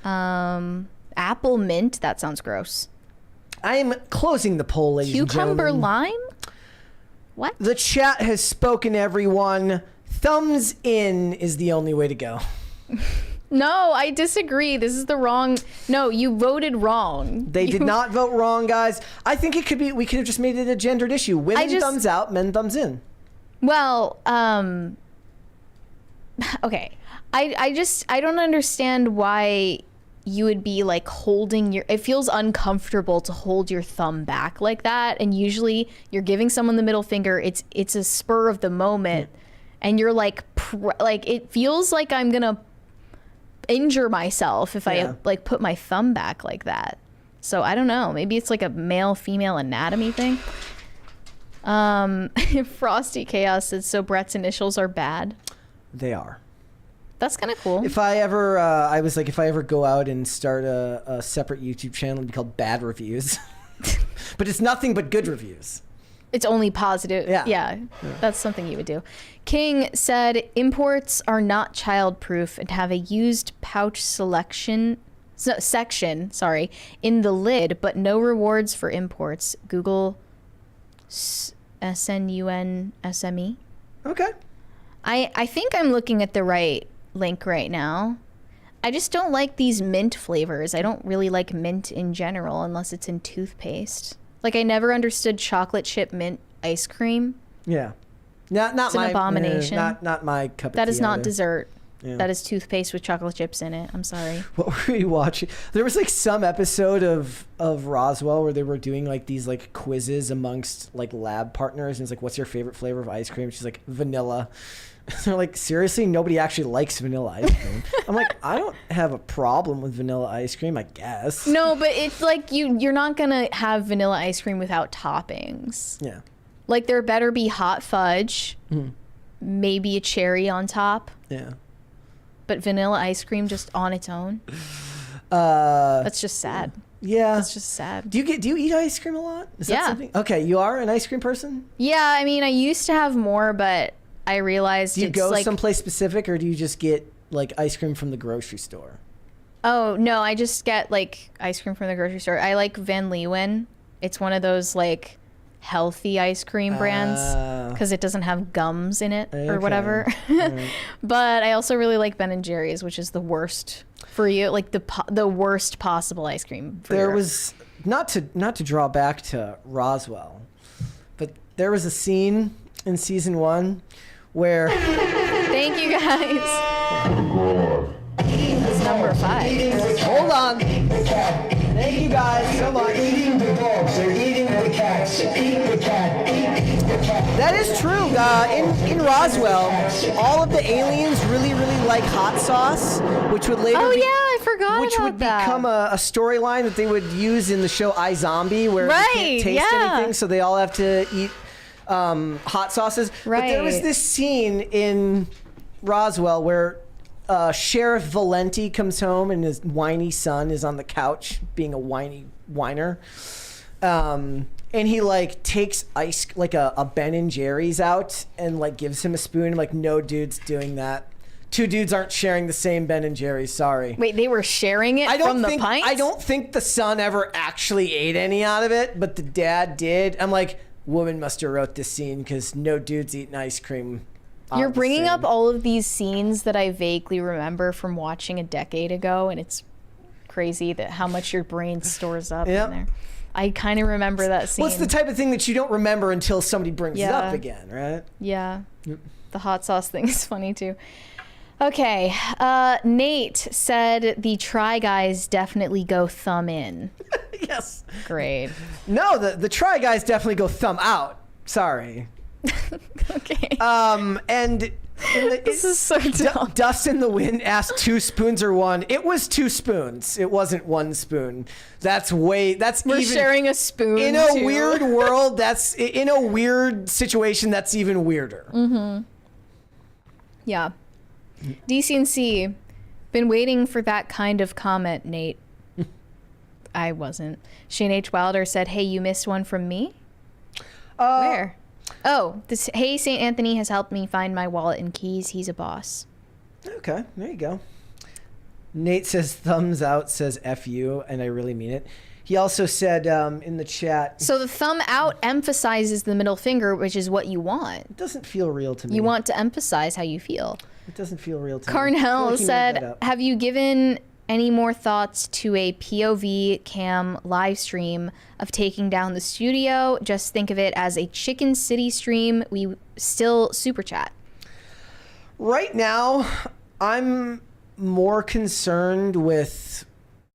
Apple mint, that sounds gross. I am closing the poll, ladies and gentlemen. Cucumber lime? What? The chat has spoken, everyone. Thumbs in is the only way to go. No, I disagree. This is the wrong. No, you voted wrong. They did not vote wrong, guys. I think it could be. We could have just made it a gendered issue. Women thumbs out, men thumbs in. Well, okay. I don't understand why you would be like holding your. It feels uncomfortable to hold your thumb back like that. And usually, you're giving someone the middle finger. It's a spur of the moment, and you're like it feels like I'm gonna injure myself if I like put my thumb back like that. So I don't know, maybe it's like a male female anatomy thing. Frosty Chaos says, so Brett's initials are bad. They are. That's kind of cool. If I ever if I ever go out and start a separate YouTube channel, it'd be called Bad Reviews. But it's nothing but good reviews. It's only positive. Yeah. That's something you would do. King said imports are not childproof and have a used pouch section in the lid, but no rewards for imports. Google SNUNSME. Okay. I think I'm looking at the right link right now. I just don't like these mint flavors. I don't really like mint in general unless it's in toothpaste. Like, I never understood chocolate chip mint ice cream. Yeah. Not It's an abomination. Not my cup of tea. That is not either. Dessert. Yeah. That is toothpaste with chocolate chips in it. I'm sorry. What were we watching? There was like some episode of Roswell where they were doing like these like quizzes amongst like lab partners, and it's like, what's your favorite flavor of ice cream? She's like, vanilla. They're like, seriously? Nobody actually likes vanilla ice cream. I'm like, I don't have a problem with vanilla ice cream, I guess. No, but it's like you're not gonna have vanilla ice cream without toppings. Yeah. Like, there better be hot fudge, maybe a cherry on top. Yeah. But vanilla ice cream just on its own. That's just sad. Yeah. That's just sad. Do you eat ice cream a lot? Is that something? Okay, you are an ice cream person? Yeah, I mean, I used to have more, but I realized Do you it's go like, someplace specific, or do you just get like ice cream from the grocery store? Oh, no, I just get like ice cream from the grocery store. I like Van Leeuwen. It's one of those like healthy ice cream brands because it doesn't have gums in it or whatever. Right. But I also really like Ben and Jerry's, which is the worst for you, like the worst possible ice cream. There was not to draw back to Roswell, but there was a scene in season 1 where. Thank you guys. That's number 5. Hold on. Thank you guys so much. Eating the dogs, they're eating the cats. Eat the cat, eat the cat. That is true. In Roswell, all of the aliens really like hot sauce, which would later I forgot which about would that. become a storyline that they would use in the show iZombie, where they can't taste anything, so they all have to eat hot sauces. But there was this scene in Roswell where Sheriff Valenti comes home and his whiny son is on the couch being a whiner. And he like takes ice, like a Ben and Jerry's out and like gives him a spoon. Like, no dude's doing that. 2 dudes aren't sharing the same Ben and Jerry's. Sorry. Wait, they were sharing it from the pint? I don't think the son ever actually ate any out of it, but the dad did. I'm like, woman must have wrote this scene because no dude's eating ice cream. You're bringing up all of these scenes that I vaguely remember from watching a decade ago, and it's crazy that how much your brain stores up in there. I kind of remember that scene. Well, it's the type of thing that you don't remember until somebody brings it up again, right? Yeah. The hot sauce thing is funny too. Okay. Nate said the Try Guys definitely go thumb in. Yes. Great. No, the Try Guys definitely go thumb out. Sorry. Okay. And this is so dumb. Dust in the Wind asked 2 spoons or 1. It was 2 spoons. It wasn't 1 spoon. We're sharing a spoon in a weird world. That's in a weird situation. That's even weirder. Mm-hmm. Yeah. DCNC, been waiting for that kind of comment, Nate. I wasn't. Shane H. Wilder said, "Hey, you missed one from me." Where? Oh, this. Hey, St. Anthony has helped me find my wallet and keys. He's a boss. Okay, there you go. Nate says thumbs out, says F you, and I really mean it. He also said in the chat. So the thumb out emphasizes the middle finger, which is what you want. It doesn't feel real to me. You want to emphasize how you feel. It doesn't feel real to me. Carnell said, have you given any more thoughts to a POV cam live stream of taking down the studio? Just think of it as a Chicken City stream. We still super chat. Right now, I'm more concerned with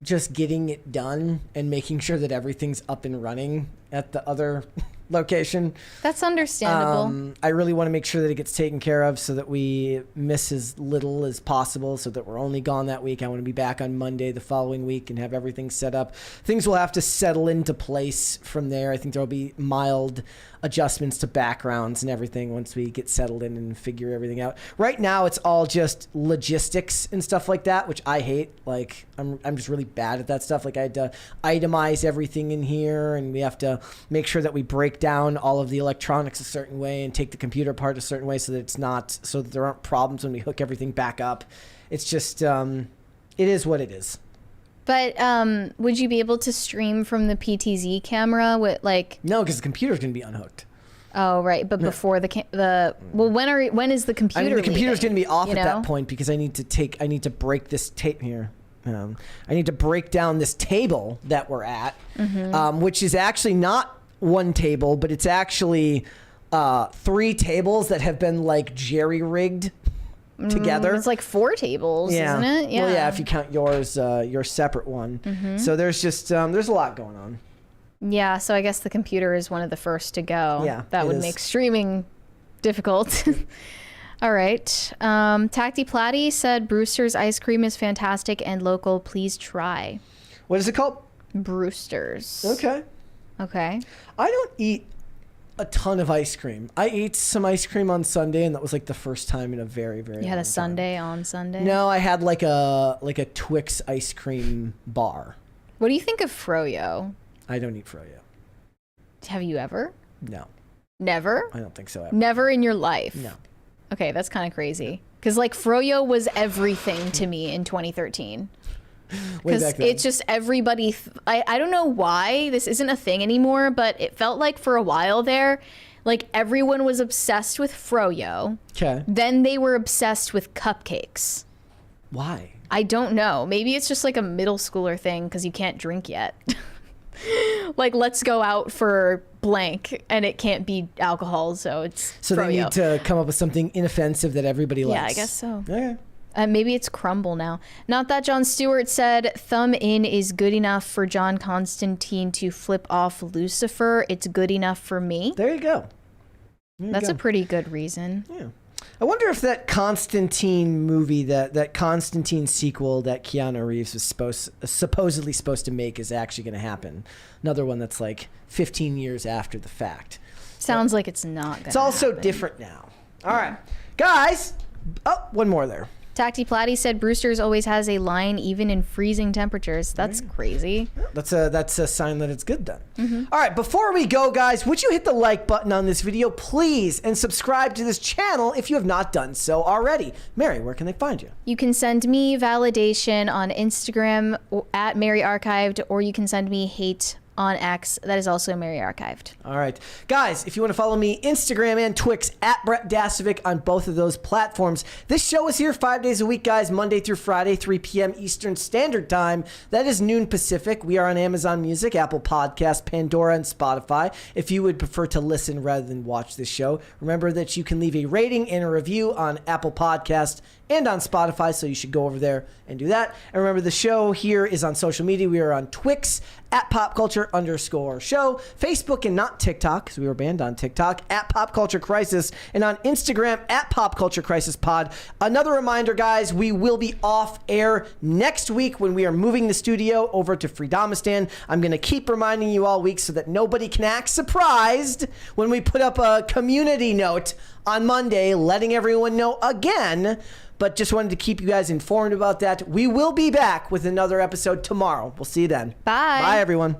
just getting it done and making sure that everything's up and running at the other location. That's understandable. I really want to make sure that it gets taken care of so that we miss as little as possible, so that we're only gone that week. I want to be back on Monday the following week and have everything set up. Things will have to settle into place from there. I think there'll be mild adjustments to backgrounds and everything once we get settled in and figure everything out. Right now, it's all just logistics and stuff like that, which I hate. Like, I'm just really bad at that stuff. Like, I had to itemize everything in here, and we have to make sure that we break down all of the electronics a certain way and take the computer apart a certain way so that there aren't problems when we hook everything back up. It's just, it is what it is. But would you be able to stream from the PTZ camera with like? No, because the computer's going to be unhooked. Oh right, but before when is the computer? I mean, the computer's going to be off at that point because I need to break this tape here. I need to break down this table that we're at, which is actually not one table, but it's actually 3 tables that have been like jerry-rigged together. It's like 4 tables, isn't it? Yeah. Well, yeah, if you count yours, your separate one. So there's just there's a lot going on. Yeah, so I guess the computer is one of the first to go. Yeah, that would make streaming difficult. All right. Tacty Platty said Brewster's ice cream is fantastic and local. Please try. What is it called? Brewster's. Okay. Okay. I don't eat a ton of ice cream. I ate some ice cream on Sunday, and that was like the first time in a very, very long You had a time. sundae on Sunday? No, I had like a Twix ice cream bar. What do you think of froyo? I don't eat froyo. Have you ever? No. Never? I don't think so ever. Never in your life? No. Okay, that's kind of crazy. Because like froyo was everything to me in 2013. Because it's just everybody. I don't know why this isn't a thing anymore, but it felt like for a while there, like everyone was obsessed with froyo. Okay. Then they were obsessed with cupcakes. Why? I don't know. Maybe it's just like a middle schooler thing because you can't drink yet. Like, let's go out for blank, and it can't be alcohol, so it's So froyo. they need to come up with something inoffensive that everybody likes. Yeah, I guess so. Okay. Maybe it's crumble now. Not that Jon Stewart said thumb in is good enough for John Constantine to flip off Lucifer. It's good enough for me. There you go. That's a pretty good reason. Yeah. I wonder if that Constantine movie, that Constantine sequel that Keanu Reeves was supposedly supposed to make is actually going to happen. Another one that's like 15 years after the fact. Sounds like it's not going to It's also different now. All right. Guys. Oh, one more there. Tacty Platty said Brewster's always has a line even in freezing temperatures. That's crazy. That's a sign that it's good then. All right, before we go, guys, would you hit the like button on this video, please, and subscribe to this channel if you have not done so already. Mary, where can they find you? You can send me validation on Instagram at Mary Archived, or you can send me hate on X. That is also Mary Archived. All right. Guys, if you want to follow me, Instagram and Twix, at Brett Dasovic on both of those platforms. This show is here 5 days a week, guys, Monday through Friday, 3 p.m. Eastern Standard Time. That is noon Pacific. We are on Amazon Music, Apple Podcasts, Pandora, and Spotify. If you would prefer to listen rather than watch this show, remember that you can leave a rating and a review on Apple Podcasts and on Spotify, so you should go over there and do that. And remember, the show here is on social media. We are on Twix, at popculture_show, Facebook and not TikTok, because we were banned on TikTok, at Pop Culture Crisis, and on Instagram, at Pop Culture Crisis Pod. Another reminder, guys, we will be off air next week when we are moving the studio over to Freedomistan. I'm going to keep reminding you all week so that nobody can act surprised when we put up a community note on Monday, letting everyone know again. But just wanted to keep you guys informed about that. We will be back with another episode tomorrow. We'll see you then. Bye. Bye, everyone.